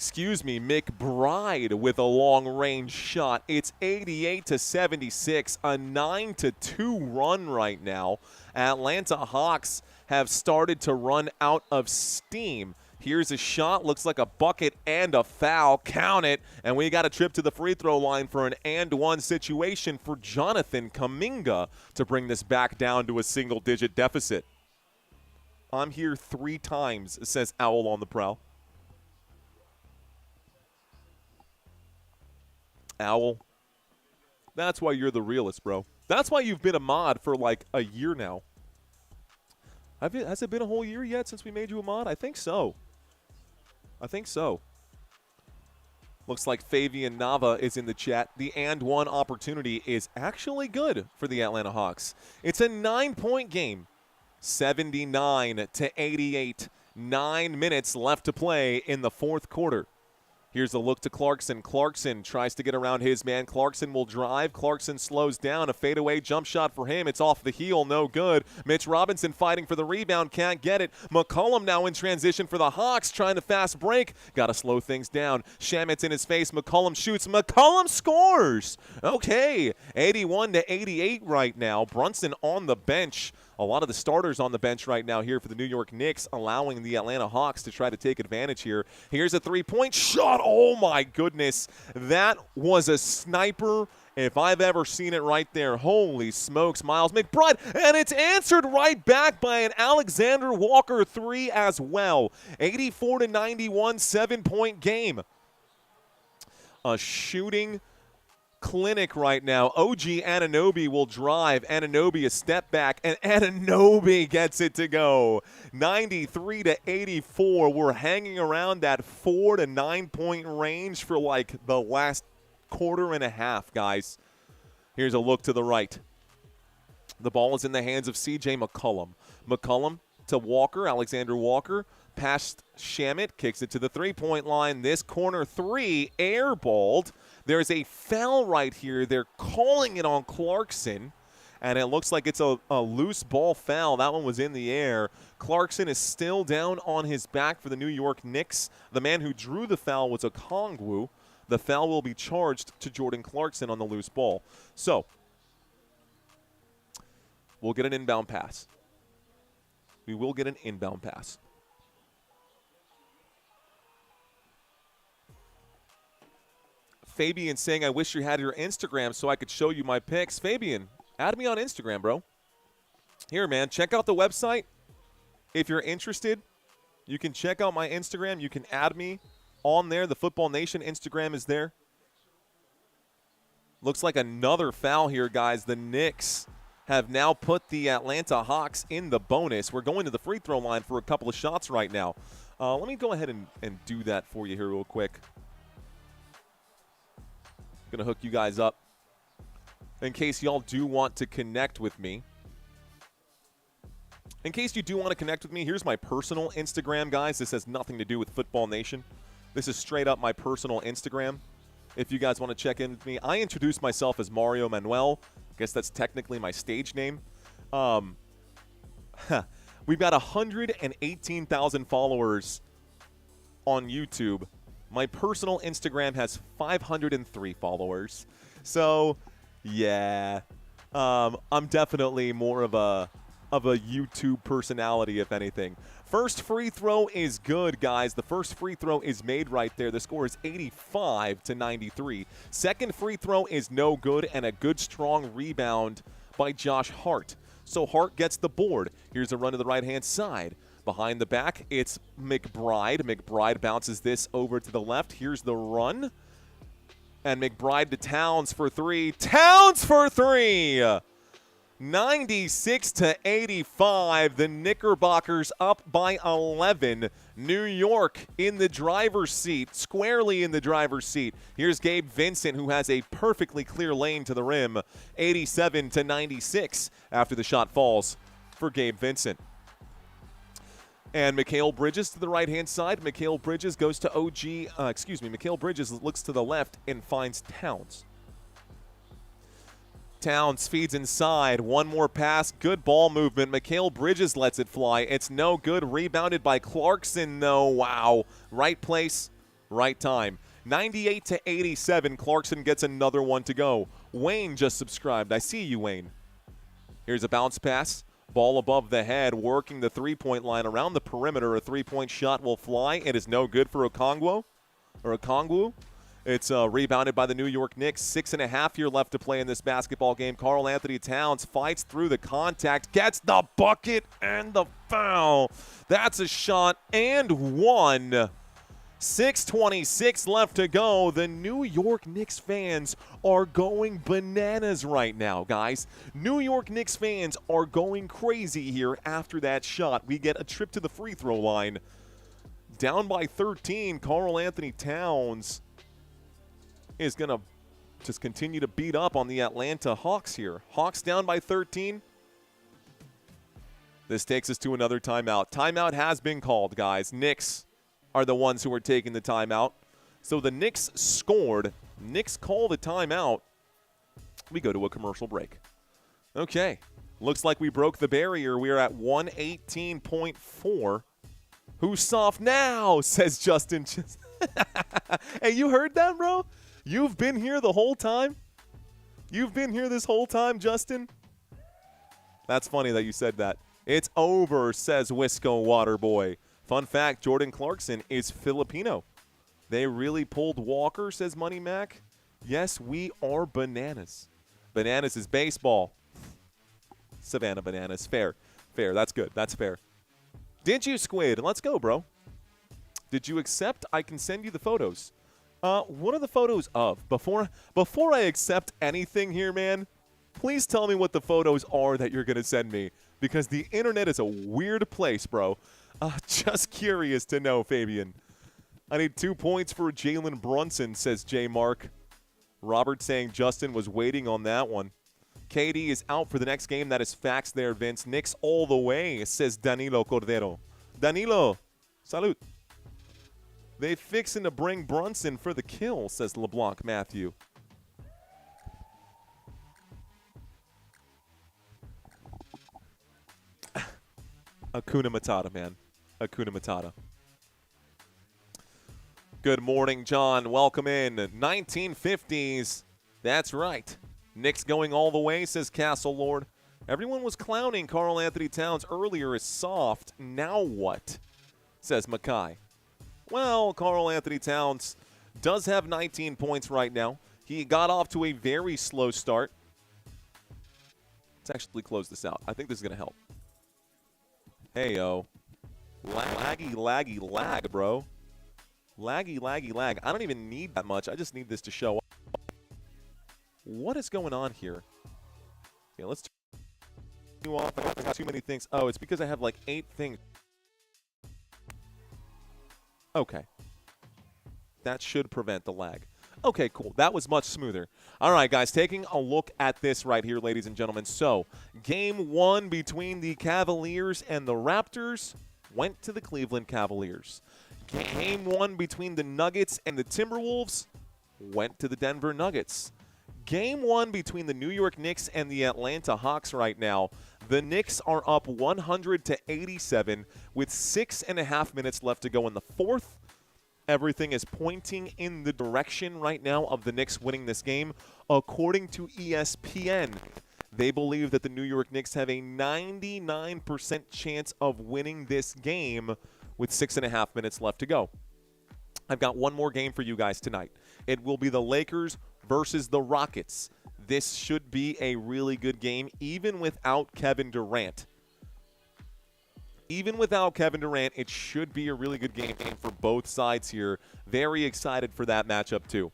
McBride with a long-range shot. It's 88-76, a 9-2 run right now. Atlanta Hawks have started to run out of steam. Here's a shot, looks like a bucket and a foul. Count it, and we got a trip to the free throw line for an and-one situation for Jonathan Kuminga to bring this back down to a single-digit deficit. I'm here 3 times, says Owl on the prowl. Owl, that's why you're the realist, bro. That's why you've been a mod for like a year now. Has it been a whole year yet since we made you a mod? I think so. Looks like Fabian Nava is in the chat. The and one opportunity is actually good for the Atlanta Hawks. It's a 9-point game. 79-88. 9 minutes left to play in the fourth quarter. Here's a look to Clarkson. Clarkson tries to get around his man. Clarkson will drive. Clarkson slows down. A fadeaway jump shot for him. It's off the heel. No good. Mitch Robinson fighting for the rebound. Can't get it. McCollum now in transition for the Hawks. Trying to fast break. Got to slow things down. Shamit's in his face. McCollum shoots. McCollum scores. Okay. 81-88 right now. Brunson on the bench. A lot of the starters on the bench right now here for the New York Knicks, allowing the Atlanta Hawks to try to take advantage here. Here's a three-point shot. Oh, my goodness. That was a sniper if I've ever seen it right there. Holy smokes, Miles McBride. And it's answered right back by an Alexander Walker three as well. 84-91, 7-point game. A shooting clinic right now. OG Anunoby will drive. Anunoby a step back, and Anunoby gets it to go. 93-84. We're hanging around that 4 to 9 point range for like the last quarter and a half, guys. Here's a look to the right. The ball is in the hands of CJ McCollum. McCollum to Walker, Alexander Walker. Past Shamit, kicks it to the three-point line. This corner three, airballed. There's a foul right here. They're calling it on Clarkson, and it looks like it's a loose ball foul. That one was in the air. Clarkson is still down on his back for the New York Knicks. The man who drew the foul was Okongwu. The foul will be charged to Jordan Clarkson on the loose ball. So, we'll get an inbound pass. We will get an inbound pass. Fabian saying, I wish you had your Instagram so I could show you my pics. Fabian, add me on Instagram, bro. Here, man, check out the website. If you're interested, you can check out my Instagram. You can add me on there. The Football Nation Instagram is there. Looks like another foul here, guys. The Knicks have now put the Atlanta Hawks in the bonus. We're going to the free throw line for a couple of shots right now. Let me go ahead and do that for you here real quick. Going to hook you guys up in case y'all do want to connect with me. In case you do want to connect with me, here's my personal Instagram, guys. This has nothing to do with Football Nation. This is straight up my personal Instagram. If you guys want to check in with me, I introduced myself as Mario Manuel. I guess that's technically my stage name. We've got 118,000 followers on YouTube. My personal Instagram has 503 followers. So, yeah, I'm definitely more of a YouTube personality, if anything. First free throw is good, guys. The first free throw is made right there. The score is 85-93. Second free throw is no good, and a good, strong rebound by Josh Hart. So Hart gets the board. Here's a run to the right-hand side. Behind the back, it's McBride. McBride bounces this over to the left. Here's the run. And McBride to Towns for three. Towns for three! 96-85. The Knickerbockers up by 11. New York in the driver's seat, squarely in the driver's seat. Here's Gabe Vincent, who has a perfectly clear lane to the rim. 87-96 after the shot falls for Gabe Vincent. And Mikal Bridges to the right-hand side. Mikal Bridges goes to Mikal Bridges looks to the left and finds Towns. Towns feeds inside. One more pass. Good ball movement. Mikal Bridges lets it fly. It's no good. Rebounded by Clarkson, though. Wow. Right place, Right time. 98-87. Clarkson gets another one to go. Wayne just subscribed. I see you, Wayne. Here's a bounce pass. Ball above the head, working the three-point line around the perimeter. A three-point shot will fly. It is no good for Okongwu. It's rebounded by the New York Knicks. 6.5 here left to play in this basketball game. Karl Anthony Towns fights through the contact, gets the bucket and the foul. That's a shot and one. 6:26 left to go. The New York Knicks fans are going bananas right now, guys. New York Knicks fans are going crazy here after that shot. We get a trip to the free throw line. Down by 13, Karl Anthony Towns is going to just continue to beat up on the Atlanta Hawks here. Hawks down by 13. This takes us to another timeout. Timeout has been called, guys. Knicks are the ones who are taking the timeout. So the Knicks scored. Knicks called a timeout. We go to a commercial break. Okay. Looks like we broke the barrier. We are at 118.4. Who's soft now, says Justin. Hey, you heard that, bro? You've been here the whole time? You've been here this whole time, Justin? That's funny that you said that. It's over, says Wisco Waterboy. Fun fact, Jordan Clarkson is Filipino. They really pulled Walker, says Money Mac. Yes, we are bananas. Bananas is baseball. Savannah Bananas. Fair. Fair. That's good. That's fair. Did you, Squid? Let's go, bro. Did you accept? I can send you the photos. What are the photos of? Before I accept anything here, man, please tell me what the photos are that you're going to send me, because the internet is a weird place, bro. Just curious to know, Fabian. I need 2 points for Jalen Brunson, says J. Mark. Robert saying Justin was waiting on that one. KD is out for the next game. That is facts there, Vince. Knicks all the way, says Danilo Cordero. Danilo, salute. They fixing to bring Brunson for the kill, says LeBlanc Matthew. Hakuna Matata, man. Hakuna Matata. Good morning, John. Welcome in. 1950s. That's right. Knicks going all the way, says Castle Lord. Everyone was clowning Karl Anthony Towns earlier as soft. Now what? Says Mackay. Well, Karl Anthony Towns does have 19 points right now. He got off to a very slow start. Let's actually close this out. I think this is going to help. Hey-yo. Laggy, laggy, lag, bro. Laggy, laggy, lag. I don't even need that much. I just need this to show up. What is going on here? Yeah, let's turn you off. I got too many things. Oh, it's because I have like 8 things. Okay. That should prevent the lag. Okay, cool. That was much smoother. All right, guys, taking a look at this right here, ladies and gentlemen. So, game 1 between the Cavaliers and the Raptors went to the Cleveland Cavaliers. Game 1 between the Nuggets and the Timberwolves went to the Denver Nuggets. Game 1 between the New York Knicks and the Atlanta Hawks right now. The Knicks are up 100-87 with 6.5 minutes left to go in the fourth. Everything is pointing in the direction right now of the Knicks winning this game. According to ESPN, they believe that the New York Knicks have a 99% chance of winning this game with 6.5 minutes left to go. I've got one more game for you guys tonight. It will be the Lakers versus the Rockets. This should be a really good game, even without Kevin Durant. Even without Kevin Durant, it should be a really good game for both sides here. Very excited for that matchup, too.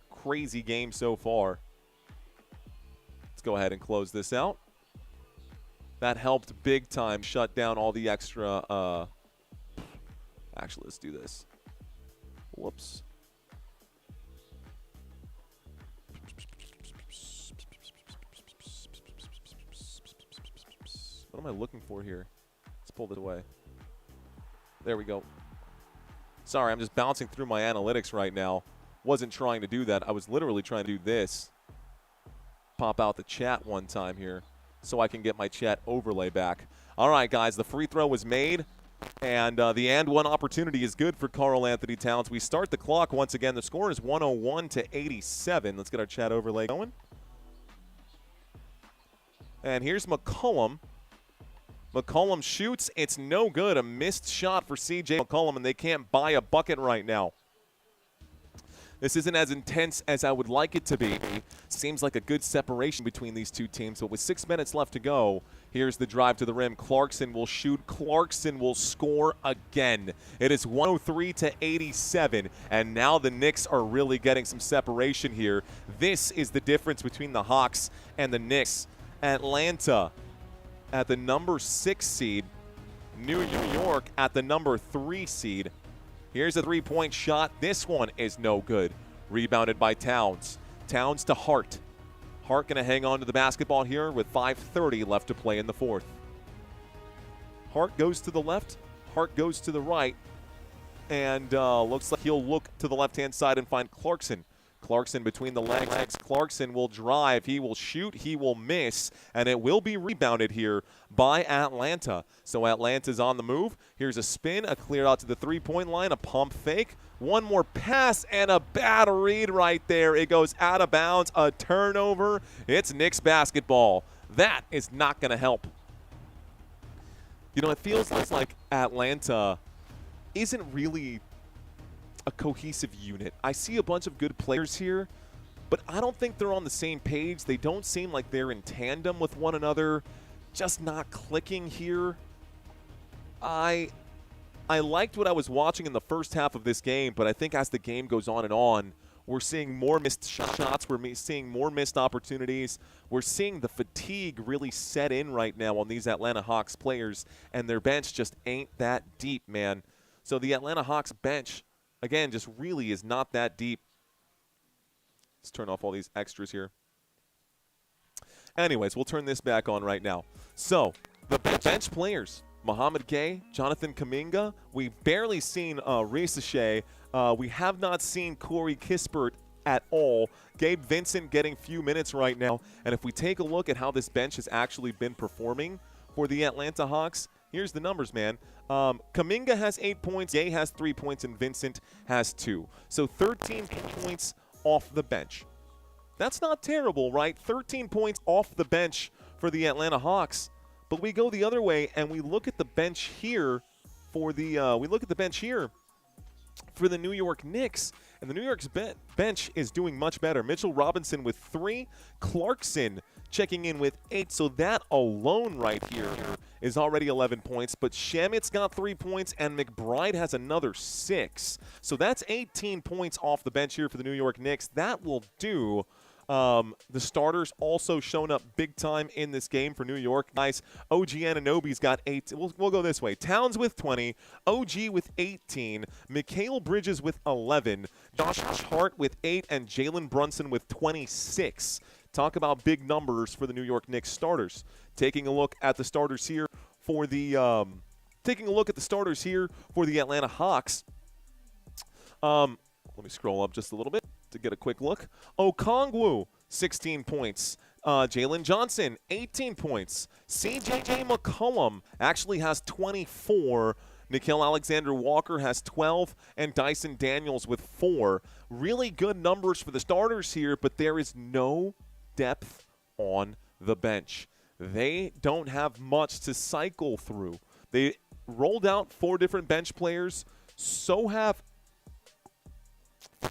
Crazy game so far. Let's go ahead and close this out. That helped big time shut down all the extra. Actually, let's do this. Whoops. What am I looking for here? Let's pull this away. There we go. Sorry, I'm just bouncing through my analytics right now. Wasn't trying to do that. I was literally trying to do this. Pop out the chat one time here so I can get my chat overlay back. All right, guys, the free throw was made. And the and one opportunity is good for Karl Anthony Towns. We start the clock once again. The score is 101 to 87. Let's get our chat overlay going. And here's McCollum. McCollum shoots. It's no good. A missed shot for C.J. McCollum, and they can't buy a bucket right now. This isn't as intense as I would like it to be. Seems like a good separation between these two teams, but with 6 minutes left to go, here's the drive to the rim. Clarkson will shoot. Clarkson will score again. It is 103 to 87, and now the Knicks are really getting some separation here. This is the difference between the Hawks and the Knicks. Atlanta at the number 6 seed. New York at the number 3 seed. Here's a three-point shot. This one is no good. Rebounded by Towns. Towns to Hart. Hart going to hang on to the basketball here with 5:30 left to play in the fourth. Hart goes to the left. Hart goes to the right. And looks like he'll look to the left-hand side and find Clarkson. Clarkson between the legs. Clarkson will drive. He will shoot. He will miss. And it will be rebounded here by Atlanta. So Atlanta's on the move. Here's a spin, a clear out to the three-point line, a pump fake. One more pass and a bad read right there. It goes out of bounds. A turnover. It's Knicks basketball. That is not going to help. You know, it feels like Atlanta isn't really a cohesive unit. I see a bunch of good players here, but I don't think they're on the same page. They don't seem like they're in tandem with one another. Just not clicking here. I liked what I was watching in the first half of this game, but I think as the game goes on, we're seeing more missed shots. We're seeing more missed opportunities. We're seeing the fatigue really set in right now on these Atlanta Hawks players, and their bench just ain't that deep, man. So the Atlanta Hawks bench, again, just really is not that deep. Let's turn off all these extras here. Anyways, we'll turn this back on right now. So, the bench players, Mohamed Gay, Jonathan Kuminga. We've barely seen Risache. We have not seen Corey Kispert at all. Gabe Vincent getting few minutes right now. And if we take a look at how this bench has actually been performing for the Atlanta Hawks, here's the numbers, man. Kuminga has 8 points, Gay has 3 points, and Vincent has 2. So 13 points off the bench. That's not terrible, right? 13 points off the bench for the Atlanta Hawks. But we go the other way and we look at the bench here for the New York Knicks, and the New York's bench is doing much better. Mitchell Robinson with 3, Clarkson checking in with 8, so that alone right here is already 11 points. But Shamit's got 3 points, and McBride has another 6. So that's 18 points off the bench here for the New York Knicks. That will do. The starters also shown up big time in this game for New York. Nice. OG Anunoby's got 8. We'll go this way. Towns with 20. OG with 18. Mikal Bridges with 11. Josh Hart with 8. And Jalen Brunson with 26. Talk about big numbers for the New York Knicks starters. Taking a look at the starters here for the Atlanta Hawks. Let me scroll up just a little bit to get a quick look. Okongwu, 16 points. Jalen Johnson, 18 points. C.J. McCollum actually has 24. Nickeil Alexander-Walker has 12. And Dyson Daniels with 4. Really good numbers for the starters here, but there is no depth on the bench. They don't have much to cycle through. They rolled out 4 different bench players. So have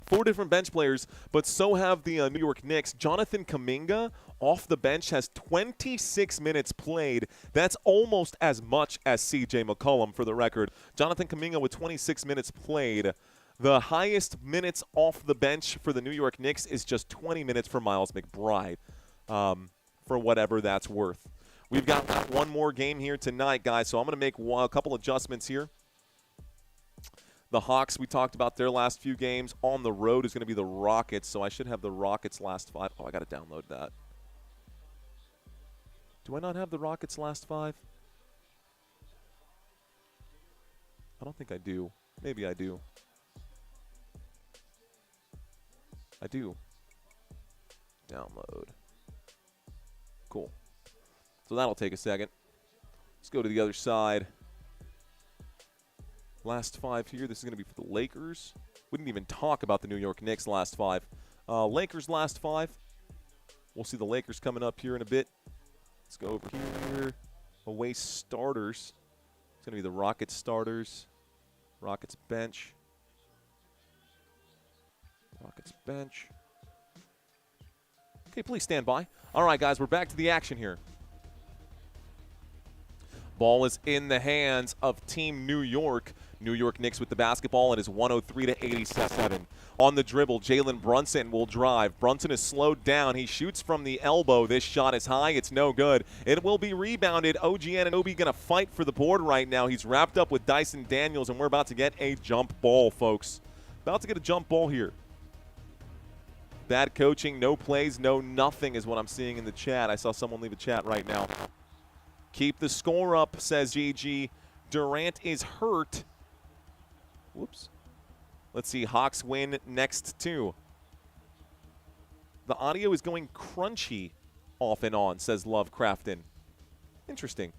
4 different bench players, but so have the New York Knicks. Jonathan Kuminga off the bench has 26 minutes played. That's almost as much as C.J. McCollum, for the record. Jonathan Kuminga with 26 minutes played. The highest minutes off the bench for the New York Knicks is just 20 minutes for Miles McBride, for whatever that's worth. We've got one more game here tonight, guys, so I'm going to make a couple adjustments here. The Hawks, we talked about their last few games. On the road is going to be the Rockets, so I should have the Rockets last 5. Oh, I got to download that. Do I not have the Rockets last 5? I don't think I do. Maybe I do. I do. Download. Cool. So that'll take a second. Let's go to the other side. Last 5 here. This is going to be for the Lakers. We didn't even talk about the New York Knicks last 5. Lakers last 5. We'll see the Lakers coming up here in a bit. Let's go over here. Away starters. It's going to be the Rockets starters. Rockets bench. Rockets bench. Okay, please stand by. All right, guys, we're back to the action here. Ball is in the hands of Team New York. New York Knicks with the basketball. It is 103-87. On the dribble, Jalen Brunson will drive. Brunson is slowed down. He shoots from the elbow. This shot is high. It's no good. It will be rebounded. OG Anunoby going to fight for the board right now. He's wrapped up with Dyson Daniels, and we're about to get a jump ball, folks. About to get a jump ball here. Bad coaching, no plays, no nothing is what I'm seeing in the chat. I saw someone leave a chat right now. Keep the score up, says GG. Durant is hurt. Whoops. Let's see, Hawks win next two. The audio is going crunchy off and on, says Lovecrafton. Interesting.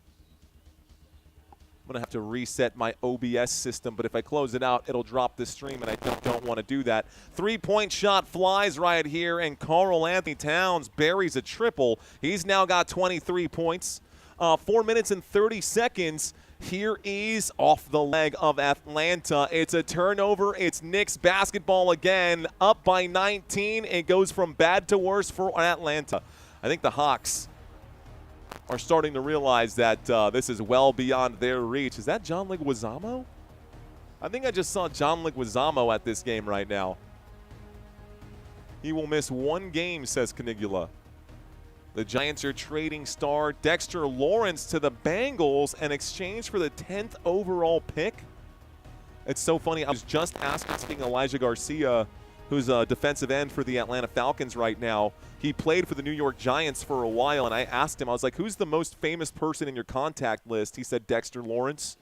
I'm going to have to reset my OBS system, but if I close it out, it'll drop the stream, and I don't want to do that. Three-point shot flies right here, and Karl Anthony Towns buries a triple. He's now got 23 points. 4 minutes and 30 seconds. Here is off the leg of Atlanta. It's a turnover. It's Knicks basketball again, up by 19. It goes from bad to worse for Atlanta. I think the Hawks are starting to realize that this is well beyond their reach. Is that John Leguizamo? I think I just saw John Leguizamo at this game right now. He will miss 1 game, says Canigula. The Giants are trading star Dexter Lawrence to the Bengals in exchange for the 10th overall pick. It's so funny. I was just asking Elijah Garcia, who's a defensive end for the Atlanta Falcons right now. He played for the New York Giants for a while, and I asked him, I was like, who's the most famous person in your contact list? He said Dexter Lawrence.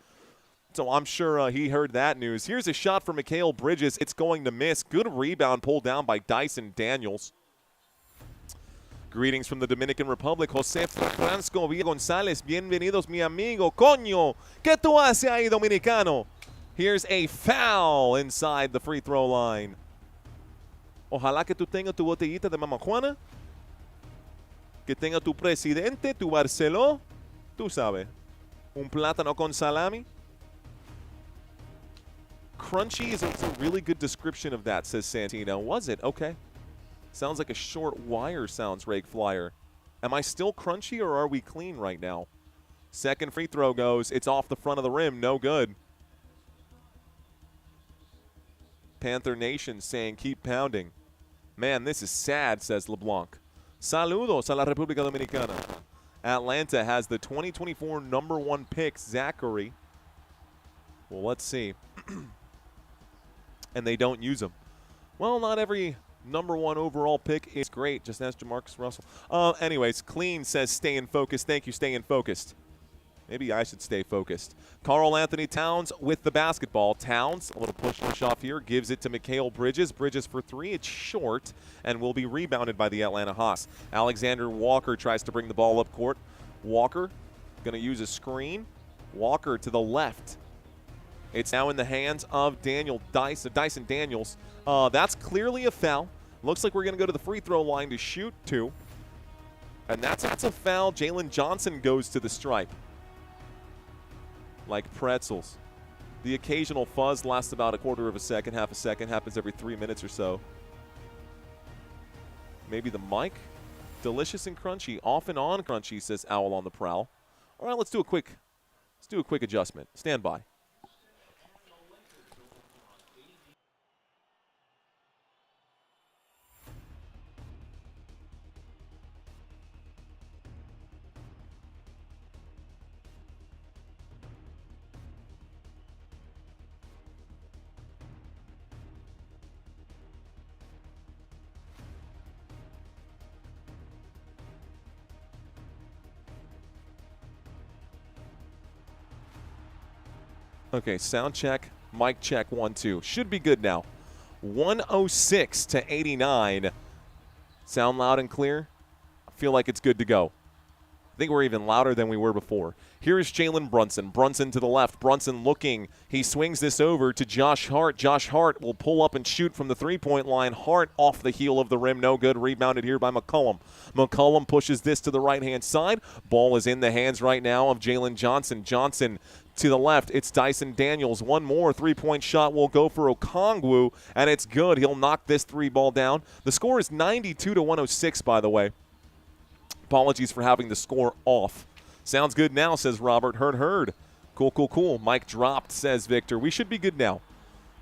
So I'm sure he heard that news. Here's a shot from Mikal Bridges. It's going to miss. Good rebound pulled down by Dyson Daniels. Greetings from the Dominican Republic. José Francisco Villa González. Bienvenidos, mi amigo. Coño, ¿qué tú haces ahí, dominicano? Here's a foul inside the free throw line. Ojalá que tú tengas tu botellita de Mama Juana. Que tenga tu presidente, tu Barceló. Tú sabes. Un plátano con salami. Crunchy is a really good description of that, says Santino. Was it? Okay. Sounds like a short wire sounds, Rake Flyer. Am I still crunchy or are we clean right now? Second free throw goes. It's off the front of the rim. No good. Panther Nation saying keep pounding. Man, this is sad, says LeBlanc. Saludos a la República Dominicana. Atlanta has the 2024 #1 pick, Zachary. Well, let's see. And they don't use him. Well, not every #1 overall pick is great. Just ask Jamarcus Russell. Anyways, Clean says stay in focus. Thank you, stay in focused. Maybe I should stay focused. Karl Anthony Towns with the basketball. Towns, a little push off here, gives it to Mikal Bridges. Bridges for 3. It's short and will be rebounded by the Atlanta Hawks. Alexander Walker tries to bring the ball up court. Walker going to use a screen. Walker to the left. It's now in the hands of Dyson Daniels. That's clearly a foul. Looks like we're going to go to the free throw line to shoot 2. And that's a foul. Jalen Johnson goes to the stripe. Like pretzels. The occasional fuzz lasts about a quarter of a second, half a second. Happens every 3 minutes or so. Maybe the mic. Delicious and crunchy. Off and on crunchy, says Owl on the Prowl. All right, let's do a quick adjustment. Stand by. Okay, sound check, mic check, 1, 2. Should be good now. 106-89. Sound loud and clear? I feel like it's good to go. I think we're even louder than we were before. Here is Jalen Brunson. Brunson to the left. Brunson looking. He swings this over to Josh Hart. Josh Hart will pull up and shoot from the three-point line. Hart off the heel of the rim. No good. Rebounded here by McCollum. McCollum pushes this to the right-hand side. Ball is in the hands right now of Jalen Johnson. Johnson to the left. It's Dyson Daniels. One more three-point shot will go for Okongwu, and it's good. He'll knock this three ball down. The score is 92-106, by the way. Apologies for having the score off. Sounds good now, says Robert. Heard. Cool. Mike dropped, says Victor. We should be good now.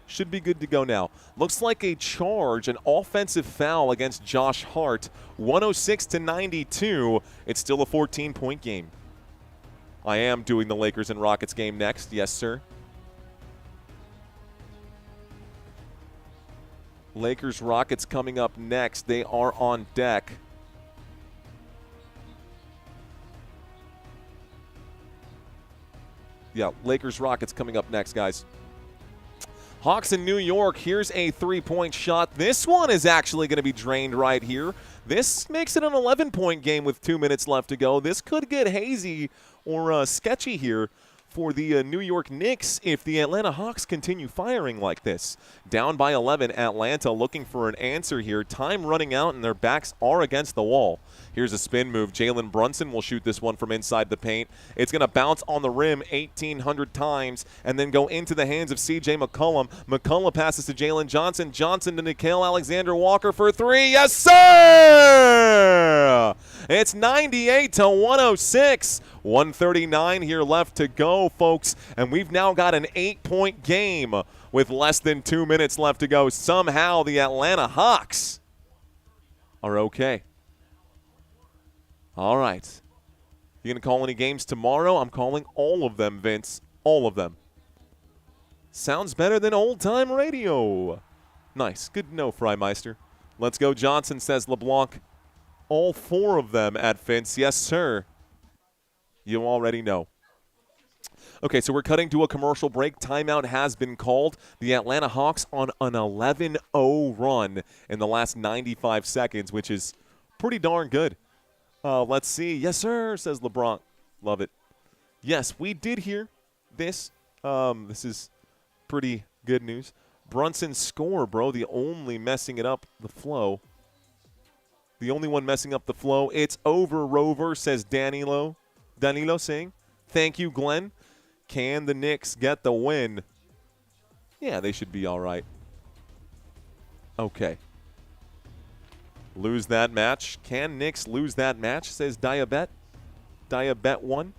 Should be good to go now. Looks like a charge, an offensive foul against Josh Hart. 106-92. It's still a 14-point game. I am doing the Lakers and Rockets game next. Yes, sir. Lakers Rockets coming up next. They are on deck. Yeah, Lakers Rockets coming up next, guys. Hawks in New York. Here's a three-point shot. This one is actually going to be drained right here. This makes it an 11-point game with 2 minutes left to go. This could get hazy or sketchy here for the New York Knicks if the Atlanta Hawks continue firing like this. Down by 11, Atlanta looking for an answer here. Time running out, and their backs are against the wall. Here's a spin move. Jalen Brunson will shoot this one from inside the paint. It's going to bounce on the rim 1,800 times and then go into the hands of C.J. McCollum. McCollum passes to Jalen Johnson. Johnson to Nickeil Alexander-Walker for three. Yes, sir! It's 98-106. 139 here left to go, folks. And we've now got an 8-point game with less than 2 minutes left to go. Somehow the Atlanta Hawks are okay. All right. You going to call any games tomorrow? I'm calling all of them, Vince. All of them. Sounds better than old-time radio. Nice. Good to know, Freimeister. Let's go, Johnson, says LeBlanc. All four of them at Vince. Yes, sir. You already know. Okay, so we're cutting to a commercial break. Timeout has been called. The Atlanta Hawks on an 11-0 run in the last 95 seconds, which is pretty darn good. Let's see. Yes, sir, says LeBron. Love it. Yes, we did hear this. This is pretty good news. Brunson's score, bro, the only messing it up the flow. The only one messing up the flow. It's over, Rover, says Danilo. Danilo saying, thank you, Glenn. Can the Knicks get the win? Yeah, they should be all right. Okay. Lose that match. Can Knicks lose that match, says Diabet. Diabet 1.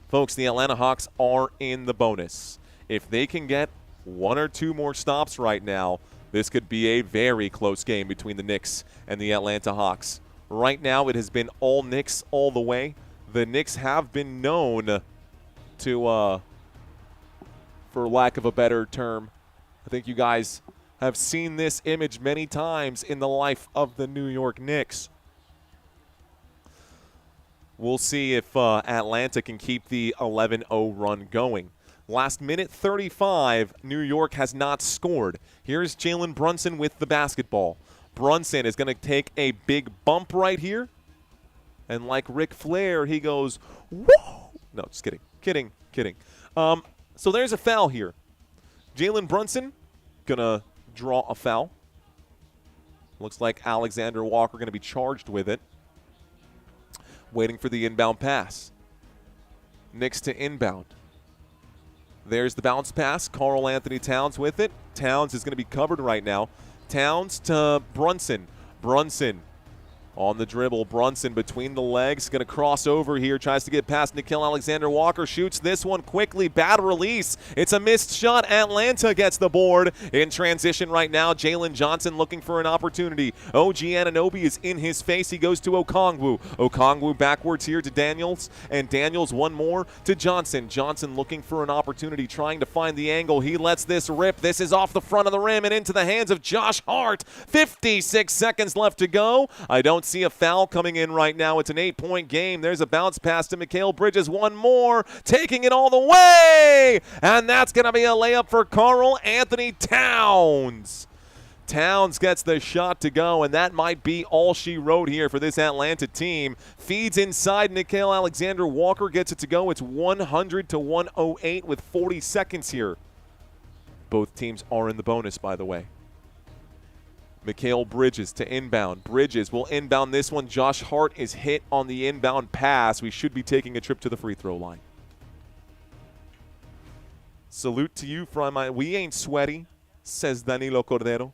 Folks, the Atlanta Hawks are in the bonus. If they can get one or two more stops right now, this could be a very close game between the Knicks and the Atlanta Hawks. Right now, it has been all Knicks all the way. The Knicks have been known to, for lack of a better term, I think you guys have seen this image many times in the life of the New York Knicks. We'll see if Atlanta can keep the 11-0 run going. Last minute 35, New York has not scored. Here's Jalen Brunson with the basketball. Brunson is going to take a big bump right here. And like Ric Flair, he goes, whoa! No, just kidding. Kidding. So there's a foul here. Jalen Brunson going to draw a foul. Looks like Alexander Walker going to be charged with it. Waiting for the inbound pass. Knicks to inbound. There's the bounce pass. Karl Anthony Towns with it. Towns is going to be covered right now. Towns to Brunson. Brunson on the dribble. Brunson between the legs. Going to cross over here. Tries to get past Nickeil Alexander-Walker. Shoots this one quickly. Bad release. It's a missed shot. Atlanta gets the board. In transition right now. Jalen Johnson looking for an opportunity. OG Anunoby is in his face. He goes to Okongwu. Okongwu backwards here to Daniels. And Daniels one more to Johnson. Johnson looking for an opportunity. Trying to find the angle. He lets this rip. This is off the front of the rim and into the hands of Josh Hart. 56 seconds left to go. I don't see a foul coming in right now. It's an 8-point game. There's a bounce pass to Mikal Bridges. One more. Taking it all the way. And that's going to be a layup for Karl Anthony Towns. Towns gets the shot to go, and that might be all she wrote here for this Atlanta team. Feeds inside. Nickeil Alexander-Walker gets it to go. It's 100 to 108 with 40 seconds here. Both teams are in the bonus, by the way. Mikal Bridges to inbound. Bridges will inbound this one. Josh Hart is hit on the inbound pass. We should be taking a trip to the free throw line. Salute to you from we ain't sweaty, says Danilo Cordero.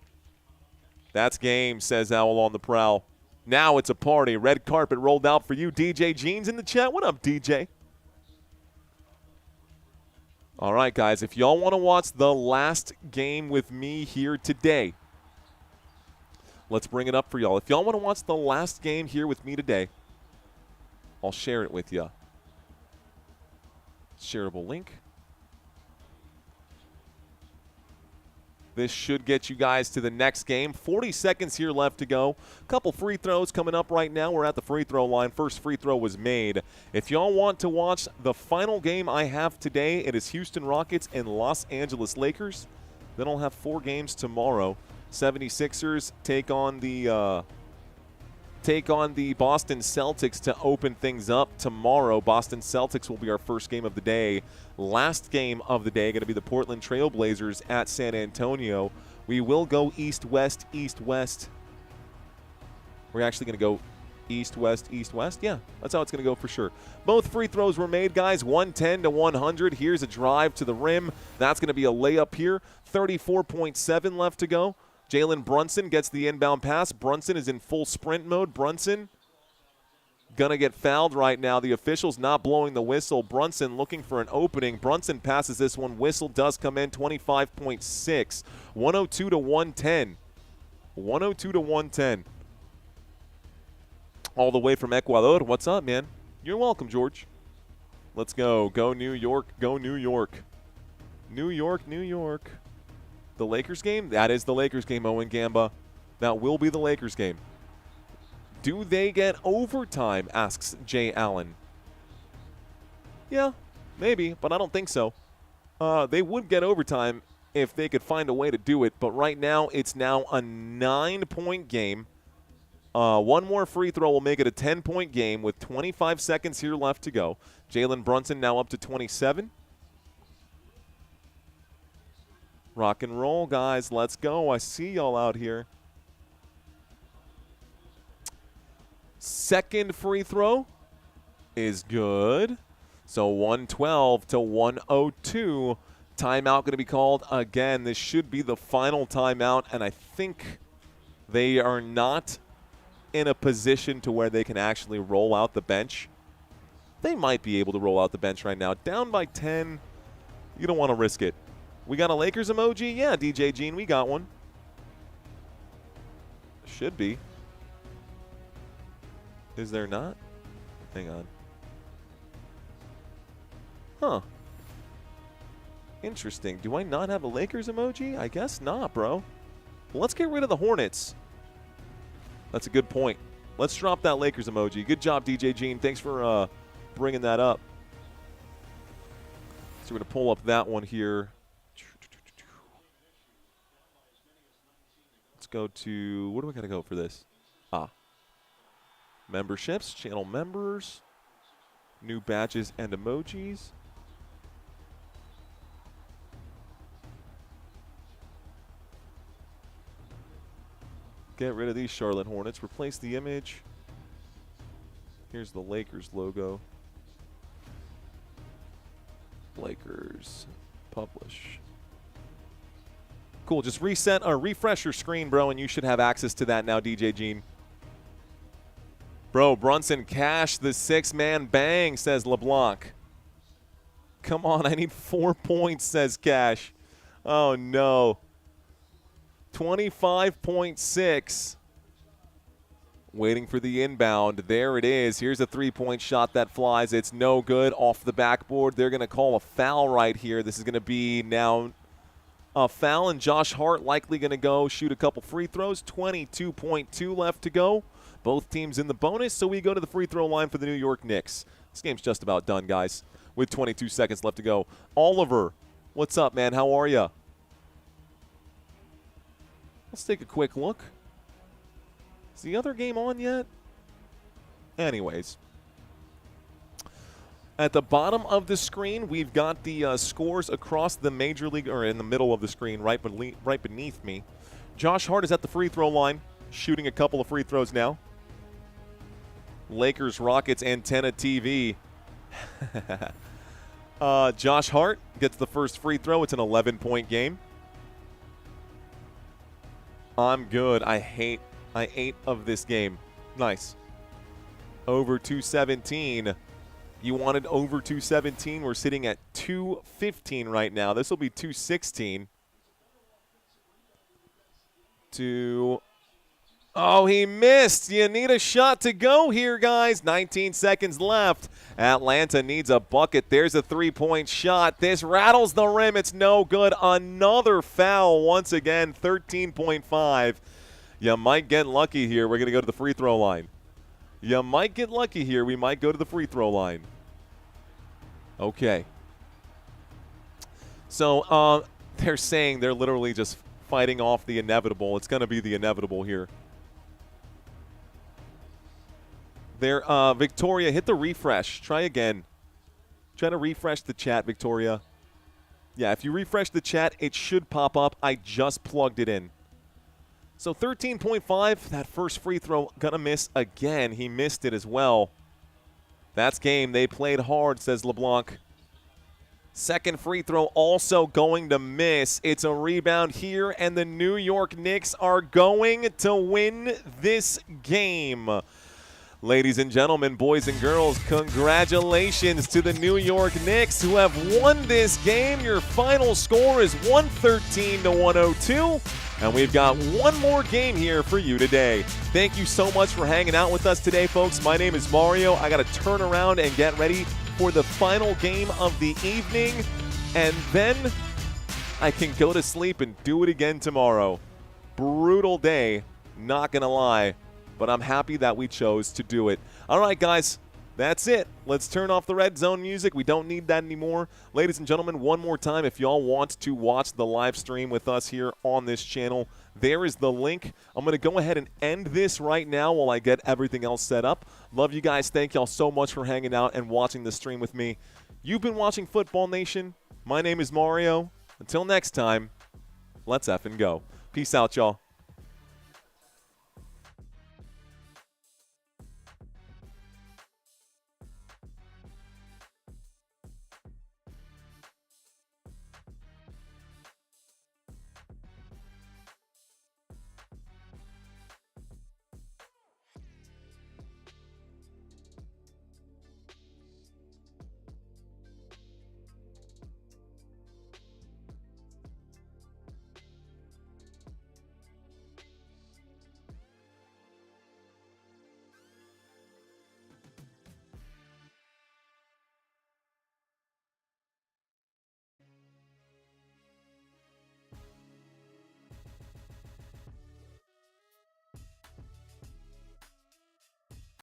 That's game, says Owl on the prowl. Now it's a party. Red carpet rolled out for you. DJ Jeans in the chat. What up, DJ? All right, guys, if y'all want to watch the last game with me here today, let's bring it up for y'all. If y'all want to watch the last game here with me today, I'll share it with you. Shareable link. This should get you guys to the next game. 40 seconds here left to go. A couple free throws coming up right now. We're at the free throw line. First free throw was made. If y'all want to watch the final game I have today, it is Houston Rockets and Los Angeles Lakers. Then I'll have 4 games tomorrow. 76ers take on the Boston Celtics to open things up tomorrow. Boston Celtics will be our first game of the day. Last game of the day going to be the Portland Trail Blazers at San Antonio. We will go east-west, east-west. We're actually going to go east-west, east-west. Yeah, that's how it's going to go for sure. Both free throws were made, guys, 110 to 100. Here's a drive to the rim. That's going to be a layup here. 34.7 left to go. Jalen Brunson gets the inbound pass. Brunson is in full sprint mode. Brunson going to get fouled right now. The official's not blowing the whistle. Brunson looking for an opening. Brunson passes this one. Whistle does come in. 25.6. 102 to 110. 102 to 110. All the way from Ecuador. What's up, man? You're welcome, George. Let's go. Go New York. Go New York. New York, New York. The Lakers game? That is the Lakers game, Owen Gamba. That will be the Lakers game. Do they get overtime, asks Jay Allen. Yeah, maybe, but I don't think so. They would get overtime if they could find a way to do it, but right now it's now a 9-point game. One more free throw will make it a 10-point game with 25 seconds here left to go. Jalen Brunson now up to 27. Rock and roll, guys. Let's go. I see y'all out here. Second free throw is good. So 112 to 102. Timeout going to be called again. This should be the final timeout, and I think they are not in a position to where they can actually roll out the bench. They might be able to roll out the bench right now. Down by 10, you don't want to risk it. We got a Lakers emoji? Yeah, DJ Gene, we got one. Should be. Is there not? Hang on. Huh. Interesting. Do I not have a Lakers emoji? I guess not, bro. Well, let's get rid of the Hornets. That's a good point. Let's drop that Lakers emoji. Good job, DJ Gene. Thanks for bringing that up. So we're going to pull up that one here. Let's go to, where do I got to go for this? Memberships, channel members, new badges and emojis. Get rid of these Charlotte Hornets. Replace the image. Here's the Lakers logo. Lakers. Publish. Cool. Just reset or refresh your screen, bro, and you should have access to that now, DJ Gene. Bro, Brunson cashed the 6-man bang, says LeBlanc. Come on, I need 4 points, says Cash. Oh, no. 25.6. Waiting for the inbound. There it is. Here's a three-point shot that flies. It's no good. Off the backboard. They're going to call a foul right here. This is going to be now a foul, and Josh Hart likely going to go shoot a couple free throws. 22.2 left to go. Both teams in the bonus, so we go to the free throw line for the New York Knicks. This game's just about done, guys, with 22 seconds left to go. Oliver, what's up, man? How are you? Let's take a quick look. Is the other game on yet? Anyways. At the bottom of the screen, we've got the scores across the major league, or in the middle of the screen, right beneath me. Josh Hart is at the free throw line, shooting a couple of free throws now. Lakers Rockets Antenna TV. Josh Hart gets the first free throw. It's an 11-point game. I'm good. I ate of this game. Nice. Over 217. You wanted over 217. We're sitting at 215 right now. This will be 216. Oh, he missed. You need a shot to go here, guys. 19 seconds left. Atlanta needs a bucket. There's a three-point shot. This rattles the rim. It's no good. Another foul once again, 13.5. You might get lucky here. We're going to go to the free throw line. You might get lucky here. We might go to the free throw line. Okay. So they're saying they're literally just fighting off the inevitable. It's going to be the inevitable here. There, Victoria, hit the refresh. Try again. Try to refresh the chat, Victoria. Yeah, if you refresh the chat, it should pop up. I just plugged it in. So 13.5, that first free throw gonna miss again. He missed it as well. That's game. They played hard, says LeBlanc. Second free throw also going to miss. It's a rebound here, and the New York Knicks are going to win this game. Ladies and gentlemen, boys and girls, congratulations to the New York Knicks who have won this game. Your final score is 113-102, and we've got one more game here for you today. Thank you so much for hanging out with us today, folks. My name is Mario. I got to turn around and get ready for the final game of the evening, and then I can go to sleep and do it again tomorrow. Brutal day, not going to lie. But I'm happy that we chose to do it. All right, guys, that's it. Let's turn off the red zone music. We don't need that anymore. Ladies and gentlemen, one more time, if y'all want to watch the live stream with us here on this channel, there is the link. I'm going to go ahead and end this right now while I get everything else set up. Love you guys. Thank y'all so much for hanging out and watching the stream with me. You've been watching Football Nation. My name is Mario. Until next time, let's effing go. Peace out, y'all.